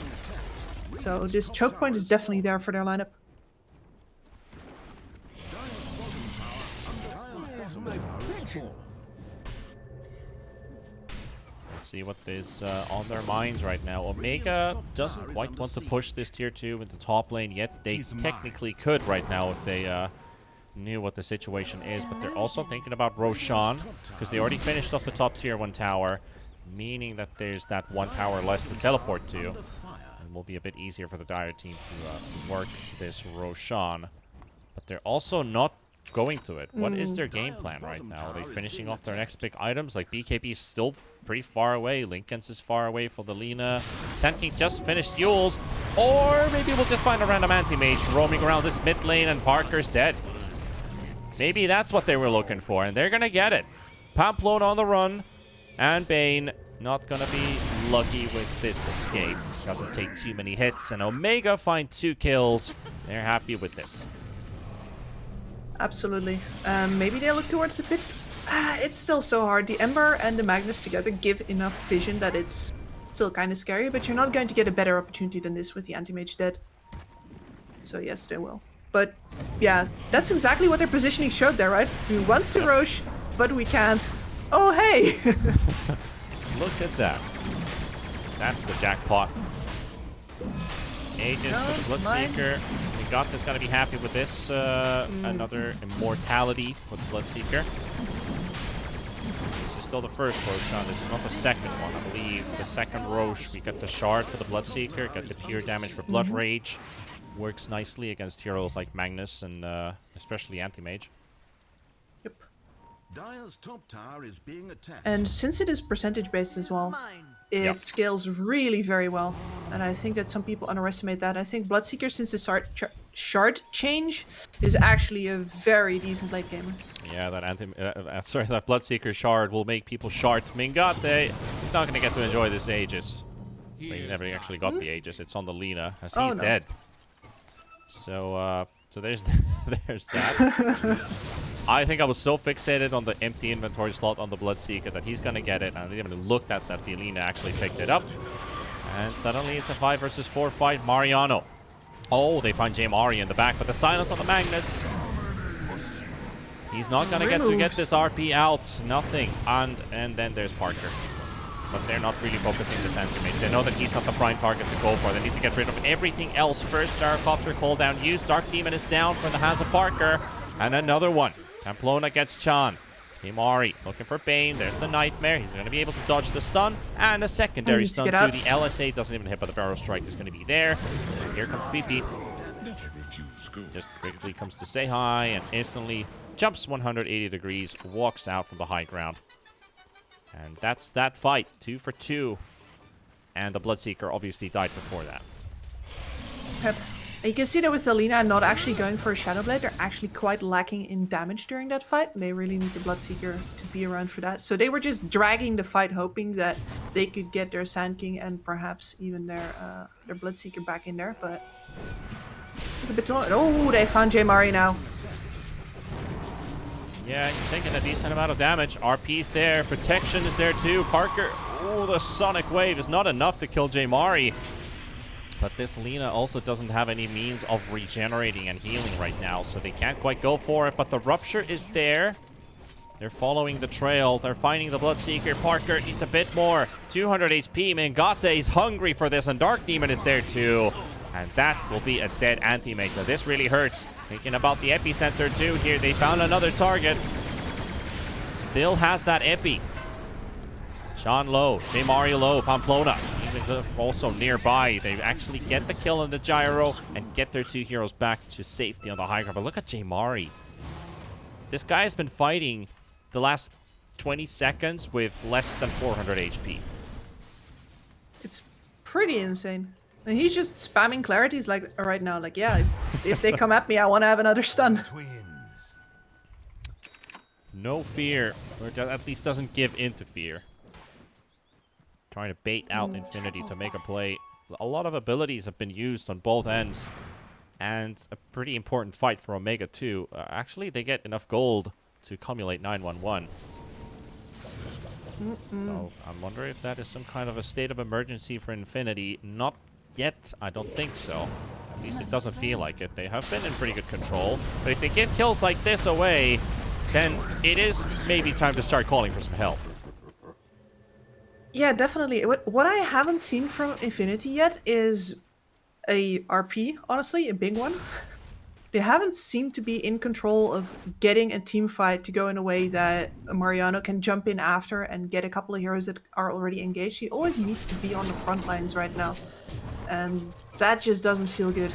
So this choke point is definitely there for their lineup. Let's see what is on their minds right now. Omega doesn't quite want to push this tier 2 in the top lane yet. They technically could right now if they knew what the situation is, but they're also thinking about Roshan because they already finished off the top tier 1 tower, meaning that there's that 1 tower less to teleport to, and will be a bit easier for the Dire team to work this Roshan. But they're also not going to it. What is their game plan right now? Are they finishing off their next big items? Like BKB is still pretty far away. Lincoln's is far away for the Lina. Sand King just finished Yules. Or maybe we'll just find a random anti-mage roaming around this mid lane and Parker's dead. Maybe that's what they were looking for, and they're gonna get it. Pamplona on the run, and Bane not gonna be lucky with this escape. Doesn't take too many hits, and Omega find 2 kills. They're happy with this. Absolutely. Maybe they look towards the pits. It's still so hard. The Ember and the Magnus together give enough vision that it's still kind of scary, but you're not going to get a better opportunity than this with the anti-mage dead. So yes, they will. But yeah, that's exactly what their positioning showed there, right? We want to Roche, but we can't. Oh, hey! Look at that. That's the jackpot. Aegis with the Bloodseeker. Gotha's gonna be happy with this. Another immortality for the Bloodseeker. This is still the first Roshan. This is not the second one. I believe the second Roche, we get the shard for the Bloodseeker, get the pure damage for Blood Rage. Works nicely against heroes like Magnus and especially Anti-Mage. Yep. Dire's top tower is being attacked. And since it is percentage based as well, it scales really very well. And I think that some people underestimate that. I think Bloodseeker, since the shard change, is actually a very decent late gamer. Yeah, that that Bloodseeker shard will make people shard. Mingate is not going to get to enjoy this Aegis. But he never actually got the Aegis. It's on the Lina, as he's dead. So, so there's there's that. I think I was so fixated on the empty inventory slot on the Bloodseeker that he's gonna get it, and I didn't even look at that the Lina actually picked it up. And suddenly it's a 5 versus 4 fight. Mariano. Oh, they find Jaimari in the back, but the silence on the Magnus. He's not gonna get this RP out. Nothing. And then there's Parker. But they're not really focusing this anti-mage. They know that he's not the prime target to go for. They need to get rid of everything else. First Gyrocopter cooldown used. Dark Demon is down from the hands of Parker. And another one. Pamplona gets Chan. Himari looking for Bane. There's the Nightmare. He's going to be able to dodge the stun. And a secondary stun too. The LSA doesn't even hit, but the Barrow Strike is going to be there. And here comes BP. Just quickly comes to say hi and instantly jumps 180 degrees. Walks out from the high ground. And that's that fight. 2 for 2. And the Bloodseeker obviously died before that. Yep. You can see that with the Lina not actually going for a Shadow Blade, they're actually quite lacking in damage during that fight. They really need the Bloodseeker to be around for that. So they were just dragging the fight, hoping that they could get their Sand King and perhaps even their Bloodseeker back in there. But a bit too long. Oh, they found Jaimari now. Yeah, he's taking a decent amount of damage. RP's there. Protection is there too. Parker. Oh, the Sonic Wave is not enough to kill Jaimari. But this Lina also doesn't have any means of regenerating and healing right now, so they can't quite go for it. But the Rupture is there. They're following the trail. They're finding the Bloodseeker. Parker needs a bit more. 200 HP. Mingate is hungry for this, and Dark Demon is there too. And that will be a dead anti-mage. So this really hurts. Thinking about the epicenter too here. They found another target. Still has that epi. Sean low. Jaimari low. Pamplona. Even also nearby. They actually get the kill on the gyro and get their 2 heroes back to safety on the high ground. But look at Jaimari. This guy has been fighting the last 20 seconds with less than 400 HP. It's pretty insane. And he's just spamming clarities like right now. Like, yeah, if they come at me, I want to have another stun. no fear, or at least doesn't give into fear. Trying to bait out Infinity to make a play. A lot of abilities have been used on both ends, and a pretty important fight for Omega too. Actually, they get enough gold to accumulate 911. So I'm wondering if that is some kind of a state of emergency for Infinity. Not yet, I don't think so. At least it doesn't feel like it. They have been in pretty good control. But if they give kills like this away, then it is maybe time to start calling for some help. Yeah, definitely. What I haven't seen from Infinity yet is a RP, honestly, a big one. They haven't seemed to be in control of getting a team fight to go in a way that Mariano can jump in after and get a couple of heroes that are already engaged. He always needs to be on the front lines right now. And that just doesn't feel good.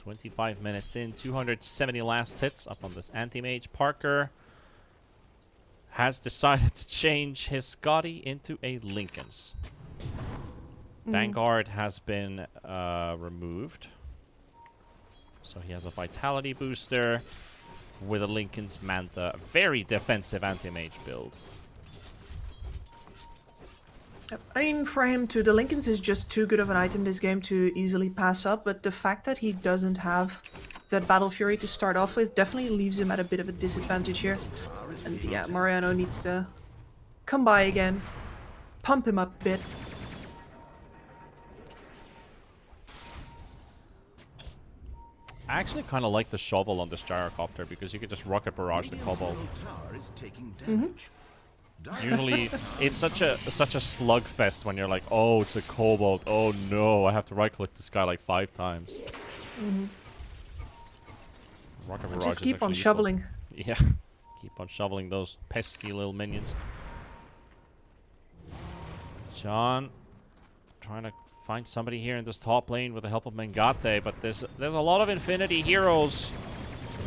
25 minutes in, 270 last hits up on this anti-mage. Parker has decided to change his Scotty into a Linken's. Vanguard has been removed. So he has a vitality booster with a Linken's Manta. A very defensive anti-mage build. I mean, for him too, the Linken's is just too good of an item this game to easily pass up, but the fact that he doesn't have that Battle Fury to start off with definitely leaves him at a bit of a disadvantage here. And yeah, Mariano needs to come by again, pump him up a bit. I actually kind of like the shovel on this gyrocopter because you could just rocket barrage the kobold. Usually, it's such a slugfest when you're like, oh, it's a kobold. Oh no, I have to right-click this guy like 5 times. Rocket barrage Just is keep on actually shoveling. useful. Yeah, keep on shoveling those pesky little minions. John, trying to find somebody here in this top lane with the help of Mengate, but there's a lot of Infinity heroes.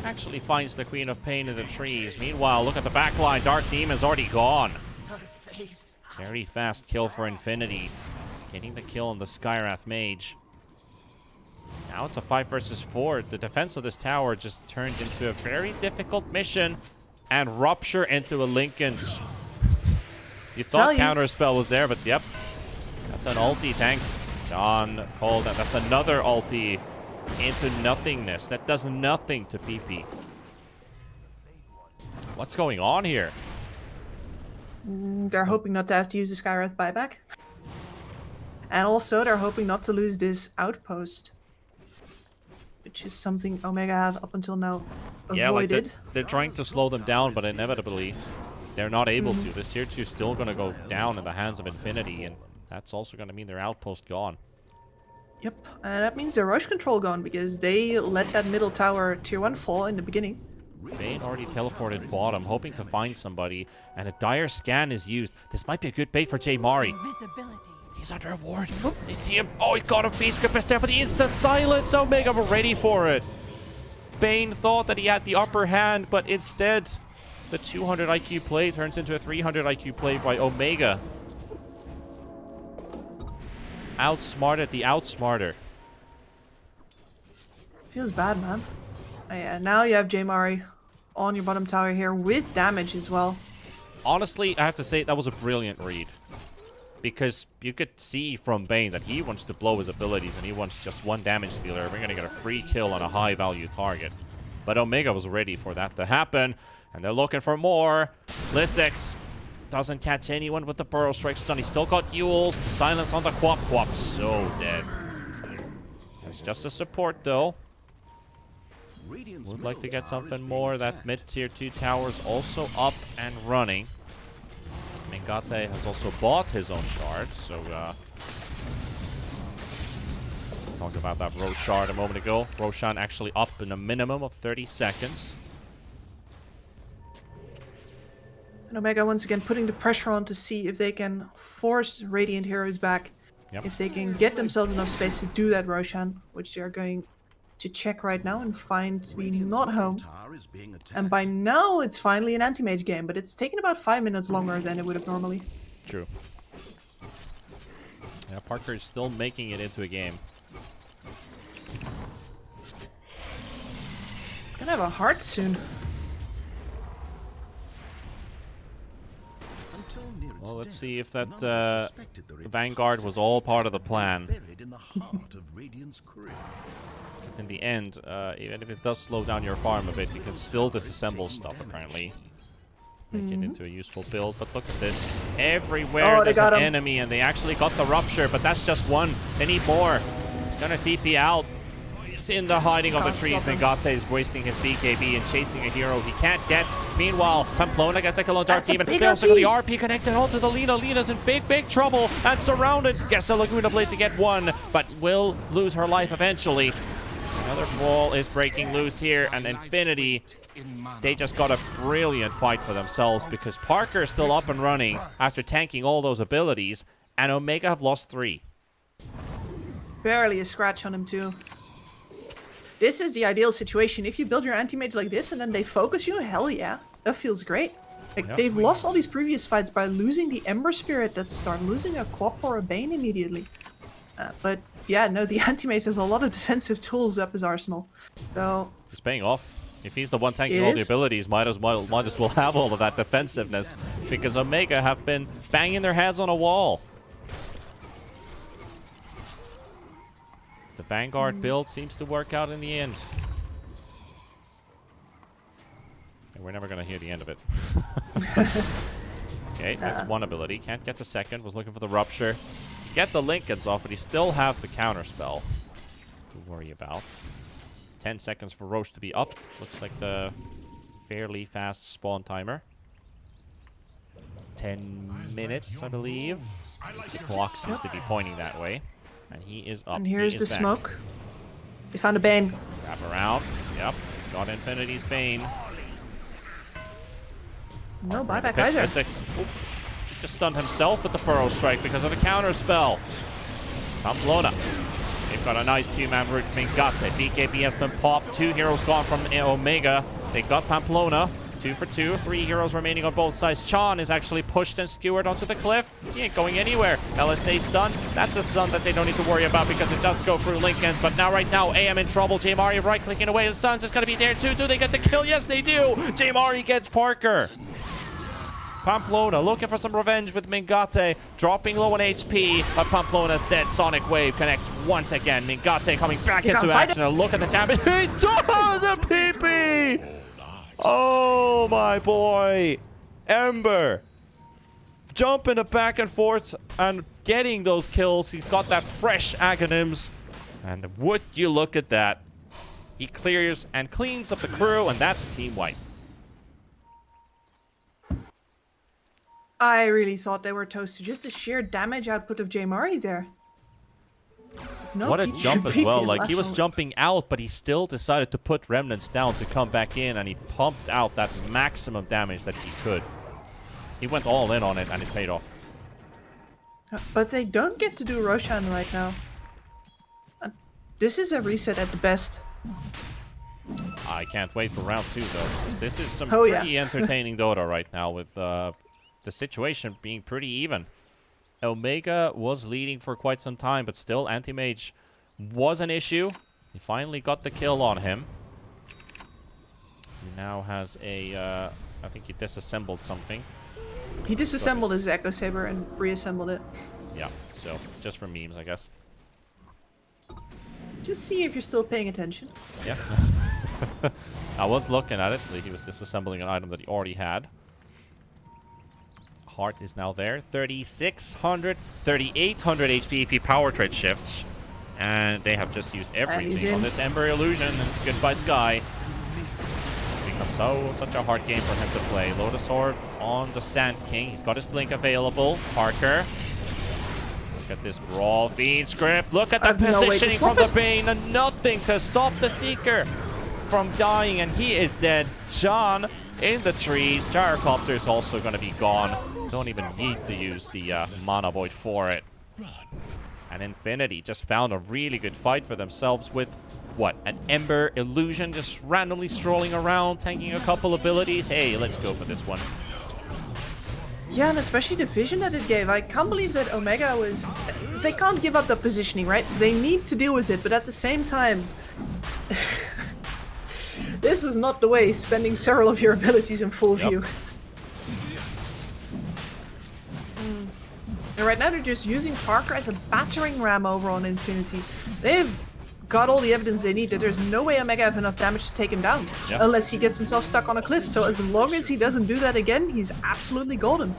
Actually finds the Queen of Pain in the trees. Meanwhile, look at the back line. Dark Demon's already gone. Very fast kill for Infinity. Getting the kill on the Skyrath Mage. Now it's a 5 versus 4. The defense of this tower just turned into a very difficult mission. And Rupture into a Linken's. You thought Counterspell was there, but yep. That's an ulti tanked. John called that. That's another ulti into nothingness. That does nothing to PP. What's going on here? They're hoping not to have to use the Skyrath buyback. And also, they're hoping not to lose this outpost. Which is something Omega have up until now avoided. Yeah, like they're trying to slow them down, but inevitably they're not able to. This tier 2 is still going to go down in the hands of Infinity, and that's also going to mean their outpost gone. Yep, and that means their rush control gone because they let that middle tower tier 1 fall in the beginning. Bane already teleported bottom, hoping to find somebody, and a dire scan is used. This might be a good bait for Jay Mari. Invisibility. He's under a ward. They see him. Oh, he's got a face grip there, but the instant silence. Omega were ready for it. Bane thought that he had the upper hand, but instead, the 200 IQ play turns into a 300 IQ play by Omega. Outsmarted the outsmarter. Feels bad, man. Oh, yeah, now you have Jay Mari on your bottom tower here with damage as well. Honestly, I have to say that was a brilliant read. Because you could see from Bane that he wants to blow his abilities and he wants just one damage dealer. We're going to get a free kill on a high value target. But Omega was ready for that to happen. And they're looking for more. Listix doesn't catch anyone with the Burrow Strike stun. He's still got Yules. The silence on the Quap. Quap so dead. It's just a support though. Would like to get something more. That mid tier 2 tower's also up and running. Mengate has also bought his own shard, so talked about that Rose shard a moment ago. Roshan actually up in a minimum of 30 seconds. And Omega once again putting the pressure on to see if they can force Radiant Heroes back. Yep. If they can get themselves enough space to do that Roshan, which they are going to check right now and find to be not home. And by now it's finally an anti-mage game, but it's taken about 5 minutes longer than it would have normally. True. Yeah, Parker is still making it into a game. Gonna have a heart soon. Until near its Well, let's death, see if that none of us suspected the Vanguard was all part of the plan. buried in the heart of Radiant's crew. Because in the end, even if it does slow down your farm a bit, you can still disassemble stuff, apparently. Make it into a useful build, but look at this. Everywhere Oh, there's got an him. enemy, and they actually got the Rupture, but that's just one. They need more. He's gonna TP out. He's in the hiding of the Can't trees. stop him. Mengate is wasting his BKB and chasing a hero he can't get. Meanwhile, Pamplona gets the kill on Dark That's a Demon. big They also got the RP. RP connected onto the Lina. Lina's in big trouble and surrounded. Gets the Laguna Blade to get one, but will lose her life eventually. Another wall is breaking loose here, and Infinity, they just got a brilliant fight for themselves because Parker is still up and running after tanking all those abilities, and Omega have lost 3. Barely a scratch on him too. This is the ideal situation. If you build your anti-mage like this and then they focus you, hell yeah. That feels great. Like, Yeah. they've lost all these previous fights by losing the Ember Spirit at the start, losing a Quap or a Bane immediately. But yeah, no, the anti-mage has a lot of defensive tools up his arsenal. So It's paying off. If he's the one tanking It all the is. abilities, might as well have all of that defensiveness, because Omega have been banging their heads on a wall. The Vanguard build seems to work out in the end. And we're never going to hear the end of it. Okay, that's one ability. Can't get the second. Was looking for the Rupture. Get the Lincolns off, but he still have the counter spell to worry about. 10 seconds for Roche to be up. Looks like the fairly fast spawn timer. 10 minutes, I believe. The clock seems to be pointing that way. And he is up. and here's He the is back. smoke. They found a Bane. Wrap around. Yep. Got Infinity's Bane. No buyback Pit either. Physics. Oop. He just stunned himself with the Furrow Strike because of the counter spell. Pamplona. They've got a nice two-man route. Mengate. BKB has been popped. 2 heroes gone from Omega. They got Pamplona. 2 for 2. 3 heroes remaining on both sides. Chan is actually pushed and skewered onto the cliff. He ain't going anywhere. LSA stun. That's a stun that they don't need to worry about because it does go through Lincoln. But now, right now, AM in trouble. Jmari right-clicking away. The Suns is going to be there too. Do they get the kill? Yes, they do. Jmari gets Parker. Pamplona looking for some revenge with Mengate, dropping low on HP, but Pamplona's dead. Sonic Wave connects once again. Mengate coming back You into can't fight action. And look at the damage. He does a PP! Oh, my boy. Ember. Jumping it back and forth and getting those kills. He's got that fresh Aghanim's. And would you look at that. He clears and cleans up the crew, and that's a team wipe. I really thought they were toasted. Just the sheer damage output of Jmari there. No, What a he jump as beat well. the Like, last he was one. jumping out, but he still decided to put Remnants down to come back in, and he pumped out that maximum damage that he could. He went all in on it, and it paid off. But they don't get to do Roshan right now. This is a reset at the best. I can't wait for round 2, though, because this is some Oh, yeah. pretty entertaining Dota right now, with the situation being pretty even. Omega was leading for quite some time, but still, Anti-Mage was an issue. He finally got the kill on him. He now has a, I think he disassembled something. He disassembled his Echo Saber and reassembled it. Yeah, so just for memes, I guess. Just see if you're still paying attention. Yeah. I was looking at it. He was disassembling an item that he already had. Heart is now there. 3,600, 3,800 HP if he power trade shifts. And they have just used he's everything on in. this Ember Illusion. Goodbye, Sky. Becomes such a hard game for him to play. Lotus Orb on the Sand King. He's got his Blink available. Parker. Look at this Brawl feed script. Look at the I've no way to positioning stop from the it. Bane. And nothing to stop the Seeker from dying. And he is dead. John in the trees. Gyrocopter is also going to be gone. Don't even need to use the Mana Void for it. And Infinity just found a really good fight for themselves with, what, an Ember Illusion just randomly strolling around, tanking a couple abilities. Hey, let's go for this one. Yeah, and especially the vision that it gave. I can't believe that Omega was... They can't give up the positioning, right? They need to deal with it, but at the same time... This is not the way, spending several of your abilities in full view. And right now they're just using Parker as a battering ram over on Infinity. They've got all the evidence they need that there's no way Omega have enough damage to take him down. Yep. Unless he gets himself stuck on a cliff. So as long as he doesn't do that again, he's absolutely golden.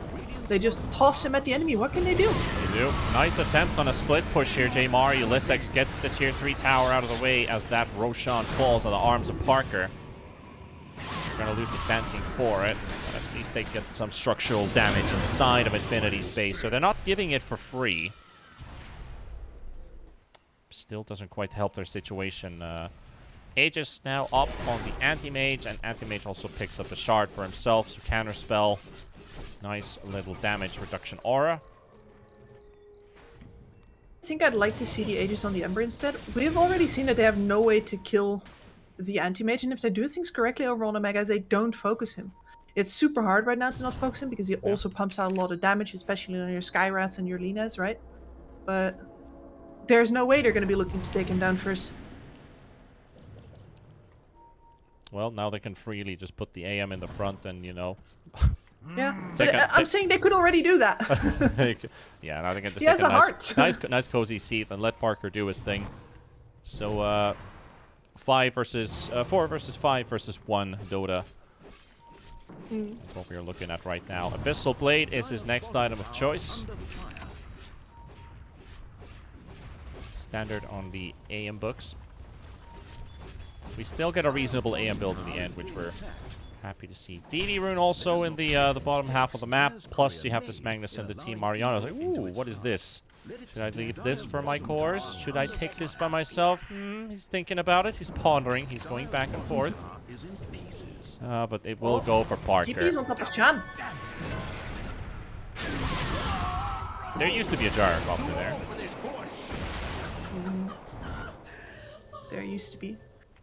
They just toss him at the enemy. What can they do? They do. Nice attempt on a split push here, J-Mari. Ulyssex gets the tier 3 tower out of the way as that Roshan falls on the arms of Parker. They're going to lose the Sand King for it, but at least they get some structural damage inside of Infinity's base, so they're not giving it for free. Still doesn't quite help their situation. Aegis now up on the Anti-Mage, and Anti-Mage also picks up the shard for himself, so Counterspell. Nice little damage reduction aura. I think I'd like to see the Aegis on the Ember instead. We've already seen that they have no way to kill the Anti-Mage, and if they do things correctly over on Omega, they don't focus him. It's super hard right now to not focus him because he also pumps out a lot of damage, especially on your Skywraths and your Linas, right? But there's no way they're going to be looking to take him down first. Well, now they can freely just put the AM in the front and, you know... Yeah, but I'm saying they could already do that. Yeah, now they can just he has take a heart. nice cozy seat and let Parker do his thing. So, 4 versus 5 versus 1 Dota. That's what we're looking at right now. Abyssal Blade is his next item of choice. Standard on the AM books. We still get a reasonable AM build in the end, which we're happy to see. DD Rune also in the bottom half of the map. Plus, you have this Magnus and the Team Mariano. I was like, ooh, what is this? Should I leave this for my cores? Should I take this by myself? He's thinking about it. He's pondering. He's going back and forth. But it will go for Parker. DP's on top of Chan. There used to be a Gyrocopter there. There used to be.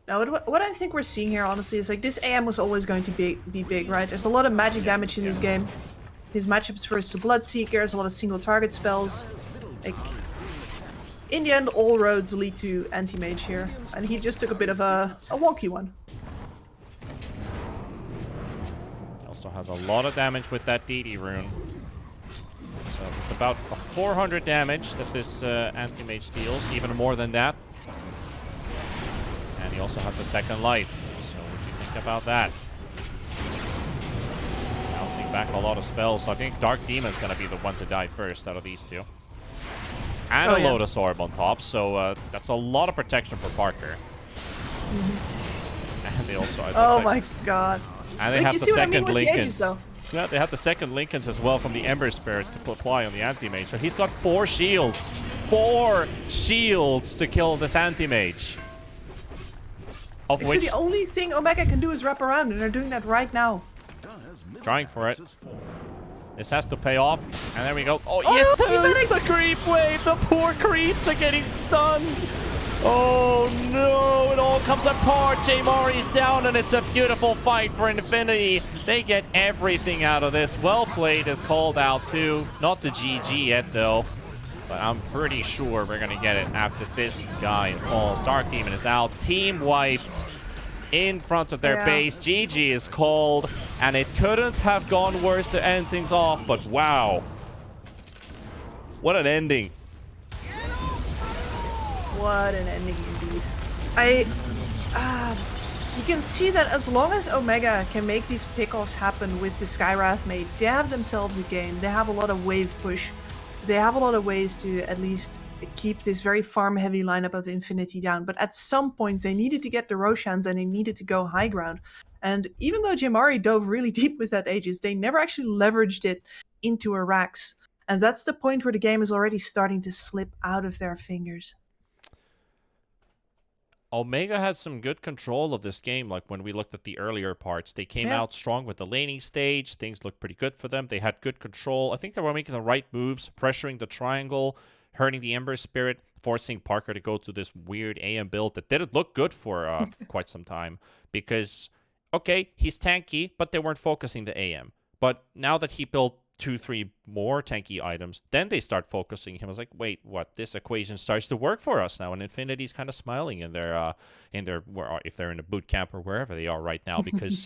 Now, what I think we're seeing here, honestly, is like this AM was always going to be big, right? There's a lot of magic damage in this game. His matchups versus the Bloodseekers, a lot of single target spells. Like, in the end, all roads lead to Anti-Mage here. And he just took a bit of a wonky one. He also has a lot of damage with that DD Rune. So it's about a 400 damage that this Anti-Mage deals, even more than that. And he also has a second life. So what do you think about that? Bouncing back a lot of spells. So I think Dark Demon is going to be the one to die first out of these two. And a Lotus Orb on top. So that's a lot of protection for Parker. And they also... Oh my god. And they have the second Lincolns. Yeah, they have the second Lincolns as well from the Ember Spirit to apply on the Anti-Mage. So he's got 4 shields. 4 shields to kill this Anti-Mage. Of which... the only thing Omega can do is wrap around, and they're doing that right now. Trying for it. This has to pay off. And there we go. Oh, yes! It's the creep wave! The poor creeps are getting stunned! Oh no! It all comes apart! J-Mari's down, and it's a beautiful fight for Infinity. They get everything out of this. Well played is called out too. Not the GG yet, though. But I'm pretty sure we're going to get it after this guy falls. Dark Demon is out. Team wiped in front of their base. GG is called. And it couldn't have gone worse to end things off. But wow. What an ending. What an ending indeed. You can see that as long as Omega can make these pickoffs happen with the Skywrath mate, they have themselves a game. They have a lot of wave push. They have a lot of ways to at least keep this very farm-heavy lineup of Infinity down. But at some point, they needed to get the Roshans and they needed to go high ground. And even though J-Mari dove really deep with that Aegis, they never actually leveraged it into a Rax. And that's the point where the game is already starting to slip out of their fingers. Omega had some good control of this game. Like when we looked at the earlier parts, they came out strong with the laning stage. Things looked pretty good for them. They had good control. I think they were making the right moves, pressuring the triangle, hurting the Ember Spirit, forcing Parker to go to this weird AM build that didn't look good for quite some time. Because, okay, he's tanky, but they weren't focusing the AM. But now that he built 2-3 more tanky items, then they start focusing him. I was like, wait, what? This equation starts to work for us now, and Infinity's kind of smiling in their if they're in a boot camp or wherever they are right now, because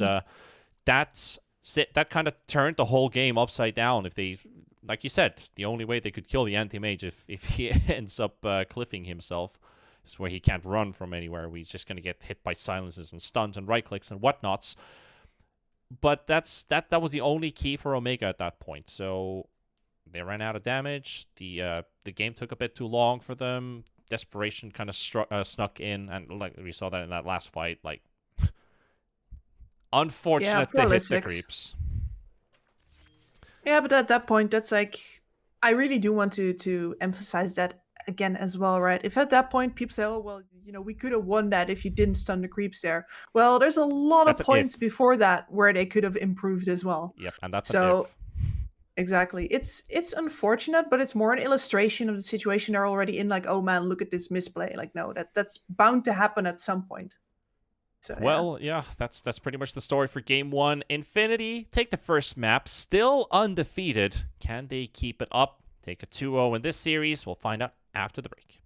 that kind of turned the whole game upside down. If they, like you said, the only way they could kill the anti-mage if he ends up cliffing himself is where he can't run from anywhere. He's just gonna get hit by silences and stuns and right clicks and whatnots. But that was the only key for Omega at that point. So they ran out of damage. The game took a bit too long for them. Desperation kind of snuck in, and like we saw that in that last fight. Like, unfortunate to hit the creeps. Yeah, but at that point, that's like, I really do want to emphasize that again as well, right? If at that point people say, oh, well, we could have won that if you didn't stun the creeps there. Well, there's a lot of points before that where they could have improved as well. Yep, and that's so, an if. Exactly. It's unfortunate, but it's more an illustration of the situation they're already in. Like, oh man, look at this misplay. Like, no, that's bound to happen at some point. So, well, yeah, that's pretty much the story for Game 1. Infinity take the first map, still undefeated. Can they keep it up? Take a 2-0 in this series. We'll find out after the break.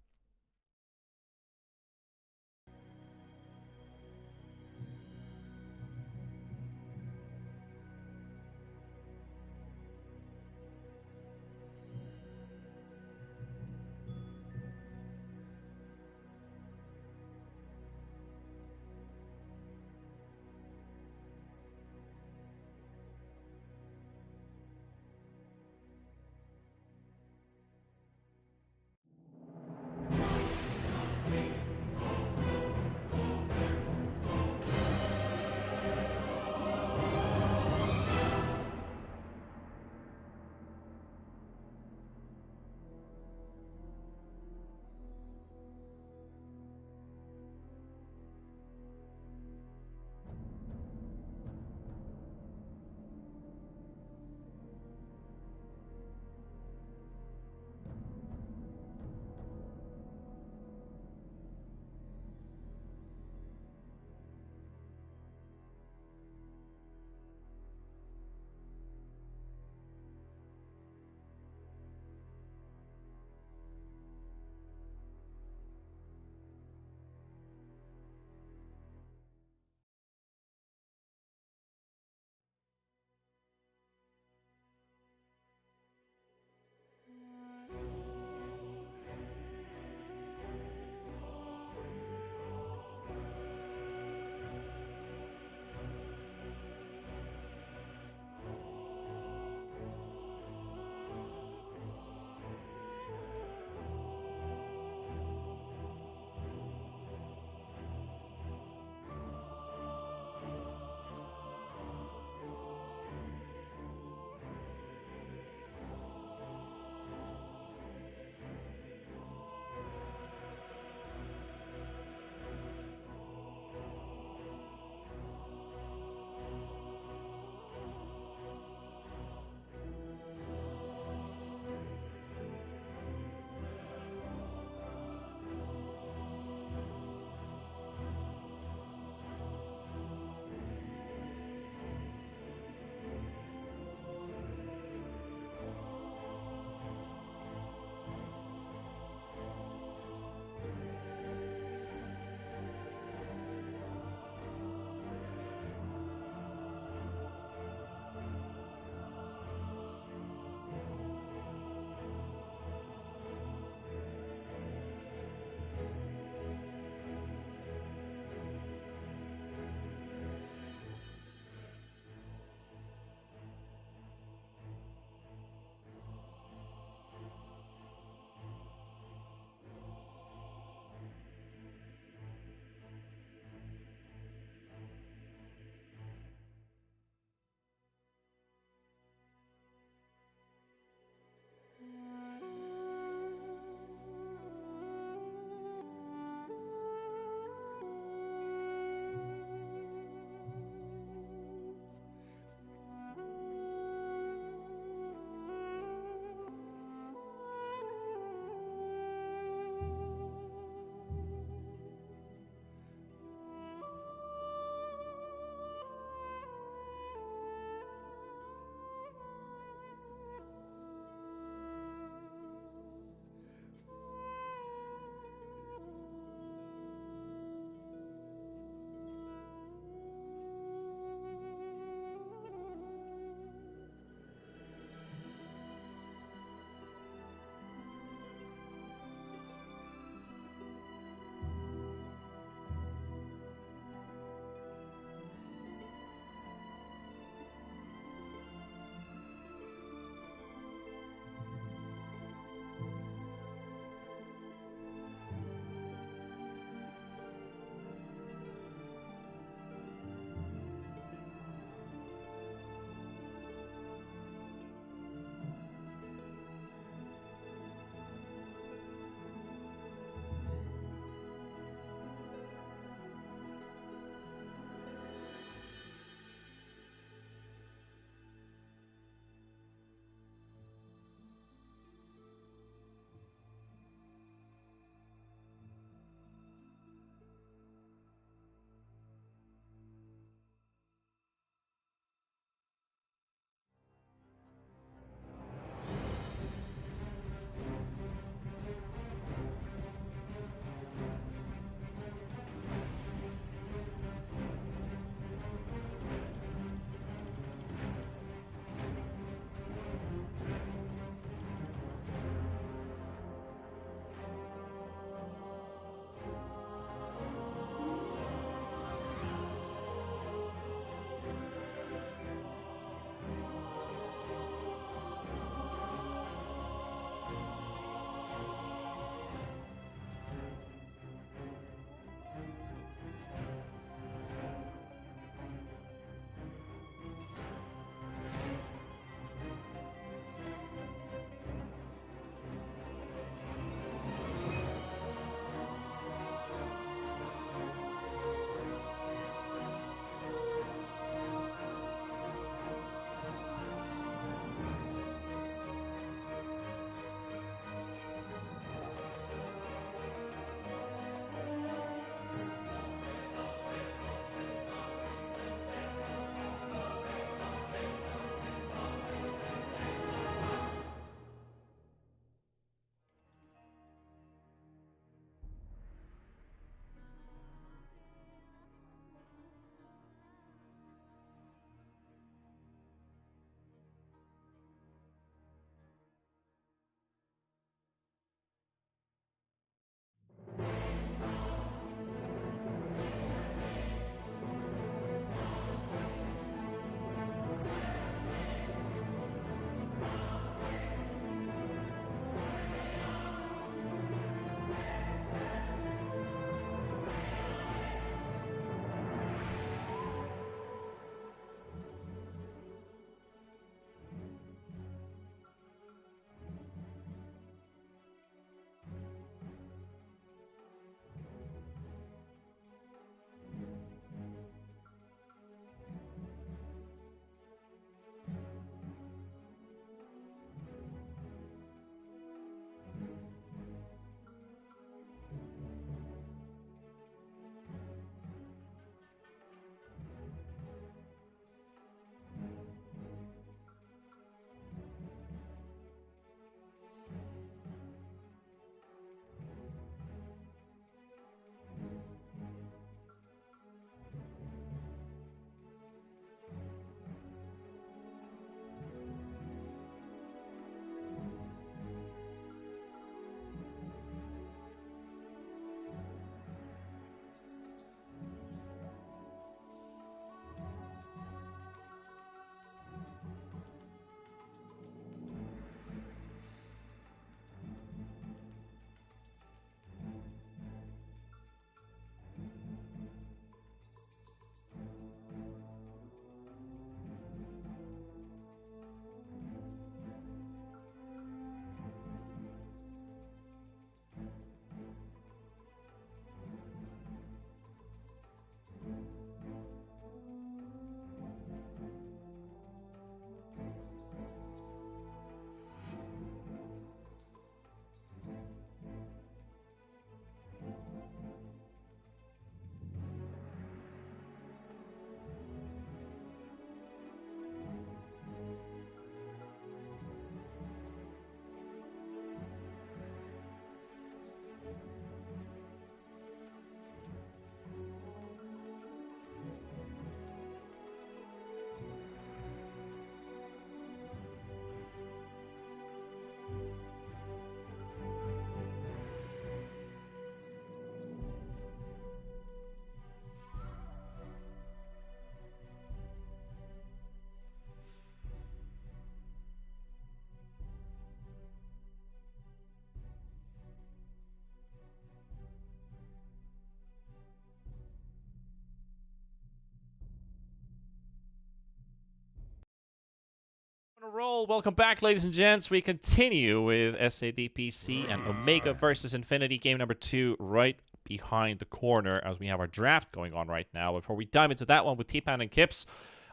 roll. Welcome back, ladies and gents. We continue with DPC and Omega versus Infinity, game number 2, right behind the corner as we have our draft going on right now. Before we dive into that one with T-Pan and Kips,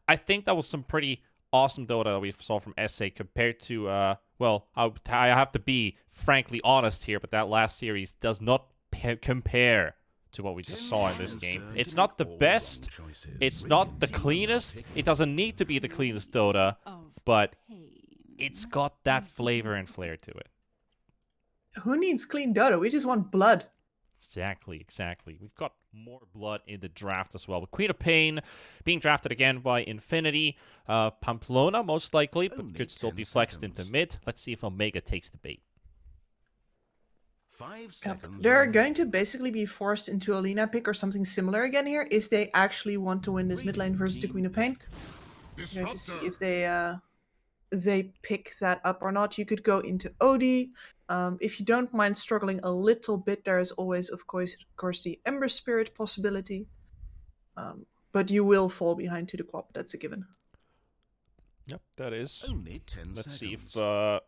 I think that was some pretty awesome Dota that we saw from SA compared to, well, I have to be frankly honest here, but that last series does not compare to what we just saw in this game. It's not the best, it's not the cleanest, it doesn't need to be the cleanest Dota, but it's got that flavor and flair to it. Who needs clean Dota? We just want blood. Exactly. We've got more blood in the draft as well. With Queen of Pain being drafted again by Infinity. Pamplona, most likely, but could still be flexed into mid. Let's see if Omega takes the bait. 5 seconds. They're going to basically be forced into a Lina pick or something similar again here if they actually want to win this mid lane versus the Queen of Pain. We're going to see if they pick that up or not. You could go into OD. If you don't mind struggling a little bit, there is always, of course, the Ember Spirit possibility. But you will fall behind to the Quap. That's a given. Yep, that is. Only 10 Let's see seconds. if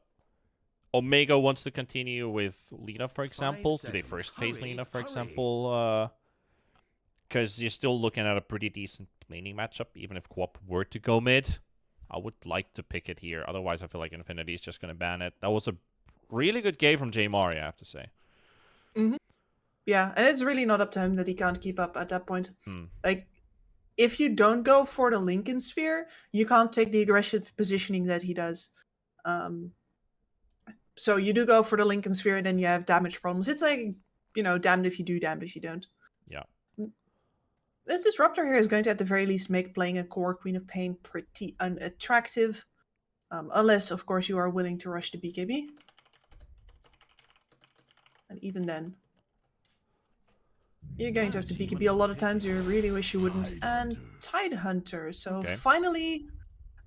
Omega wants to continue with Lina, for example. Do they seconds. first phase Hurry, Lina, for hurry. example? Because you're still looking at a pretty decent laning matchup, even if Quap were to go mid. I would like to pick it here. Otherwise, I feel like Infinity is just going to ban it. That was a really good game from J Mari, I have to say. Yeah, and it's really not up to him that he can't keep up at that point. Hmm. Like, if you don't go for the Lincoln Sphere, you can't take the aggressive positioning that he does. So you do go for the Lincoln Sphere, and then you have damage problems. It's like, damned if you do, damned if you don't. Yeah. This Disruptor here is going to, at the very least, make playing a core Queen of Pain pretty unattractive. Unless, of course, you are willing to rush the BKB. And even then, you're going to have to BKB a lot of times. You really wish you wouldn't. And Tidehunter. So Okay. finally,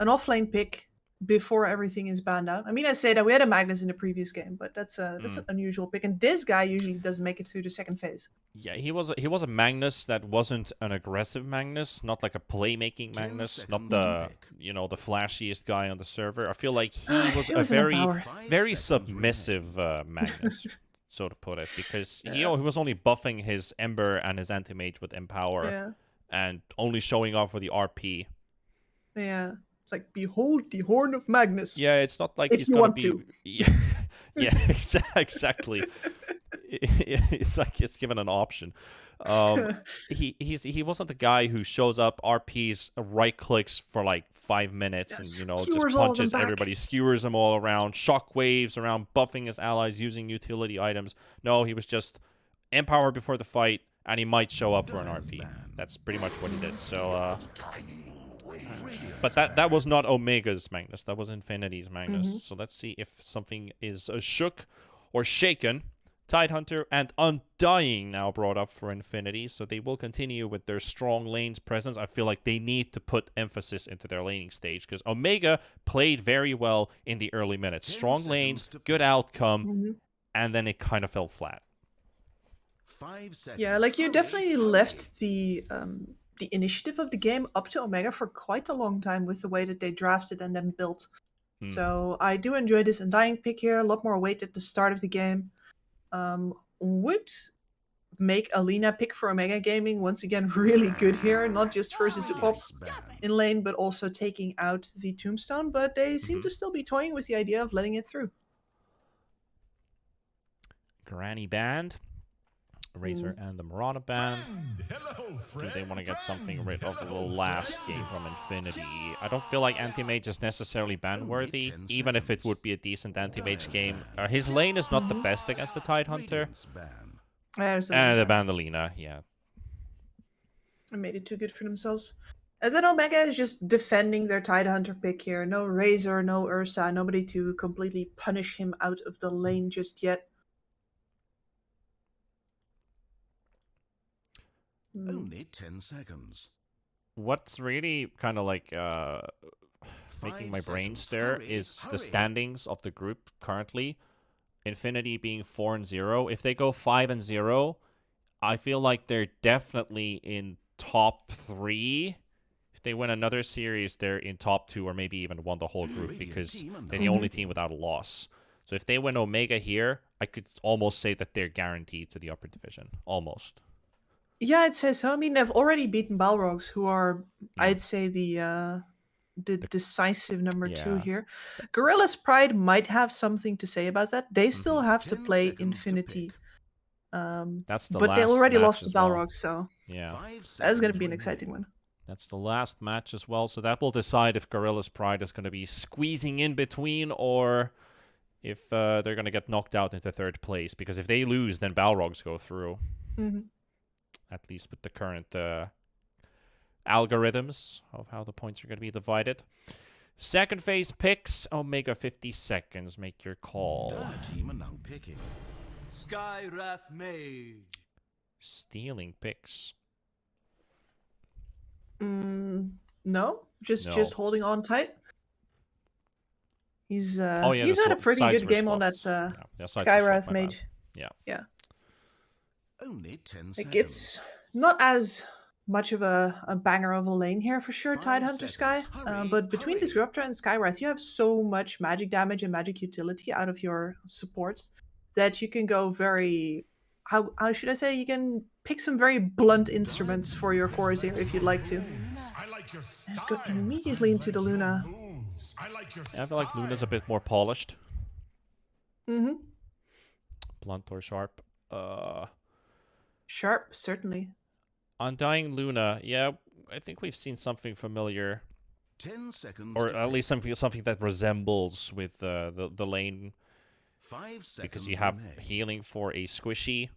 an offlane pick before everything is banned out. I mean, I say that we had a Magnus in the previous game, but that's an unusual pick. And this guy usually doesn't make it through the second phase. Yeah, he was a Magnus that wasn't an aggressive Magnus, not like a playmaking 10 Magnus, not seconds the to pick. the flashiest guy on the server. I feel like he was It a was an very empower. 5 very seconds submissive Magnus, so to put it, because he was only buffing his Ember and his Anti-Mage with Empower Yeah. and only showing off for the RP. Yeah. It's like, behold the horn of Magnus. Yeah, it's not like If he's you gonna want be. to. Yeah, exactly. It's like it's given an option. He wasn't the guy who shows up, RPs, right clicks for like 5 minutes, Yeah, and skewers just all of them punches back. everybody, skewers them all around, shockwaves around, buffing his allies using utility items. No, he was just empower before the fight, and he might show up for an RP. That's pretty much what he did. So, but that was not Omega's Magnus. That was Infinity's Magnus. So let's see if something is shook or shaken. Tidehunter and Undying now brought up for Infinity, so they will continue with their strong lanes presence. I feel like they need to put emphasis into their laning stage, because Omega played very well in the early minutes. 10 Strong seconds lanes, to good pick. outcome, and then it kind of fell flat. 5 seconds. Yeah, like you Hurry, definitely hurry. left the initiative of the game up to Omega for quite a long time with the way that they drafted and then built. So I do enjoy this Undying pick here. A lot more weight at the start of the game. Would make a Lina pick for Omega Gaming once again really good here, not just versus the Pop Nice ban. in lane, but also taking out the Tombstone. But they seem to still be toying with the idea of letting it through. Granny Band, Razor and the Marana Band. Do they want to get something rid of the last game from Infinity? I don't feel like Anti-Mage is necessarily ban-worthy, 10 even if it would be a decent Anti-Mage game. His lane is not the best against the Tidehunter. Radiance ban. And the Bandolina, yeah. They made it too good for themselves. And then Omega is just defending their Tidehunter pick here. No Razor, no Ursa, nobody to completely punish him out of the lane just yet. Only 10 seconds. What's really kind of like making 5 my brain seconds. stir Hurry, is the hurry. standings of the group currently. Infinity being 4-0. If they go 5-0, I feel like they're definitely in top 3. If they win another series, they're in top 2 or maybe even won the whole group because they're the only team without a loss. So if they win Omega here, I could almost say that they're guaranteed to the upper division. Almost. Yeah, I'd say so. I mean, they've already beaten Balrogs, who are, I'd say, the decisive number 2 Yeah. here. Gorilla's Pride might have something to say about that. They still have to 10 play seconds to Infinity. That's the But they last already match lost to as well. Balrogs, so Yeah. 5 that's going to seconds be an remain. exciting one. That's the last match as well. So that will decide if Gorilla's Pride is going to be squeezing in between or if they're going to get knocked out into 3rd place. Because if they lose, then Balrogs go through. At least with the current algorithms of how the points are going to be divided. Second phase picks. Omega 50 seconds. Make your call. Our team are now picking. Skywrath Mage. Stealing picks. No, just No. holding on tight. He's Oh, yeah, he's the had a pretty sides good were game on that swapped. Yeah, sides were swapped, Skywrath my bad. Mage. Yeah. Yeah. Only 10 Like, seconds. it's not as much of a banger of a lane here for sure, 5 Tidehunter Sky. seconds. Hurry, But between hurry. Disruptor and Skywrath, you have so much magic damage and magic utility out of your supports that you can go very... How should I say? You can pick some very blunt instruments for your cores here if you'd like to. I like your style. Just go immediately into the Luna. Moves. I like your I feel like Luna's a bit more polished. Mm-hmm. Blunt or sharp. Sharp, certainly. Undying Luna. Yeah, I think we've seen something familiar. 10 seconds. Or to at pick. least something that resembles with the lane. 5 seconds. Because you have remain. healing for a squishy.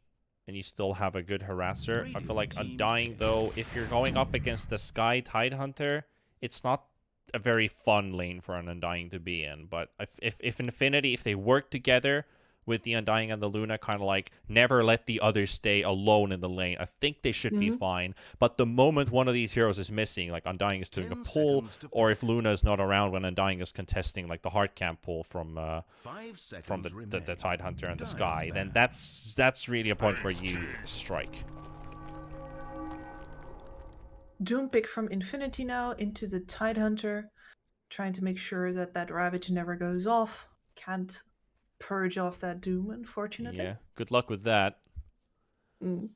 And you still have a good harasser. I feel like Team Undying, pick. though, if you're going up against the Sky Tidehunter, it's not a very fun lane for an Undying to be in. But if Infinity, if they work together with the Undying and the Luna, kind of like never let the others stay alone in the lane, I think they should be fine. But the moment one of these heroes is missing, like Undying is doing a 10 pull, seconds to or if Luna is not around when Undying is contesting, like the hard camp pull from 5 seconds from the remain. Tidehunter and the Dive Sky, then back. that's really a point where you strike. Doom pick from Infinity now into the Tidehunter, trying to make sure that that Ravage never goes off. Can't purge off that Doom, unfortunately. Yeah, good luck with that. Mm.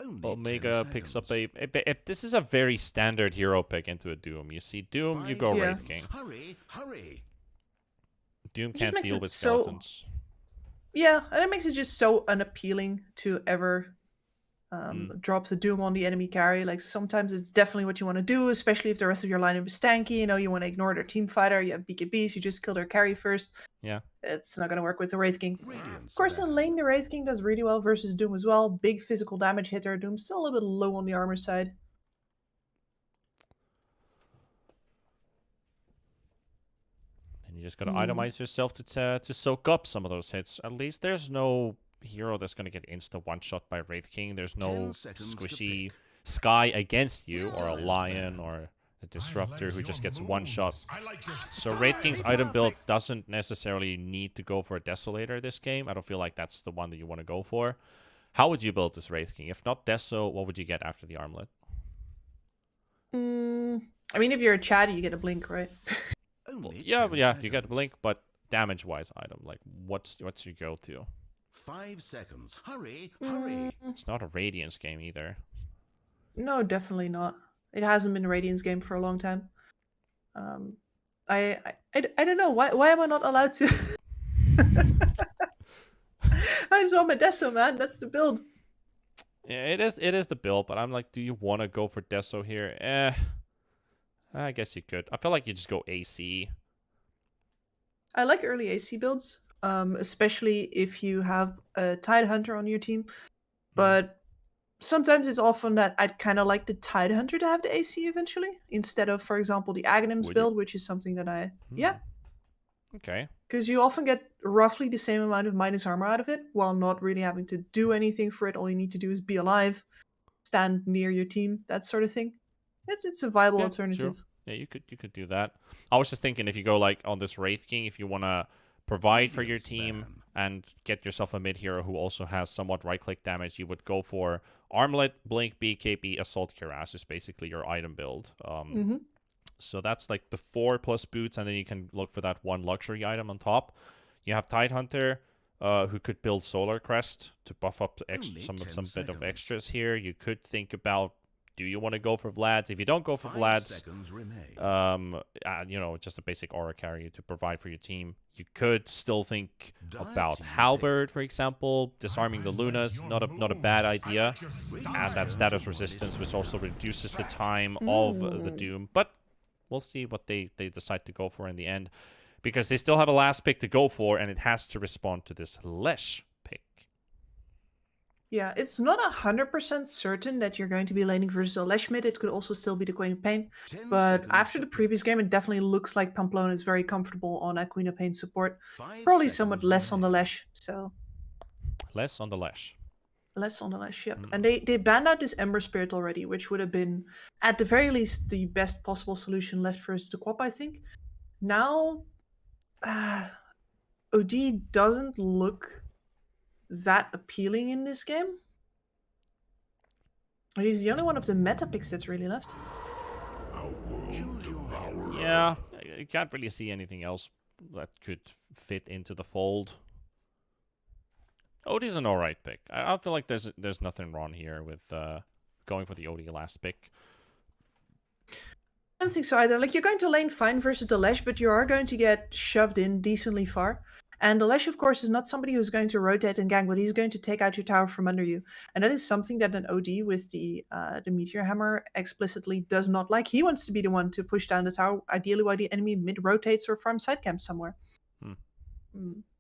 Only Omega 10 picks up seconds. if this is a very standard hero pick into a Doom. You see Doom, you go 5 Yeah. Wraith seconds. King. Hurry, hurry. Doom just can't makes deal it with so- skeletons. Yeah, and it makes it just so unappealing to ever drop the Doom on the enemy carry. Like, sometimes it's definitely what you want to do, especially if the rest of your lineup is stanky. You know, you want to ignore their team fighter, you have BKBs, you just kill their carry first. Yeah. It's not going to work with the Wraith King. Radiance Of course, in back. lane, the Wraith King does really well versus Doom as well. Big physical damage hitter. Doom's still a little bit low on the armor side. And you just gotta itemize yourself to soak up some of those hits. At least there's no hero that's gonna get insta one shot by Wraith King. There's no 10 seconds to squishy pick. Sky against you, or a Lion, or a Disruptor who just gets one shot. I like your So Wraith King's item build doesn't necessarily need to go for a Desolator this game. I don't feel like that's the one that you want to go for. How would you build this Wraith King? If not Deso, what would you get after the armlet? I mean, if you're a chatty, you get a blink, right? Only Yeah, 10 yeah, you get seconds. Blink, but damage-wise item, like what's your go-to? 5 seconds. Hurry, hurry. It's not a Radiance game either. No, definitely not. It hasn't been a Radiance game for a long time. I don't know. Why am I not allowed to? I just want my Deso, man. That's the build. Yeah, it is the build, but I'm like, do you want to go for Deso here? I guess you could. I feel like you just go AC. I like early AC builds, especially if you have a Tidehunter on your team. But sometimes it's often that I'd kind of like the Tidehunter to have the AC eventually, instead of, for example, the Aghanims Would you? build, which is something that yeah, Okay. because you often get roughly the same amount of minus armor out of it, while not really having to do anything for it. All you need to do is be alive, stand near your team, that sort of thing. It's a viable Yeah, alternative. Sure. Yeah, you could do that. I was just thinking if you go like on this Wraith King, if you wanna provide for your team and get yourself a mid hero who also has somewhat right-click damage, you would go for Armlet, Blink, BKB, Assault Cuirass is basically your item build. So that's like the 4+ boots, and then you can look for that one luxury item on top. You have Tidehunter, who could build Solar Crest to buff up some bit of extras here. You could think about, do you want to go for Vlad's? If you don't go for Vlad's, you know, just a basic aura carrier to provide for your team. You could still think about Halberd, for example. Disarming the Luna is not a bad idea. And that status resistance, which also reduces the time of the Doom. But we'll see what they decide to go for in the end. Because they still have a last pick to go for, and it has to respond to this Lesh pick. Yeah, it's not 100% certain that you're going to be laning versus a Lesh mid. It could also still be the Queen of Pain. But after the previous game, it definitely looks like Pamplona is very comfortable on a Queen of Pain support. Probably somewhat less on the Lesh, so... Less on the Lesh. Less on the Lesh, yep. And they banned out this Ember Spirit already, which would have been, at the very least, the best possible solution left versus the Quap, I think. Now... OD doesn't look that appealing in this game. He's the only one of the meta picks that's really left. Yeah, I can't really see anything else that could fit into the fold. OD's an alright pick. I feel like there's nothing wrong here with going for the OD last pick. I don't think so either. Like, you're going to lane fine versus the Lesh, but you are going to get shoved in decently far. And the Lesh, of course, is not somebody who's going to rotate and gank, but he's going to take out your tower from under you. And that is something that an OD with the Meteor Hammer explicitly does not like. He wants to be the one to push down the tower, ideally while the enemy mid-rotates or farm side camps somewhere.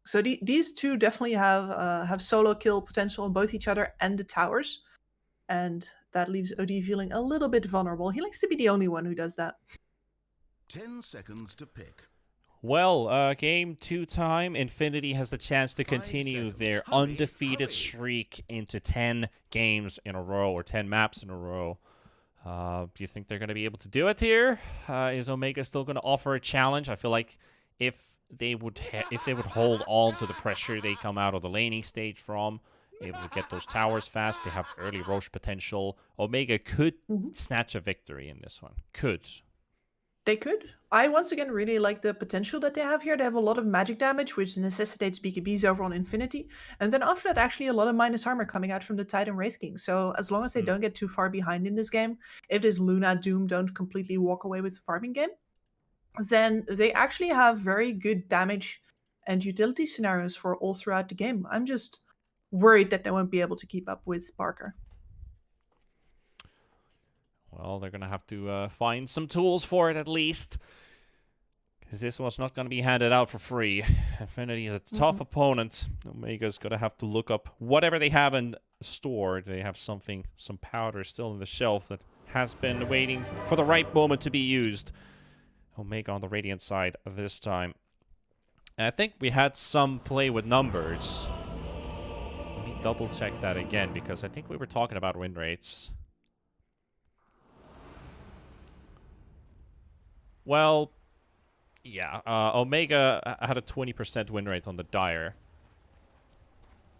So these two definitely have solo kill potential on both each other and the towers. And that leaves OD feeling a little bit vulnerable. He likes to be the only one who does that. 10 seconds to pick. Well, game 2 time, Infinity has the chance to continue their undefeated streak into 10 games in a row, or 10 maps in a row. Do you think they're going to be able to do it here? Is Omega still going to offer a challenge? I feel like if they would hold on to the pressure they come out of the laning stage from, able to get those towers fast, they have early Roche potential. Omega could snatch a victory in this one. Could. They could. I once again really like the potential that they have here. They have a lot of magic damage, which necessitates BKBs over on Infinity. And then after that, actually a lot of minus armor coming out from the Titan Wraith King. So as long as they don't get too far behind in this game, if this Luna Doom don't completely walk away with the farming game, then they actually have very good damage and utility scenarios for all throughout the game. I'm just worried that they won't be able to keep up with Parker. Well, they're going to have to find some tools for it at least. Because this one's not going to be handed out for free. Infinity is a tough opponent. Omega's going to have to look up whatever they have in store. They have some powder still in the shelf that has been waiting for the right moment to be used. Omega on the Radiant side this time. And I think we had some play with numbers. Let me double check that again, because I think we were talking about win rates. Well, yeah, Omega had a 20% win rate on the Dire.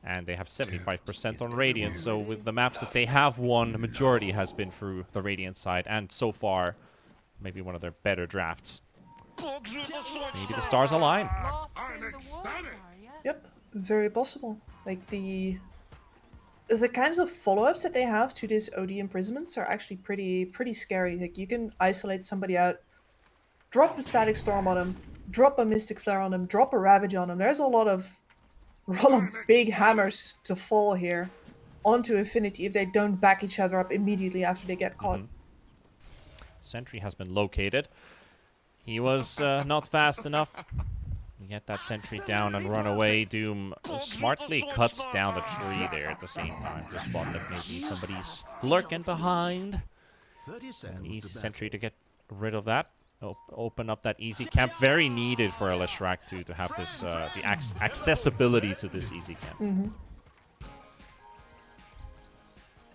And they have 75% on Radiant, so with the maps that they have won, the majority has been through the Radiant side, and so far, maybe one of their better drafts. Maybe the stars align. Yep, very possible. Like, the kinds of follow-ups that they have to this OD imprisonments are actually pretty scary. Like, you can isolate somebody out, drop the Static Storm on him, drop a Mystic Flare on him, drop a Ravage on him. There's a lot of big hammers to fall here onto Infinity if they don't back each other up immediately after they get caught. Sentry has been located. He was not fast enough to get that Sentry down and run away. Doom smartly cuts down the tree there at the same time to spot that maybe somebody's lurking behind. An easy Sentry to get rid of that. Open up that easy camp. Very needed for a Leshrac to have this the accessibility to this easy camp.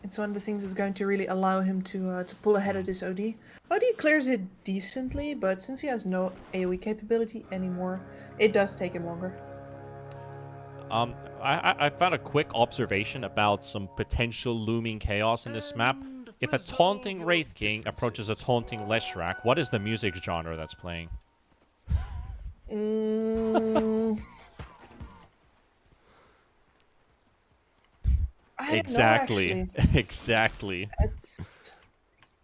It's one of the things that's going to really allow him to pull ahead of this OD. OD clears it decently, but since he has no AoE capability anymore, It does take him longer. I found a quick observation about some potential looming chaos in this map. If a taunting Wraith King approaches a taunting Leshrac, what is the music genre that's playing? I don't Exactly. know, actually. Exactly. It's...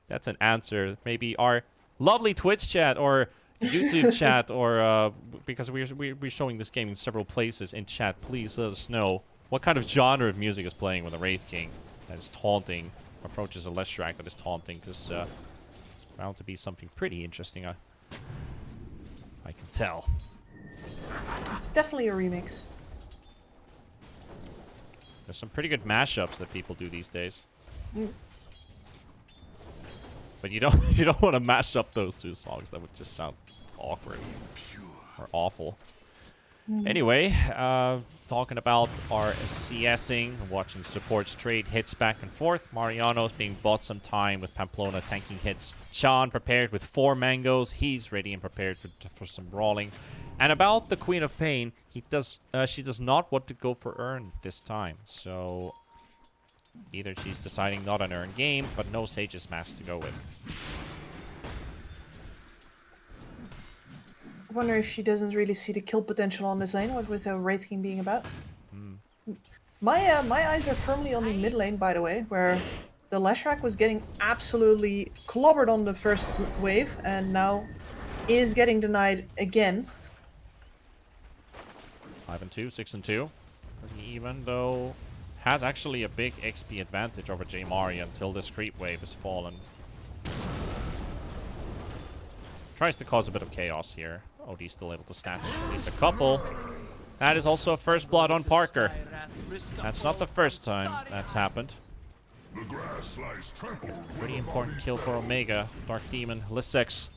That's an answer. Maybe our lovely Twitch chat or YouTube chat, or because we're showing this game in several places in chat. Please let us know what kind of genre of music is playing when the Wraith King that is taunting approaches a Leshrac that is taunting, because it's bound to be something pretty interesting. I can tell. It's definitely a remix. There's some pretty good mashups that people do these days. But you don't want to mash up those two songs. That would just sound awkward or awful. Anyway, talking about our CSing, watching supports trade hits back and forth. Mariano's being bought some time with Pamplona tanking hits. Sean prepared with 4 mangoes. He's ready and prepared for some brawling. And about the Queen of Pain, she does not want to go for Earn this time. So either she's deciding not an Earn game, but no Sage's Mask to go with. I wonder if she doesn't really see the kill potential on this lane, what with the Wraith King being about. My eyes are firmly on the mid lane, by the way, where the Leshrac was getting absolutely clobbered on the first wave, and now is getting denied again. 5 and 2, 6 and 2. Pretty even, though has actually a big XP advantage over J-Mari until this creep wave has fallen. Tries to cause a bit of chaos here. OD still able to snatch at least a couple. That is also first blood on Parker. That's not the first time that's happened. The grass lies trampled. Pretty important kill for Omega. Dark Demon, Lissex.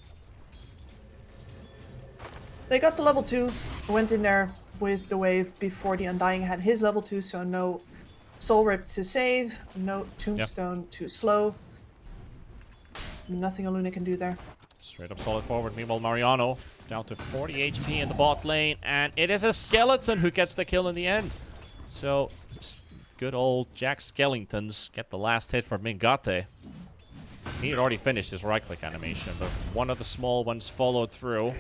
They got to level 2, went in there with the wave before the Undying had his level 2, so no Soul Rip to save, no Tombstone to slow. Nothing Aluna can do there. Straight up solid forward. Meanwhile, Mariano down to 40 HP in the bot lane, and it is a Skeleton who gets the kill in the end. So, good old Jack Skellingtons get the last hit for Mingate. He had already finished his right-click animation, but one of the small ones followed through.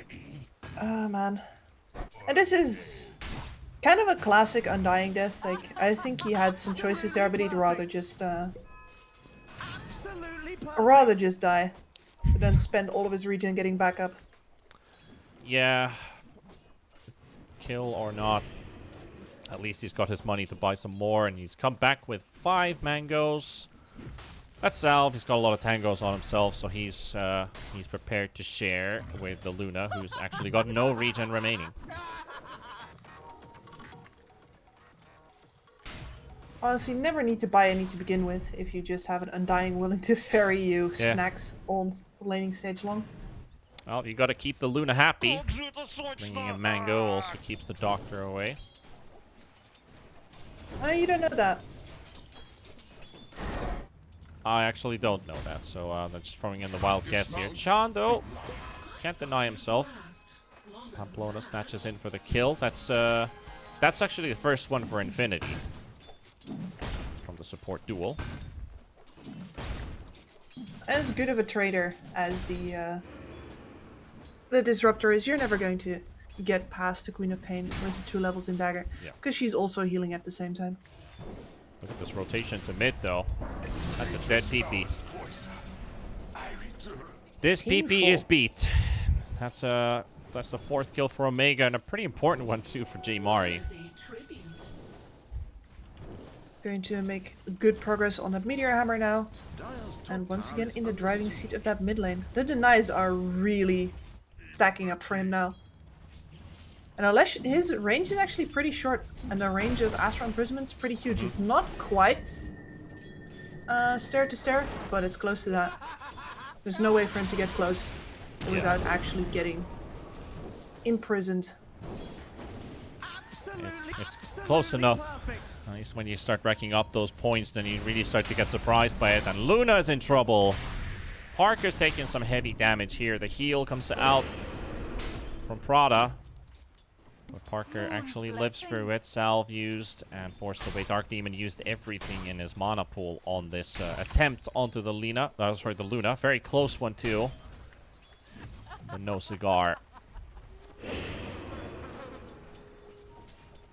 Oh, man. And this is kind of a classic Undying death. Like, I think he had some choices there, but he'd rather just die. But then spend all of his regen getting back up. Yeah. Kill or not. At least he's got his money to buy some more, and he's come back with 5 mangoes. That's Salve. He's got a lot of tangos on himself, so he's prepared to share with the Luna, who's actually got no regen remaining. Honestly, you never need to buy any to begin with if you just have an Undying willing to ferry you snacks all the laning stage long. Well, you got to keep the Luna happy. Bringing a mango also keeps the doctor away. You don't know that. I actually don't know that, so I'm just throwing in the wild guess here. Sean, though, can't deny himself. Pamplona snatches in for the kill. That's actually the first one for Infinity from the support duel. As good of a trader as the Disruptor is, you're never going to get past the Queen of Pain with the 2 levels in Dagger, because she's also healing at the same time. Look at this rotation to mid, though. That's a dead PP. This PP is beat. That's the 4th kill for Omega, and a pretty important one too for J-Mari. Going to make good progress on that Meteor Hammer now. And once again in the driving seat of that mid lane. The denies are really stacking up for him now. And Alesh, his range is actually pretty short, and the range of Astral Imprisonment is pretty huge. It's not quite stair to stair, but it's close to that. There's no way for him to get close without actually getting imprisoned. It's close enough. At least when you start racking up those points, then you really start to get surprised by it. And Luna's in trouble. Parker's taking some heavy damage here. The heal comes out from Prada. But Parker actually lives through it. Salve used and forced away. Dark Demon used everything in his mana pool on this attempt onto the Luna. Sorry, the Luna. Very close one too. But no cigar.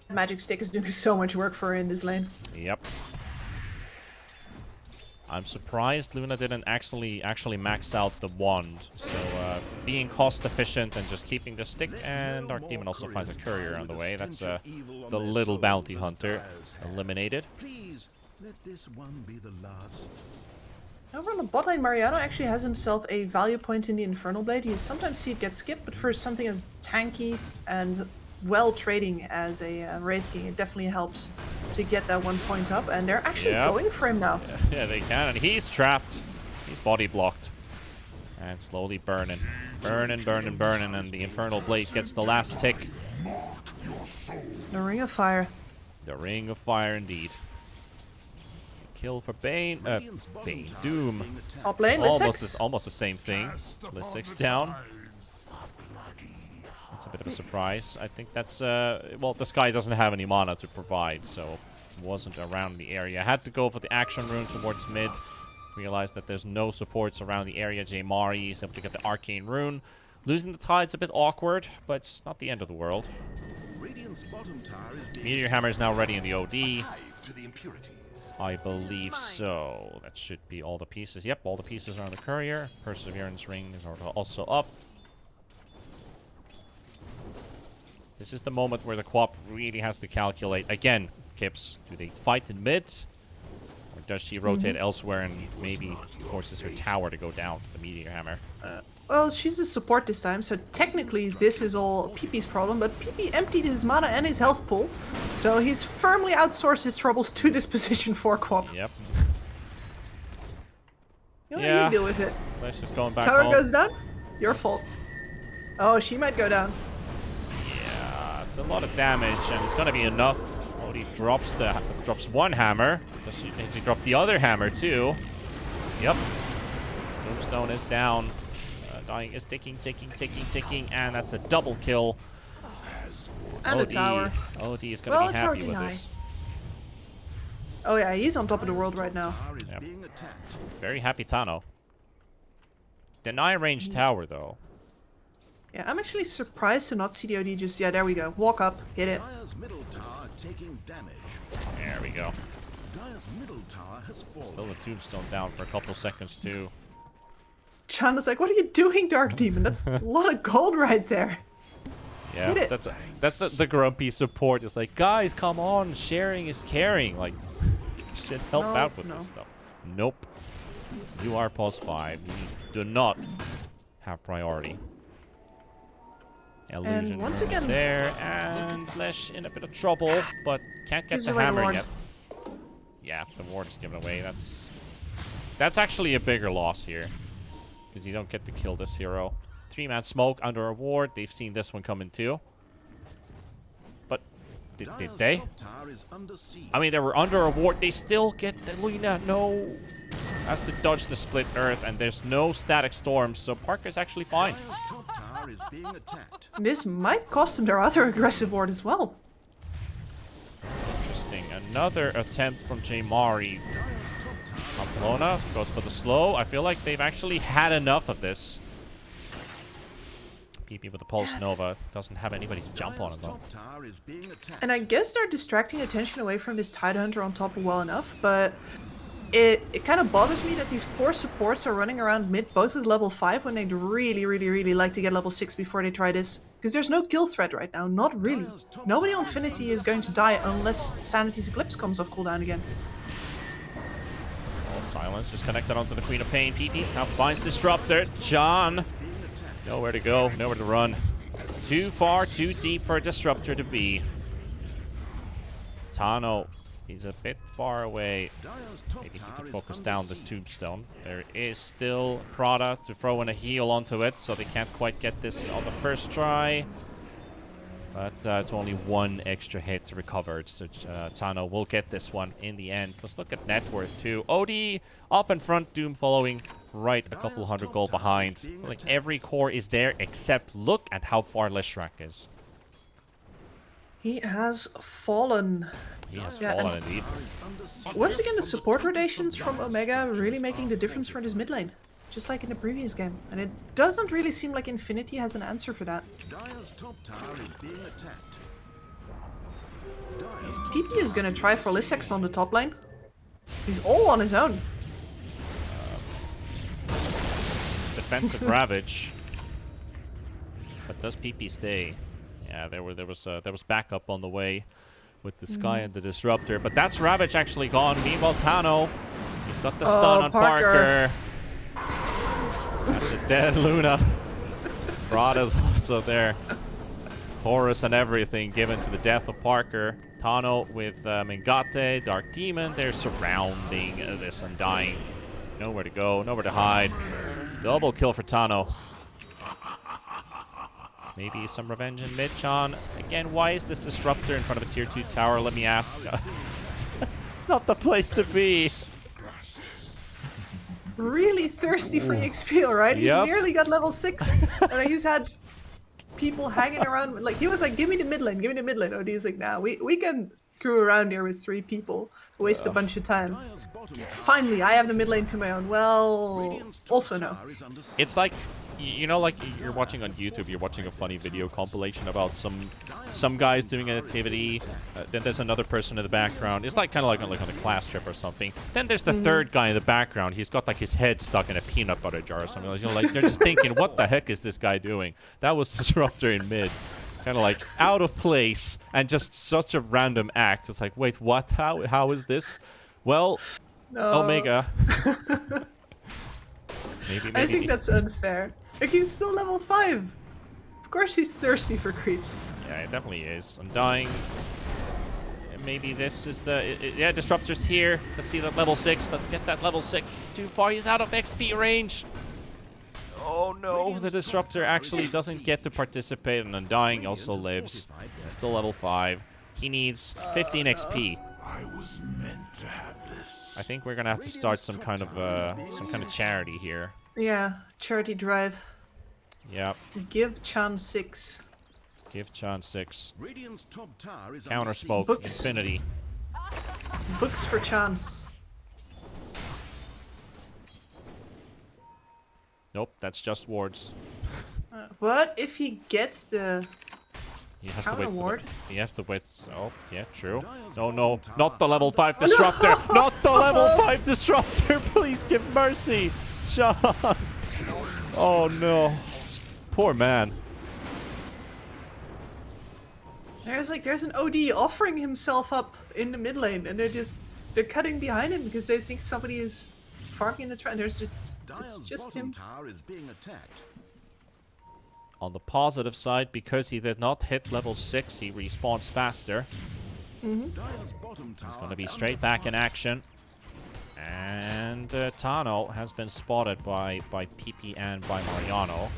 Magic Stick is doing so much work for her in this lane. Yep. I'm surprised Luna didn't actually max out the wand. So being cost efficient and just keeping the stick, and Dark Demon also finds a courier on the way. That's the little bounty hunter eliminated. Please let this one be the last. Over on the bot lane, Mariano actually has himself a value point in the Infernal Blade. You sometimes see it get skipped, but for something as tanky and well trading as a Wraith King, it definitely helps to get that 1 point up. And they're actually going for him now. Yeah, they can, and he's trapped. He's body blocked. And slowly burning. Burning, and the Infernal Blade gets the last tick. The Ring of Fire. The Ring of Fire, indeed. Kill for Bane. Bane. Doom. Top lane, Lissix. Almost the same thing. Lissix down. That's a bit of a surprise. I think that's, well, this guy doesn't have any mana to provide, so wasn't around the area. Had to go for the action rune towards mid. Realized that there's no supports around the area. Mari is able to get the arcane rune. Losing the tide's a bit awkward, but it's not the end of the world. Meteor Hammer is now ready in the OD. I believe so. That should be all the pieces. Yep, all the pieces are on the courier. Perseverance ring is also up. This is the moment where the co-op really has to calculate. Again, Kips, do they fight in mid? Or does she rotate elsewhere and maybe forces her tower to go down to the Meteor Hammer? Well, she's a support this time, so technically this is all PP's problem, but PP emptied his mana and his health pool, so he's firmly outsourced his troubles to this position for co-op. Yep. You deal with it. Flash is going back Tower home. goes down? Your fault. Oh, she might go down. Yeah, it's a lot of damage, and it's gonna be enough. Oh, he drops one hammer. Does he drop the other hammer too? Yep. Tombstone is down. Dying is ticking, and that's a double kill. And a tower. OD is gonna be happy with high. this. Oh yeah, he's on top of the world right now. Yep. Very happy Tano. Deny range tower though. Yeah, I'm actually surprised to not see the OD just... Yeah, there we go. Walk up, hit it. There we go. Middle tower has fallen. Still the tombstone down for a couple seconds too. John is like, what are you doing, Dark Demon? That's a lot of gold right there. Yeah, that's the grumpy support. It's like, guys, come on, sharing is caring. Like, should help out with this stuff. Nope. You are +5. You do not have priority. Illusion and once is again, there, and Flesh in a bit of trouble, but can't get the hammer yet. Yeah, the ward is given away. That's actually a bigger loss here, because you don't get to kill this hero. 3-man smoke under a ward. They've seen this one coming too. But did they? I mean, they were under a ward. They still get the Luna. No. Has to dodge the split earth, and there's no static storms, so Parker's actually fine. This might cost them their other aggressive ward as well. Interesting. Another attempt from Mari. Pamplona goes for the slow. I feel like they've actually had enough of this. PP with the Pulse Nova doesn't have anybody to jump on him though. And I guess they're distracting attention away from this Tidehunter on top well enough, but it kind of bothers me that these poor supports are running around mid both with level 5 when they'd really like to get level 6 before they try this. Because there's no kill threat right now, not really. Nobody on Infinity is going to die unless Sanity's Eclipse comes off cooldown again. Oh, Silence is connected onto the Queen of Pain. PP now finds Disruptor. John, nowhere to go, nowhere to run. Too far, too deep for a Disruptor to be. Tano, he's a bit far away. Maybe he can focus down this Tombstone. There is still Prada to throw in a heal onto it, so they can't quite get this on the first try. But it's only one extra hit recovered, so Tano will get this one in the end. Let's look at net worth too. OD up in front, Doom following right a couple hundred gold behind. I feel like every core is there except look at how far Leshrac is. He has fallen. He has Yeah, fallen and indeed. once again, the support rotations from Omega really making the difference for this mid lane. Just like in the previous game. And it doesn't really seem like Infinity has an answer for that. Dire's top tower is being attacked. PP is gonna try for Lissex on the top lane. He's all on his own. Defensive Ravage. But does PP stay? Yeah, there was backup on the way with the Sky and the Disruptor. But that's Ravage actually gone. Meanwhile, Tano, he's got the stun on Parker. That's a dead Luna. Rada's also there. Chorus and everything given to the death of Parker. Tano with Mengate, Dark Demon. They're surrounding this Undying. Nowhere to go, nowhere to hide. Double kill for Tano. Maybe some revenge in mid, Chan. Again, why is this Disruptor in front of a tier 2 tower? Let me ask. It's not the place to be. Really thirsty for XP, alright? He's Yep. nearly got level 6. And he's had people hanging around. Like, he was like, give me the mid lane, give me the mid lane. OD's like, nah, we can screw around here with 3 people. Waste a bunch of time. Finally, I have the mid lane to my own. Well, also no. It's like, you know, like you're watching on YouTube, you're watching a funny video compilation about some guys doing an activity, then there's another person in the background. It's like kind of like on a class trip or something. Then there's the third guy in the background. He's got like his head stuck in a peanut butter jar or something. You know, like they're just thinking, what the heck is this guy doing? That was Disruptor in mid. Kind of like out of place and just such a random act. It's like, wait, what? How is this? Well, No. Omega. maybe. I think that's unfair. Like, he's still level 5. Of course he's thirsty for creeps. Yeah, it definitely is. Undying. Maybe this is the... yeah, Disruptor's here. Let's see that level 6. Let's get that level 6. He's too far. He's out of XP range. Oh no, the Disruptor actually doesn't get to participate, and Undying also lives. He's still level 5. He needs 15 XP. I was meant to have this. I think we're gonna have to start some kind of charity here. Yeah, charity drive. Yep. Give Chan 6. Give Chan 6. Radiant's top tower is Counter under smoke. Books. Infinity. Books for Chan. Nope, that's just wards. What if he gets the... He has to Counter wait for ward? He has to wait. Oh, yeah, true. No, no, not the level 5 Disruptor. Not the level 5 Disruptor. Please give mercy. Sean. Oh, no. Poor man. There's an OD offering himself up in the mid lane, and they're cutting behind him because they think somebody is farming in the trend. It's Dire's just bottom him. tower is being attacked. On the positive side, because he did not hit level 6, he respawns faster. Dire's bottom tower He's going to be under straight back in fire. action. And Tano has been spotted by PP and by Mariano.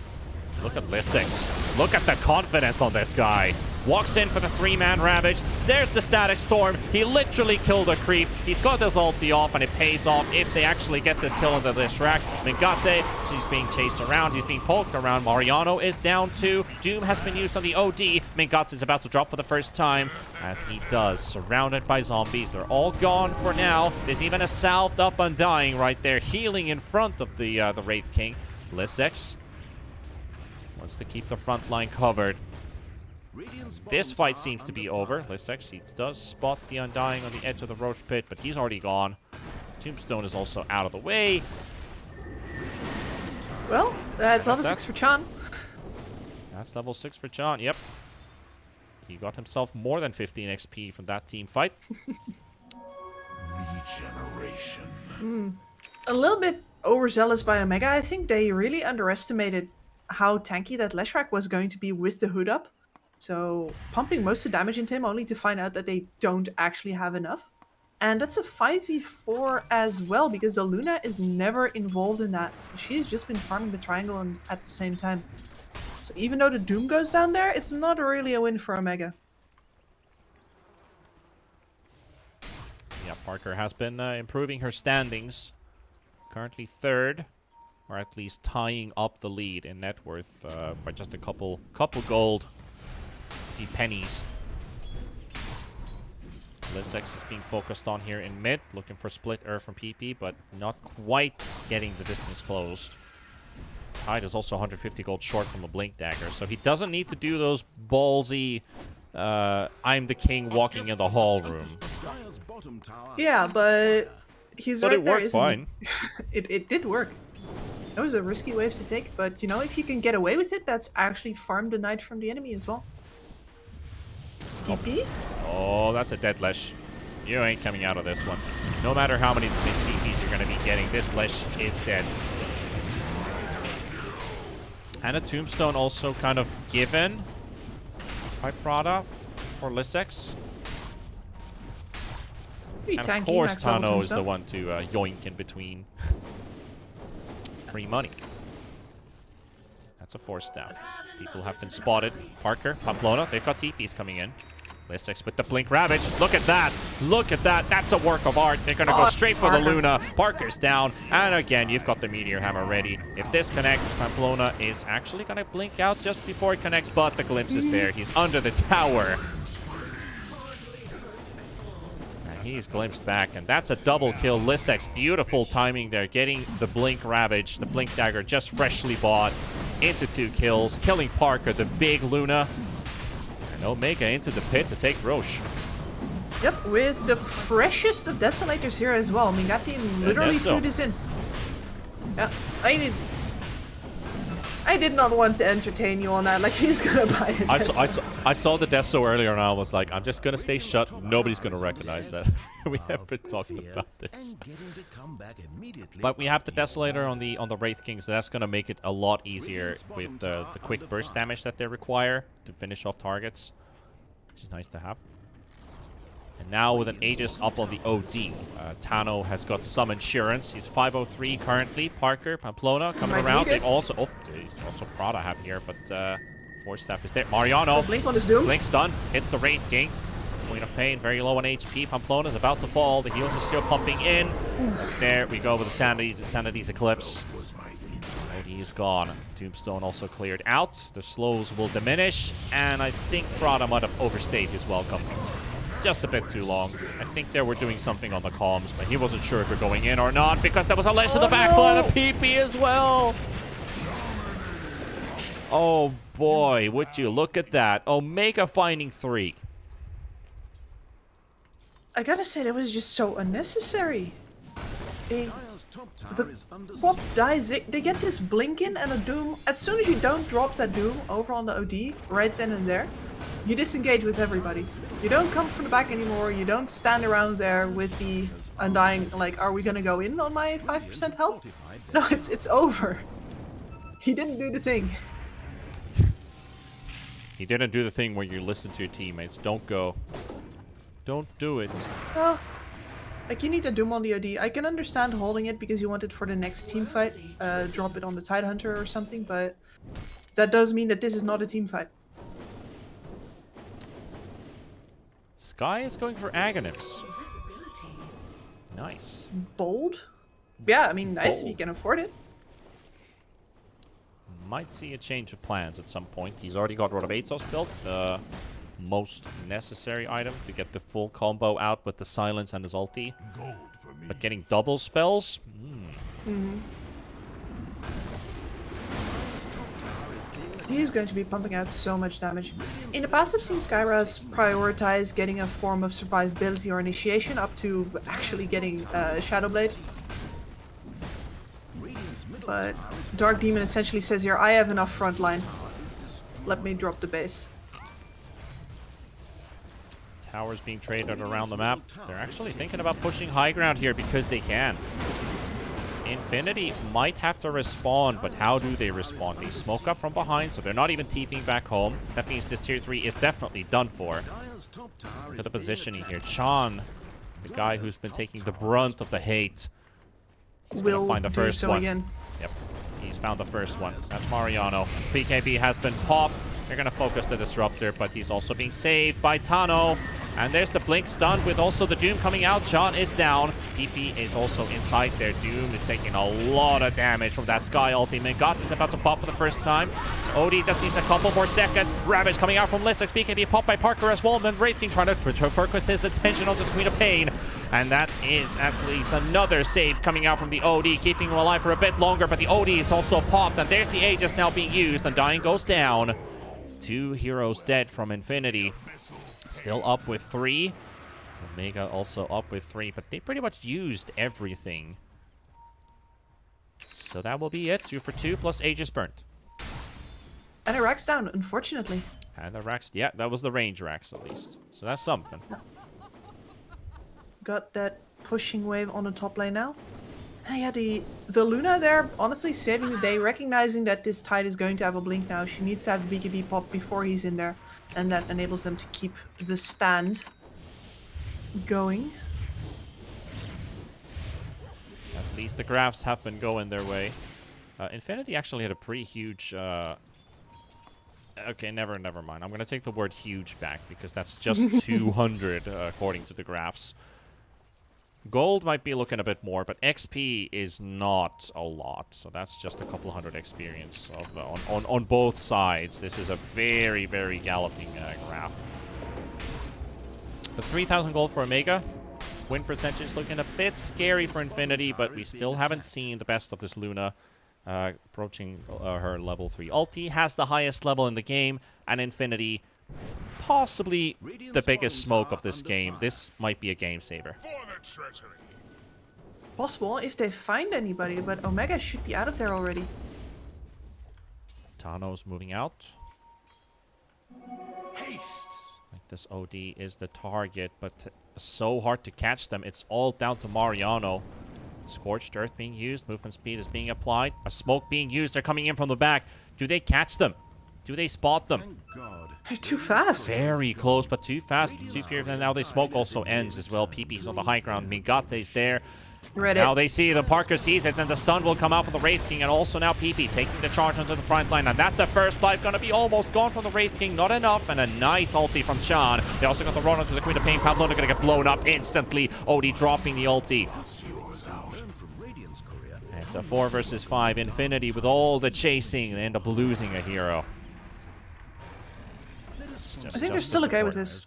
Look at Lissex. Look at the confidence on this guy. Walks in for the 3-man Ravage. There's the Static Storm. He literally killed a creep. He's got his ulti off, and it pays off if they actually get this kill into this rack. Mengate, she's being chased around. He's being poked around. Mariano is down too. Doom has been used on the OD. Mengate is about to drop for the first time, as he does. Surrounded by zombies. They're all gone for now. There's even a salved up Undying right there, healing in front of the Wraith King. Lissex wants to keep the front line covered. Radiant's This bottom fight tower seems to be under over. fire. Lissex does spot the Undying on the edge of the Roach Pit, but he's already gone. Tombstone is also out of the way. Well, that's level that. 6 for Chan. That's level 6 for John. Yep. He got himself more than 15 XP from that team fight. Regeneration. A little bit overzealous by Omega. I think they really underestimated how tanky that Leshrac was going to be with the hood up. So pumping most of the damage into him only to find out that they don't actually have enough. And that's a 5v4 as well, because the Luna is never involved in that. She's just been farming the triangle and at the same time. So even though the Doom goes down there, it's not really a win for Omega. Yeah, Parker has been improving her standings. Currently 3rd, or at least tying up the lead in net worth by just a couple gold, a few pennies. Lissex is being focused on here in mid, looking for split from PP, but not quite getting the distance closed. Tide is also 150 gold short from a Blink Dagger, so he doesn't need to do those ballsy, I'm the king walking in the hall room. Dire's bottom tower. Yeah, but he's But right it there, worked isn't fine. it did work. That was a risky wave to take, but you know, if you can get away with it, that's actually farm denied from the enemy as well. TP? Oh, that's a dead Lesh. You ain't coming out of this one. No matter how many TPs you're going to be getting, this Lesh is dead. And a Tombstone also kind of given by Prada for Lissex. Pretty And tanky, of course, max level Tano is the Tombstone. one to yoink in between. Free money. That's a 4-staff. People have been spotted. Parker, Pamplona, they've got TPs coming in. Lissex with the Blink Ravage. Look at that. Look at that. That's a work of art. They're going to go straight for the Luna. Parker's down. And again, you've got the Meteor Hammer ready. If this connects, Pamplona is actually going to blink out just before it connects, but the glimpse is there. He's under the tower. And he's glimpsed back, and that's a double kill. Lissex, beautiful timing there. Getting the Blink Ravage, the Blink Dagger just freshly bought into 2 kills. Killing Parker, the big Luna. And Omega into the pit to take Roche. Yep, with the freshest of Desolators here as well. I mean, that team literally Deso. flew this in. Yeah, I did not want to entertain you on that. Like, he's gonna buy it. I saw the Deso earlier and I was like, I'm just gonna stay shut. Nobody's gonna recognize that. We have been talking about this. And getting to come back immediately. But we have the Desolator on the Wraith King, so that's gonna make it a lot easier with the quick burst damage that they require to finish off targets, which is nice to have. And now with an Aegis up on the OD, Tano has got some insurance. He's 503 currently. Parker, Pamplona coming Might around. need it. They also, Prada have here, but 4-staff is there. Mariano, So Blink on his Doom. Blink stun, hits the Wraith King. Queen of Pain, very low on HP. Pamplona is about to fall. The heals are still pumping in. There we go with the Sanity's Eclipse. OD's gone. Tombstone also cleared out. The slows will diminish, and I think Prada might have overstayed his welcome. Just a bit too long. I think they were doing something on the comms, but he wasn't sure if we're going in or not because there was a Lesh in the backline of PP as well. Oh boy, would you look at that. Omega finding 3. I gotta say, that was just so unnecessary. Dire's top tower The is under Pop dies, they get this blink in and a Doom. As soon as you don't drop that Doom over on the OD, right then and there, you disengage with everybody. You don't come from the back anymore, you don't stand around there with the Undying, like, are we gonna go in on my 5% health? No, it's over. He didn't do the thing. He didn't do the thing where you listen to your teammates. Don't go. Don't do it. Well, like, you need a Doom on the OD. I can understand holding it because you want it for the next team fight. Drop it on the Tidehunter or something, but that does mean that this is not a team fight. Sky is going for Aghanim's. Nice. Bold? Yeah, I mean, nice if you Bold. can afford it. Might see a change of plans at some point. He's already got Rod of Atos built, the most necessary item to get the full combo out with the silence and his ulti. But getting double spells? He's going to be pumping out so much damage. In the past, I've seen Skyraz prioritize getting a form of survivability or initiation up to actually getting Shadowblade. But Dark Demon essentially says here, I have enough frontline. Let me drop the base. Towers being traded around the map. They're actually thinking about pushing high ground here because they can. Infinity might have to respawn, but how do they respawn? They smoke up from behind, so they're not even TPing back home. That means this tier 3 is definitely done for. Dire's top tower Look is at the being positioning here. attacked. Chan, the guy who's been taking the brunt of the hate. He's gonna Will find the do first so one. again. Yep, he's found the first one. That's Mariano. BKB has been popped. They're gonna focus the Disruptor, but he's also being saved by Tano. And there's the Blink stun with also the Doom coming out. John is down. PP is also inside there. Doom is taking a lot of damage from that Sky ultimate. Got this about to pop for the first time. OD just needs a couple more seconds. Ravage coming out from Listix. BKB popped by Parker as well. And Wraithing trying to focus his attention onto the Queen of Pain. And that is at least another save coming out from the OD, keeping him alive for a bit longer. But the OD is also popped. And there's the Aegis now being used. And Dying goes down. 2 heroes dead from Infinity. Still up with 3. Omega also up with 3, but they pretty much used everything. So that will be it. 2 for 2 plus Aegis burnt. And a Rax down, unfortunately. And the Rax, yeah, that was the range Rax at least. So that's something. Got that pushing wave on the top lane now. And yeah, the Luna there, honestly saving the day, recognizing that this Tide is going to have a blink now. She needs to have the BKB pop before he's in there. And that enables them to keep the stand going. At least the graphs have been going their way. Infinity actually had a pretty huge... Okay, never mind. I'm going to take the word huge back because that's just 200 according to the graphs. Gold might be looking a bit more, but XP is not a lot. So that's just a couple hundred experience on both sides. This is a very, very galloping graph. But 3,000 gold for Omega. Win percentage looking a bit scary for Infinity, but we still haven't seen the best of this Luna. Approaching her level 3 ulti. Has the highest level in the game, and Infinity possibly the biggest smoke of this game. This might be a game saver. Possible if they find anybody, but Omega should be out of there already. Tano's moving out. Haste. Like this OD is the target, but so hard to catch them. It's all down to Mariano. Scorched Earth being used. Movement speed is being applied. A smoke being used. They're coming in from the back. Do they catch them? Do they spot them? Thank God. They're too fast. Very close, but too fast. Too fierce. And now they smoke also ends as well. PP's on the high ground. Migate's there. Read Now it. they see the Parker sees it, and the stun will come out for the Wraith King, and also now PP taking the charge onto the front line, and that's a first life gonna be almost gone from the Wraith King, not enough, and a nice ulti from Chan. They also got the run onto the Queen of Pain. Pablo gonna get blown up instantly. Odie dropping the ulti. And it's a 4 versus 5 Infinity with all the chasing. They end up losing a hero. I think they're still okay with this.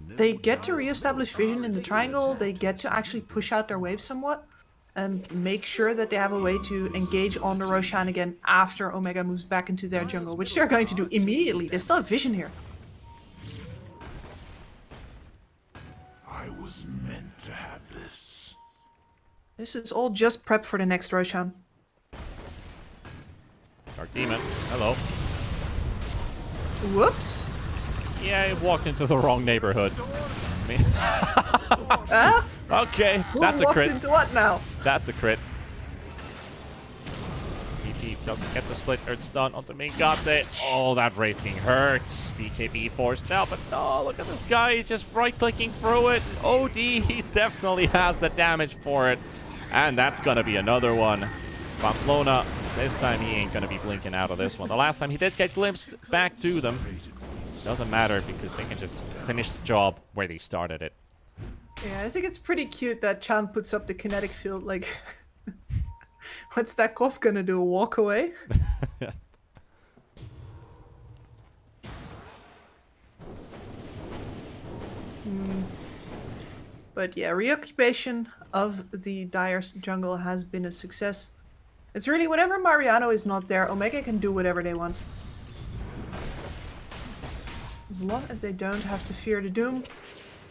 They get to re-establish vision in the triangle, they get to actually push out their wave somewhat, and make sure that they have a way to engage on the Roshan again after Omega moves back into their jungle, which they're going to do immediately. They still have vision here. I was meant to have this. This is all just prep for the next Roshan. Dark Demon, hello. Whoops. Yeah, he walked into the wrong neighborhood. Okay, that's a Who crit. walked into what now? That's a crit. PP doesn't get the split earth stun onto Mingate. Oh, that Wraith King hurts. BKB forced out, but no, look at this guy. He's just right-clicking through it. OD, he definitely has the damage for it. And that's going to be another one. Pamplona, this time he ain't going to be blinking out of this one. The last time he did get glimpsed back to them. Doesn't matter because they can just finish the job where they started it. Yeah, I think it's pretty cute that Chan puts up the kinetic field, like... What's that Koff gonna do, walk away? But yeah, reoccupation of the Dire jungle has been a success. It's really, whenever Mariano is not there, Omega can do whatever they want. As long as they don't have to fear the Doom,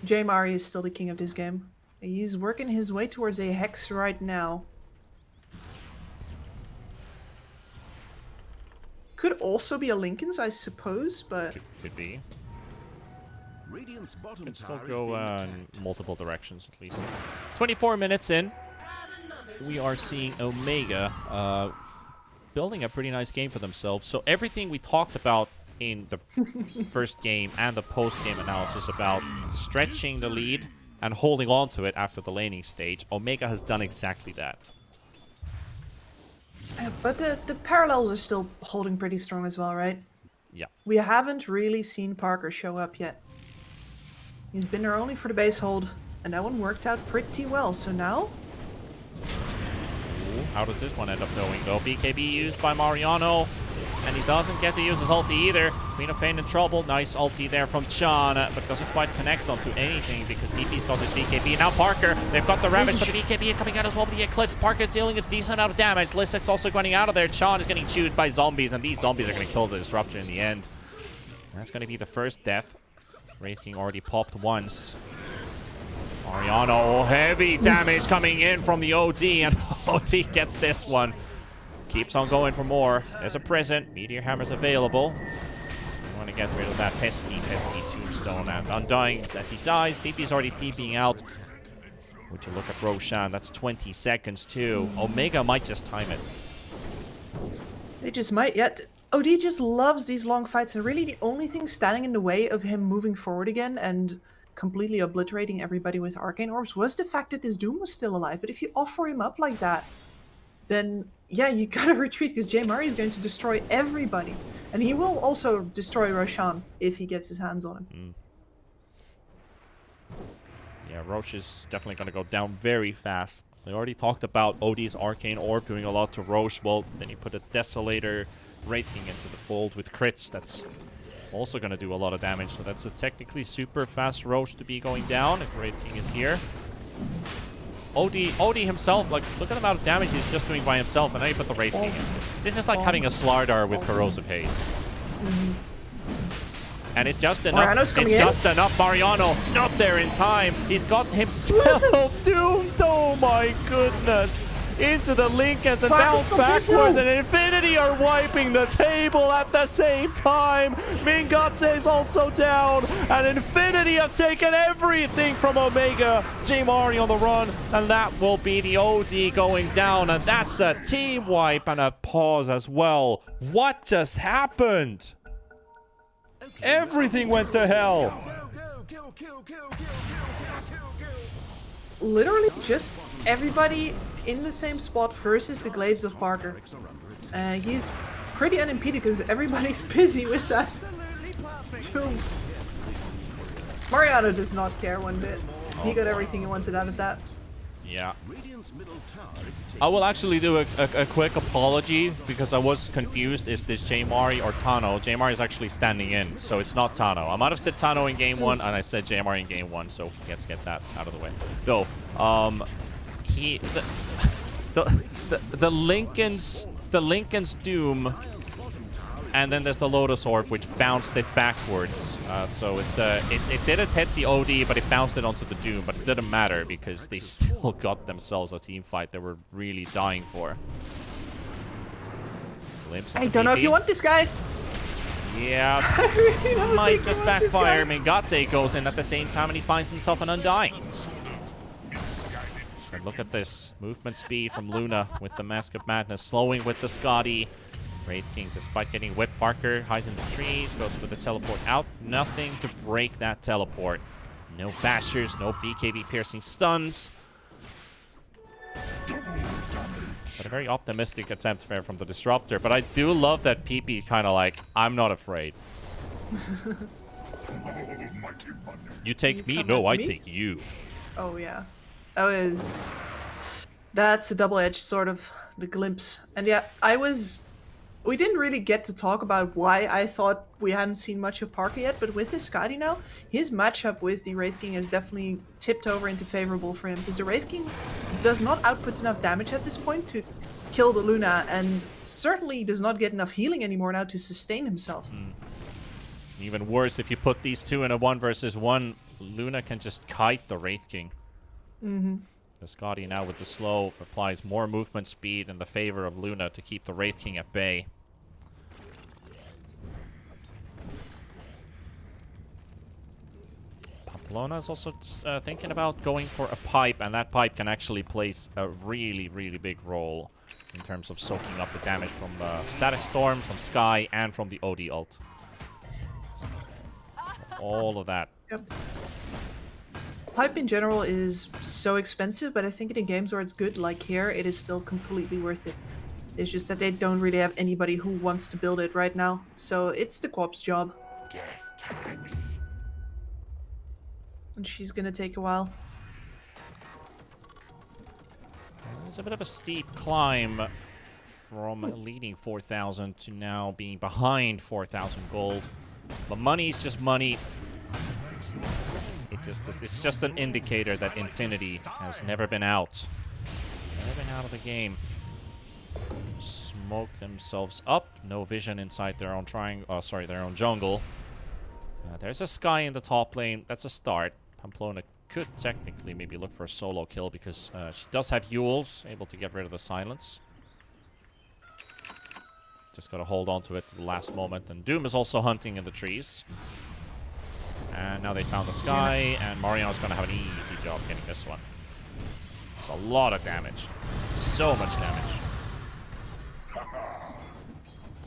J Mari is still the king of this game. He's working his way towards a Hex right now. Could also be a Linken's, I suppose, but... Could be. Radiant's bottom Can still tower is go being in attacked. multiple directions at least. 24 minutes in. We are seeing Omega building a pretty nice game for themselves. So everything we talked about in the first game and the post-game analysis about stretching the lead and holding on to it after the laning stage, Omega has done exactly that. But the parallels are still holding pretty strong as well, right? Yeah. We haven't really seen Parker show up yet. He's been there only for the base hold, and that one worked out pretty well. So now... How does this one end up going, though? BKB used by Mariano, and he doesn't get to use his ulti either. Queen of Pain in trouble. Nice ulti there from Chan, but doesn't quite connect onto anything because PP's got his BKB. Now Parker, they've got the Ravage, but the BKB coming out as well with the Eclipse. Parker's dealing a decent amount of damage. Lissek's also going out of there. Chan is getting chewed by zombies, and these zombies are going to kill the Disruptor in the end. That's going to be the first death. Wraith King already popped once. Mariano, heavy damage coming in from the OD, and OD gets this one. Keeps on going for more. There's a present. Meteor Hammer's available. I want to get rid of that pesky tombstone. And Undying, as he dies, PP's already TPing out. Would you look at Roshan? That's 20 seconds too. Omega might just time it. They just might, yeah. OD just loves these long fights, and really the only thing standing in the way of him moving forward again and completely obliterating everybody with Arcane Orbs was the fact that this Doom was still alive. But if you offer him up like that, then yeah, you gotta retreat, because J. Murray is going to destroy everybody. And he will also destroy Roshan if he gets his hands on him. Yeah, Roche is definitely going to go down very fast. We already talked about OD's Arcane Orb doing a lot to Roche. Well, then you put a Desolator Wraith King into the fold with crits. That's also going to do a lot of damage. So that's a technically super fast Roche to be going down if Wraith King is here. OD himself, like, look at the amount of damage he's just doing by himself, and now you put the Wraith King in. This is like having a Slardar with Corrosive Haze. And it's just enough. It's just enough. Mariano not there in time. He's got himself doomed. Oh my goodness. Into the Lincolns and bounce backwards, and Infinity are wiping the table at the same time. Mingatse is also down, and Infinity have taken everything from Omega. J-Mari on the run, and that will be the OD going down, and that's a team wipe and a pause as well. What just happened? Everything went to hell. Literally just everybody in the same spot versus the Glaives of Parker. He's pretty unimpeded because everybody's busy with that tomb. Mariano does not care one bit. He got everything he wanted out of that. Yeah. I will actually do a quick apology because I was confused. Is this J-Mari or Tano? J-Mari is actually standing in, so it's not Tano. I might have said Tano in game 1 and I said J-Mari in game 1, so let's get that out of the way. Though, the Lincoln's Doom, and then there's the Lotus Orb, which bounced it backwards. So it didn't hit the OD, but it bounced it onto the Doom. But it didn't matter because they still got themselves a team fight they were really dying for. I don't know if you want this guy. Yeah, really might just backfire. Mingate goes in at the same time, and he finds himself an Undying. And look at this movement speed from Luna with the Mask of Madness, slowing with the Scotty. Wraith King, despite getting whipped, Parker hides in the trees, goes for the teleport out. Nothing to break that teleport. No bashers, no BKB piercing stuns. But a very optimistic attempt there from the Disruptor. But I do love that PP kind of like, I'm not afraid. You take me? No, I take you. Oh yeah. That's a double-edged sword of the glimpse. And yeah, we didn't really get to talk about why I thought we hadn't seen much of Parker yet, but with his Skadi now, his matchup with the Wraith King has definitely tipped over into favorable for him, because the Wraith King does not output enough damage at this point to kill the Luna, and certainly does not get enough healing anymore now to sustain himself. Even worse, if you put these two in a 1 versus 1, Luna can just kite the Wraith King. The Scotty now with the slow applies more movement speed in the favor of Luna to keep the Wraith King at bay. Pamplona is also thinking about going for a pipe, and that pipe can actually play a really, really big role in terms of soaking up the damage from Static Storm, from Sky, and from the OD ult. All of that. Yep. Pipe in general is so expensive, but I think in the games where it's good, like here, it is still completely worth it. It's just that they don't really have anybody who wants to build it right now, so it's the co-op's job. And she's gonna take a while. It's a bit of a steep climb from leading 4,000 to now being behind 4,000 gold. But money is just money. It's just an indicator that Infinity has never been out. Never been out of the game. Smoke themselves up. No vision inside their own their own jungle. There's a Sky in the top lane. That's a start. Pamplona could technically maybe look for a solo kill because she does have Yules, able to get rid of the silence. Just gotta hold on to it to the last moment. And Doom is also hunting in the trees. And now they found the Sky, and Mariano's gonna have an easy job getting this one. It's a lot of damage. So much damage.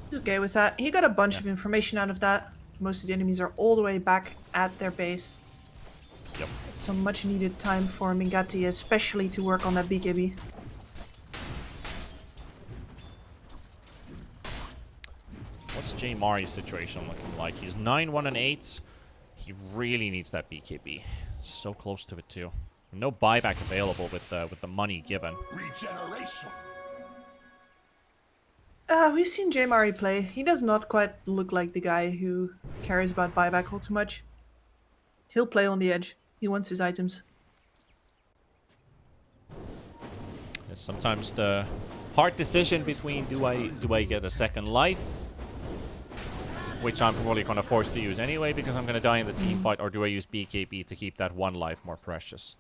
He's okay with that. He got a bunch of information out of that. Most of the enemies are all the way back at their base. Yep. Some much needed time for Mingatti, especially to work on that BKB. What's J Mari's situation looking like? He's 9-1 and 8. He really needs that BKB. So close to it too. No buyback available with the money given. Regeneration. We've seen J Mari play. He does not quite look like the guy who cares about buyback all too much. He'll play on the edge. He wants his items. It's sometimes the hard decision between do I get a second life, which I'm probably going to force to use anyway because I'm going to die in the team fight, or do I use BKB to keep that one life more precious?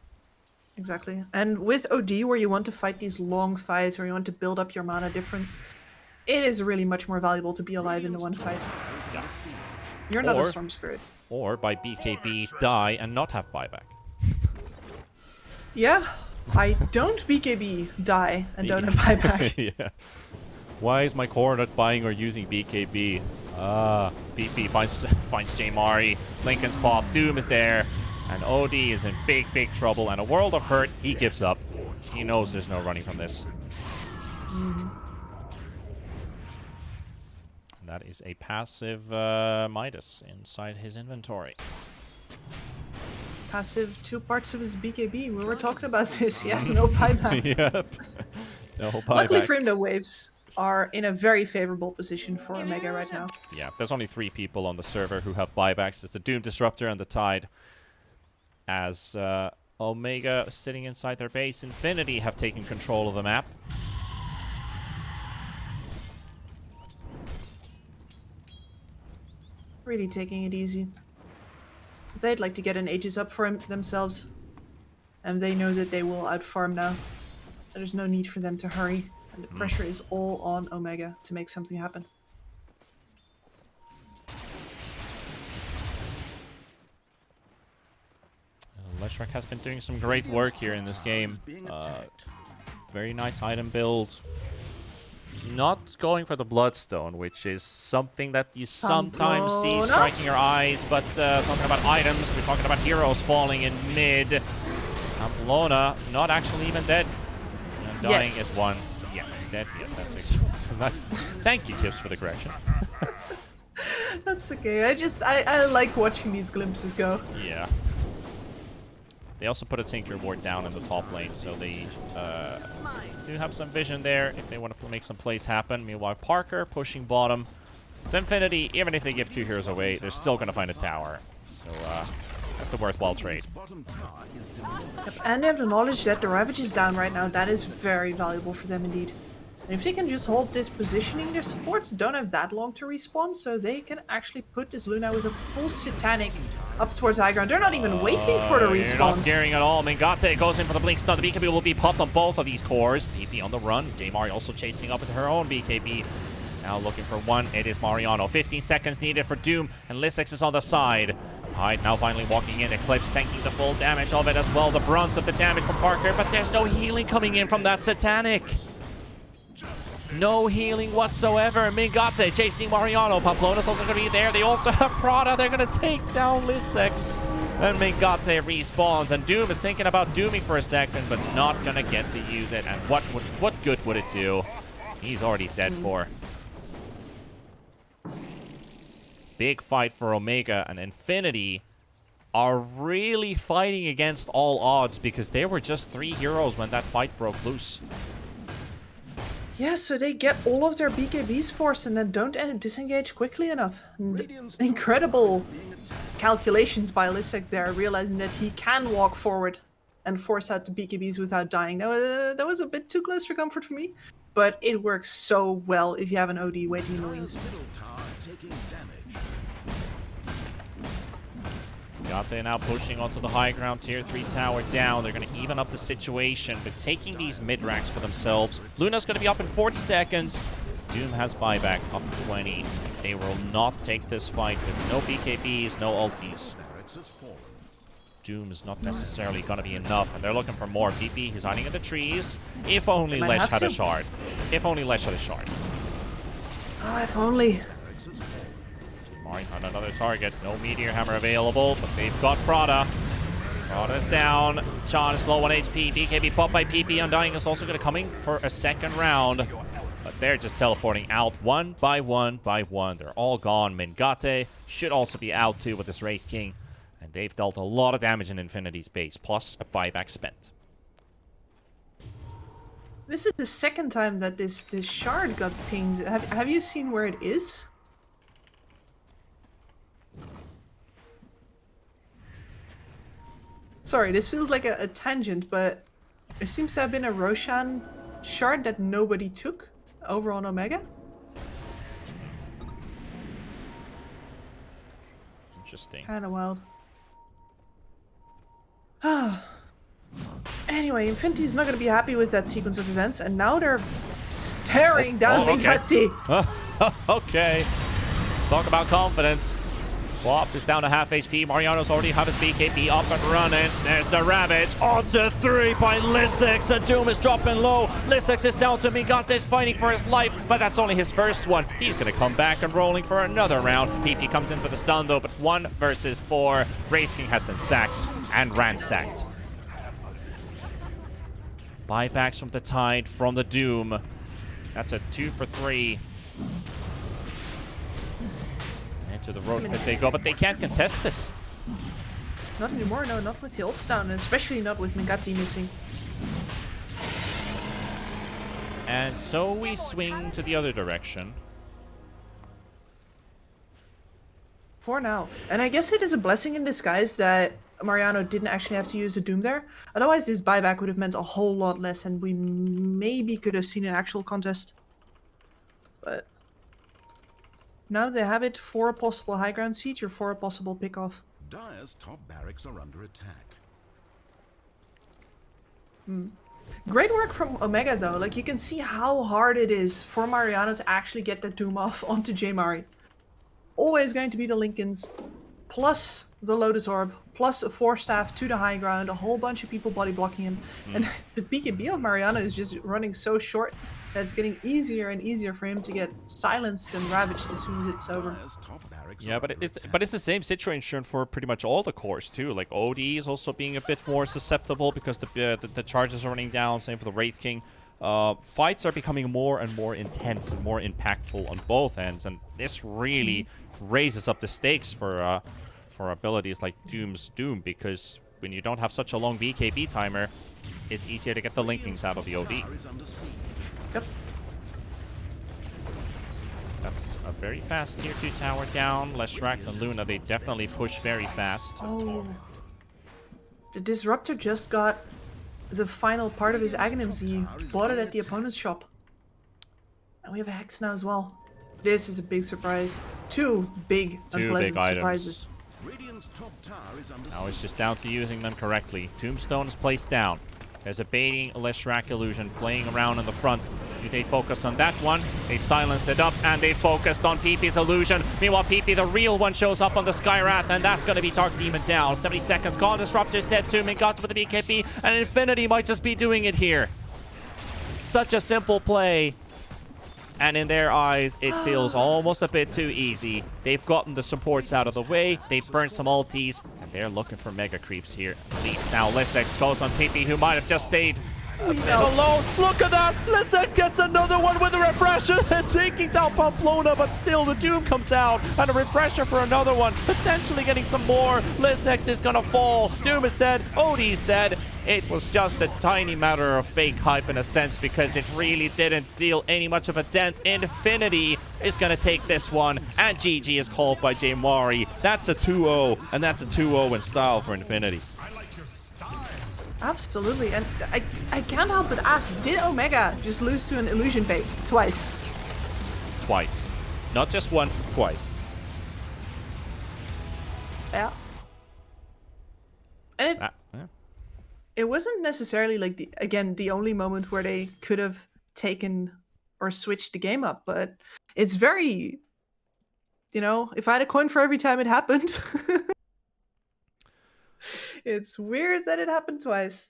Exactly. And with OD, where you want to fight these long fights, or you want to build up your mana difference, it is really much more valuable to be alive in the one fight. Yeah. You're not a Storm Spirit. Or by BKB, die and not have buyback. Yeah, I don't BKB, die, and don't have buyback. Yeah. Why is my core not buying or using BKB? BP finds J Mari. Lincoln's pop. Doom is there. And OD is in big, big trouble. And a world of hurt. He gives up. He knows there's no running from this. And that is a passive Midas inside his inventory. Passive 2 parts of his BKB. We were talking about this. He has no buyback. Yep. No buyback. Luckily for him, the waves are in a very favorable position for Omega right now. Yeah, there's only 3 people on the server who have buybacks. It's the Doom Disruptor and the Tide. As Omega sitting inside their base, Infinity have taken control of the map. Really taking it easy. They'd like to get an Aegis up for themselves. And they know that they will outfarm now. There's no need for them to hurry. And the pressure is all on Omega to make something happen. Leshrac has been doing some great work here in this game. Very nice item build. Not going for the Bloodstone, which is something that you sometimes see striking your eyes. But talking about items, we're talking about heroes falling in mid. Pamplona not actually even dead. And dying is one. Yeah, it's dead. Yeah, that's thank you, Kips, for the correction. That's okay. I like watching these glimpses go. Yeah. They also put a Tinker Ward down in the top lane, so they do have some vision there if they want to make some plays happen. Meanwhile, Parker pushing bottom. So Infinity, even if they give 2 heroes away, they're still going to find a tower. So that's a worthwhile trade. Yep. And they have the knowledge that the Ravage is down right now. That is very valuable for them indeed. And if they can just hold this positioning, their supports don't have that long to respawn, so they can actually put this Luna with a full Satanic up towards high ground. They're not even waiting for the respawns. Not caring at all. Mingate goes in for the Blink Stun. The BKB will be popped on both of these cores. BP on the run. J Mari also chasing up with her own BKB. Now looking for one. It is Mariano. 15 seconds needed for Doom, and Lissex is on the side. Hyde now finally walking in. Eclipse tanking the full damage of it as well. The brunt of the damage from Parker, but there's no healing coming in from that Satanic. No healing whatsoever. Mingate chasing Mariano. Pamplona's also going to be there. They also have Prada. They're going to take down Lissex. And Mingate respawns. And Doom is thinking about dooming for a second, but not going to get to use it. And what good would it do? He's already dead for. Big fight for Omega, and Infinity are really fighting against all odds because they were just 3 heroes when that fight broke loose. Yeah, so they get all of their BKBs forced and then don't disengage quickly enough. And incredible calculations by Lisek there, realizing that he can walk forward and force out the BKBs without dying. That was a bit too close for comfort for me, but it works so well if you have an OD waiting in the wings. Gate now pushing onto the high ground, tier 3 tower down. They're going to even up the situation, but taking these mid-racks for themselves. Luna's going to be up in 40 seconds. Doom has buyback up to 20. They will not take this fight with no BKBs, no ultis. Doom is not necessarily going to be enough, and they're looking for more. PP, he's hiding in the trees. If only Lesh had a shard. If only Lesh had a shard. Oh, if only. Mari on another target. No Meteor Hammer available, but they've got Prada. Prada's down. Chan is low on HP. BKB popped by PP. Undying is also going to come in for a second round. But they're just teleporting out one by one by one. They're all gone. Mingate should also be out too with this Wraith King. And they've dealt a lot of damage in Infinity's base, plus a buyback spent. This is the second time that this shard got pinged. Have you seen where it is? Sorry, this feels like a tangent, but there seems to have been a Roshan shard that nobody took over on Omega. Interesting. Kinda wild. Anyway, Infinity's not gonna be happy with that sequence of events, and now they're staring down Mingati. Okay. Talk about confidence. Wop is down to half HP. Mariano's already had his BKB up and running. There's the Ravage. Onto 3 by Lisix. And Doom is dropping low. Lisix is down to Migate's fighting for his life, but that's only his first one. He's going to come back and rolling for another round. PP comes in for the stun though, but 1 versus 4. Wraith King has been sacked and ransacked. Buybacks from the Tide, from the Doom. That's a 2 for 3. To the roast pit they go, but they can't contest this. Not anymore, no, not with the ults down, and especially not with Mingati missing. And so we swing to the other direction. For now. And I guess it is a blessing in disguise that Mariano didn't actually have to use the Doom there. Otherwise this buyback would have meant a whole lot less, and we maybe could have seen an actual contest. But now they have it for a possible high ground siege or for a possible pick-off. Dire's top barracks are under attack. Great work from Omega though. Like, you can see how hard it is for Mariano to actually get that Doom off onto J-Mari. Always going to be the Lincolns, plus the Lotus Orb, plus a 4-staff to the high ground, a whole bunch of people body blocking him. And the BKB of Mariano is just running so short that it's getting easier and easier for him to get silenced and ravaged as soon as it's over. Yeah, but it's the same situation for pretty much all the cores too. Like OD is also being a bit more susceptible because the charges are running down. Same for the Wraith King. Fights are becoming more and more intense and more impactful on both ends, and this really raises up the stakes for abilities like Doom's Doom, because when you don't have such a long BKB timer, it's easier to get the linkings out of the OD. Yep. That's a very fast tier 2 tower down. Leshrac and Luna, they definitely push very fast. Oh. The Disruptor just got the final part of his Aghanims. He bought it at the opponent's shop. And we have a Hex now as well. This is a big surprise. Two big unpleasant surprises. Now it's just down to using them correctly. Tombstone is placed down. There's a baiting Leshrac illusion playing around in the front. Do they focus on that one? They've silenced it up, and they focused on PP's illusion. Meanwhile, PP, the real one, shows up on the Skywrath, and that's going to be Dark Demon down. 70 seconds. Call Disruptor's dead too. Mingata with the BKB, and Infinity might just be doing it here. Such a simple play. And in their eyes, it feels almost a bit too easy. They've gotten the supports out of the way. They've burned some ultis, and they're looking for mega creeps here. At least now Lissex goes on PP, who might have just stayed a bit alone. Look at that! Lissex gets another one with a refresher. taking down Pamplona, but still the Doom comes out, and a refresher for another one, potentially getting some more. Lisex is gonna fall, Doom is dead, Odie's dead. It was just a tiny matter of fake hype in a sense, because it really didn't deal any much of a dent. Infinity is gonna take this one, and GG is called by Jamari. That's a 2-0, and that's a 2-0 in style for Infinity. Absolutely, and I can't help but ask, did Omega just lose to an illusion bait twice? Twice. Not just once, twice. Yeah. And Yeah. it wasn't necessarily like the only moment where they could have taken or switched the game up, but it's very, if I had a coin for every time it happened. It's weird that it happened twice.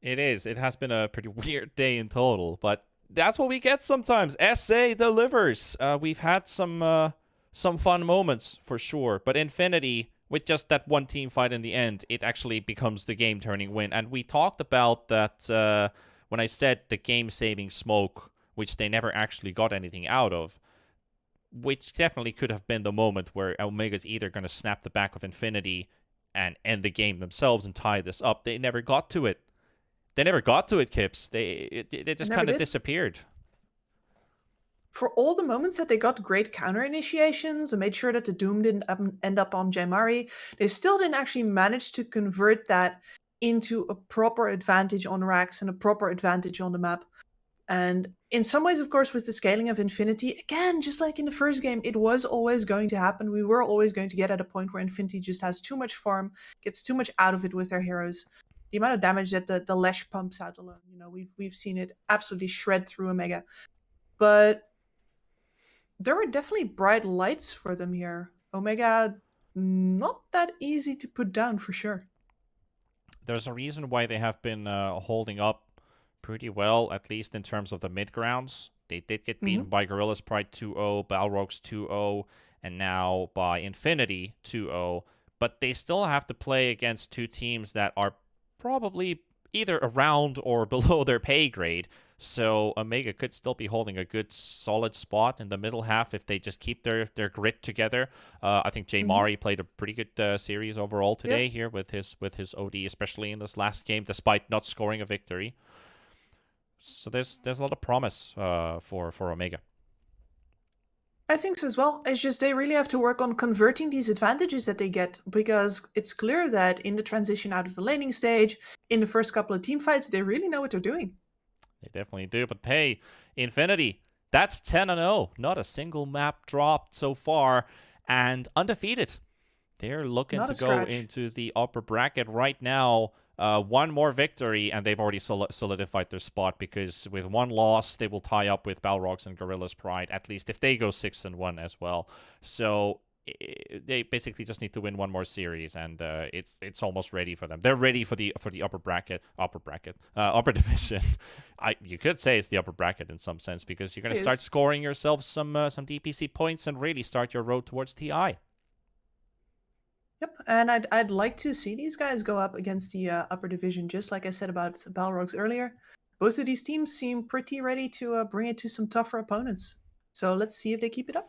It is. It has been a pretty weird day in total, but that's what we get sometimes. SA delivers. We've had some fun moments for sure, but Infinity, with just that one team fight in the end, it actually becomes the game-turning win. And we talked about that when I said the game-saving smoke, which they never actually got anything out of, which definitely could have been the moment where Omega's either going to snap the back of Infinity and end the game themselves and tie this up. They never got to it. They never got to it, Kips. They just kind of disappeared. For all the moments that they got great counter initiations and made sure that the Doom didn't end up on Jamari, they still didn't actually manage to convert that into a proper advantage on racks and a proper advantage on the map. And in some ways, of course, with the scaling of Infinity, again, just like in the first game, it was always going to happen. We were always going to get at a point where Infinity just has too much farm, gets too much out of it with their heroes. The amount of damage that the Lash pumps out alone, we've seen it absolutely shred through Omega. But there were definitely bright lights for them here. Omega, not that easy to put down for sure. There's a reason why they have been holding up pretty well, at least in terms of the mid-grounds. They did get beaten by Gorilla's Pride 2-0, Balrogs 2-0, and now by Infinity 2-0. But they still have to play against two teams that are probably either around or below their pay grade. So Omega could still be holding a good solid spot in the middle half if they just keep their grit together. I think Jamari played a pretty good series overall today here with his OD, especially in this last game, despite not scoring a victory. So there's a lot of promise for Omega. I think so as well. It's just they really have to work on converting these advantages that they get, because it's clear that in the transition out of the laning stage, in the first couple of team fights, they really know what they're doing. They definitely do. But hey, Infinity, that's 10-0. Not a single map dropped so far, and undefeated. They're looking to go into the upper bracket right now. One more victory, and they've already solidified their spot, because with one loss, they will tie up with Balrogs and Gorilla's Pride, at least if they go 6-1 as well. So they basically just need to win one more series, and it's almost ready for them. They're ready for the upper division. You could say it's the upper bracket in some sense, because you're going to start scoring yourself some DPC points and really start your road towards TI. Yep, and I'd like to see these guys go up against the upper division, just like I said about Balrogs earlier. Both of these teams seem pretty ready to bring it to some tougher opponents. So let's see if they keep it up.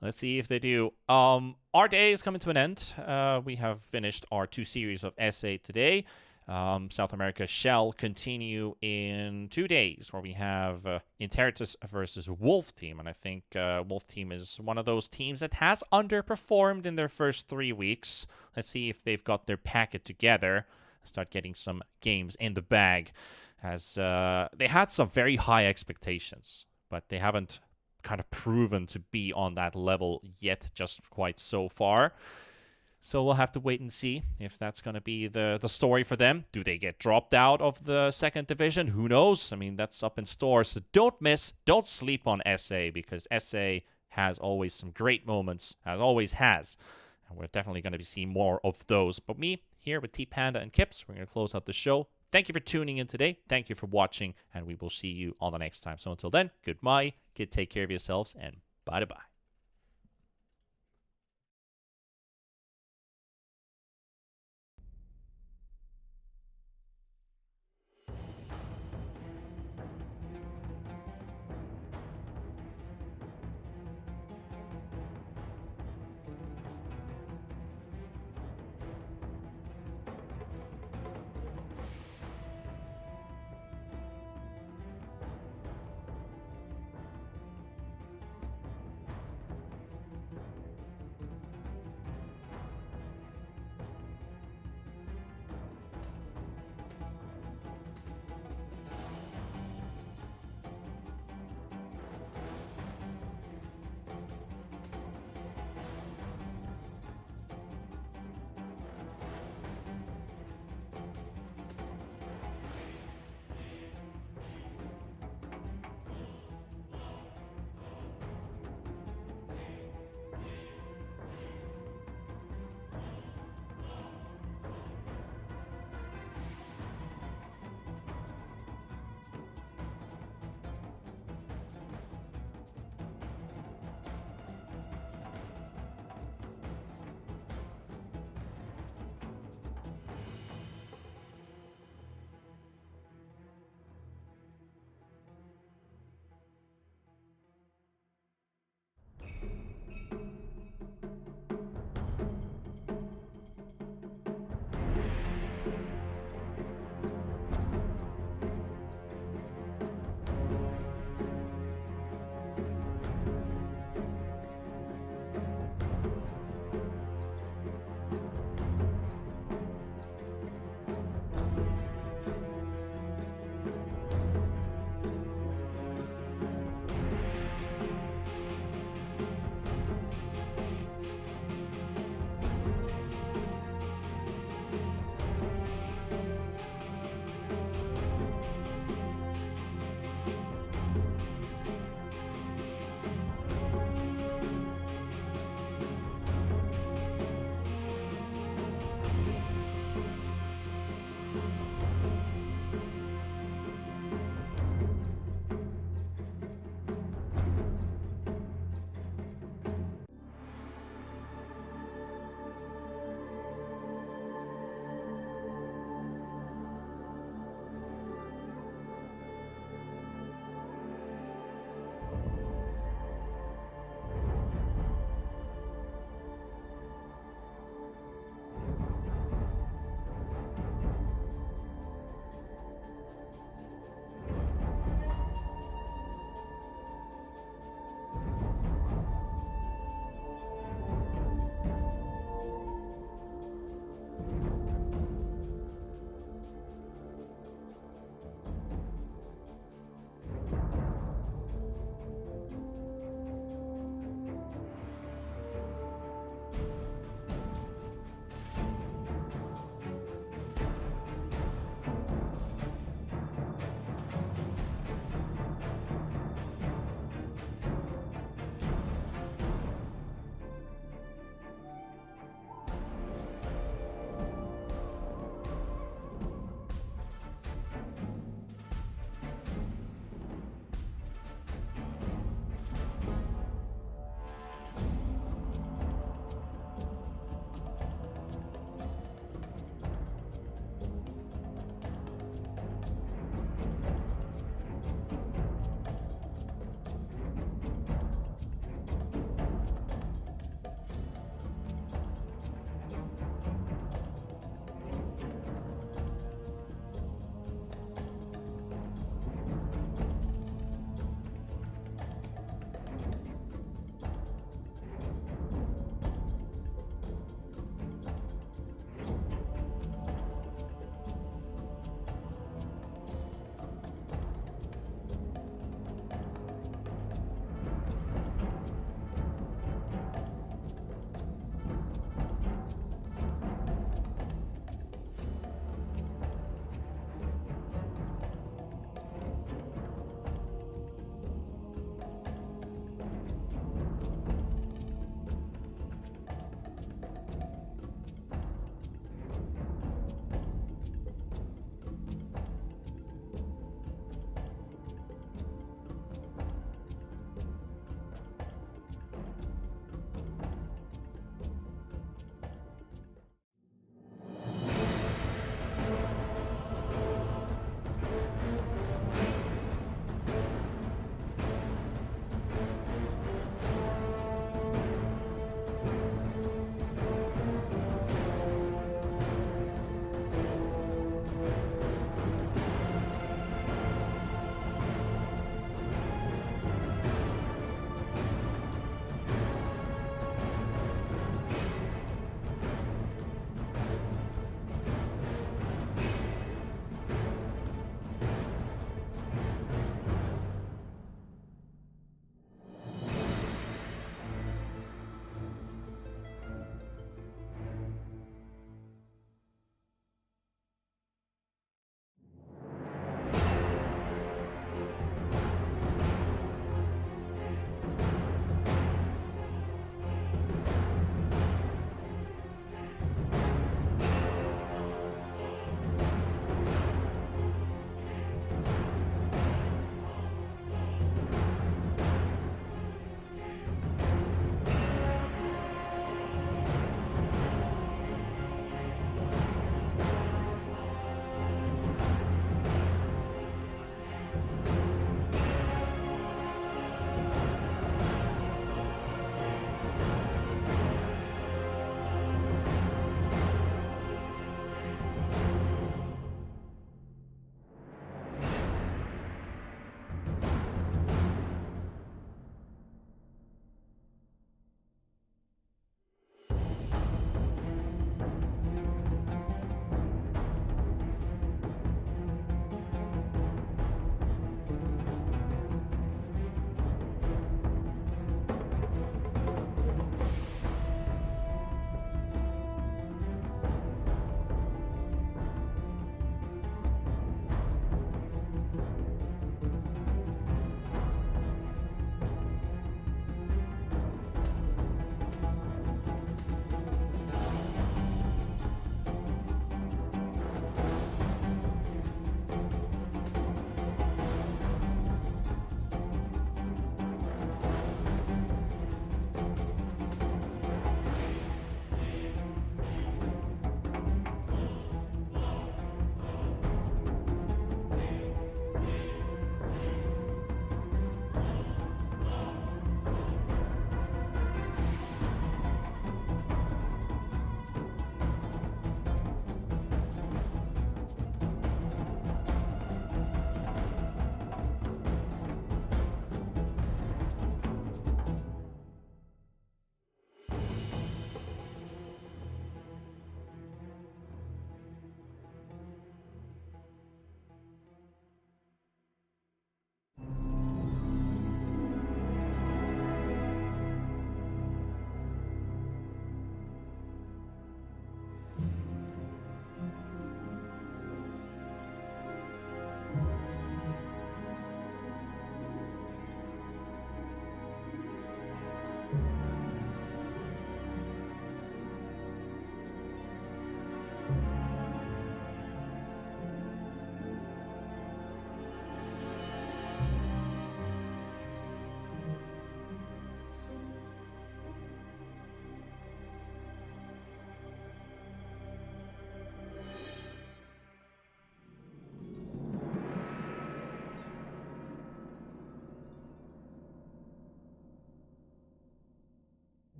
Let's see if they do. Our day is coming to an end. We have finished our 2 series of SA today. South America shall continue in 2 days, where we have Interitus versus Wolf Team. And I think Wolf Team is one of those teams that has underperformed in their first 3 weeks. Let's see if they've got their packet together, start getting some games in the bag, as they had some very high expectations, but they haven't kind of proven to be on that level yet, just quite so far. So we'll have to wait and see if that's going to be the story for them. Do they get dropped out of the second division? Who knows? I mean, that's up in store. So don't sleep on SA, because SA has always some great moments, as always has. And we're definitely going to be seeing more of those. But me, here with T-Panda and Kips, we're going to close out the show. Thank you for tuning in today. Thank you for watching, and we will see you on the next time. So until then, goodbye, take care of yourselves, and bye-bye.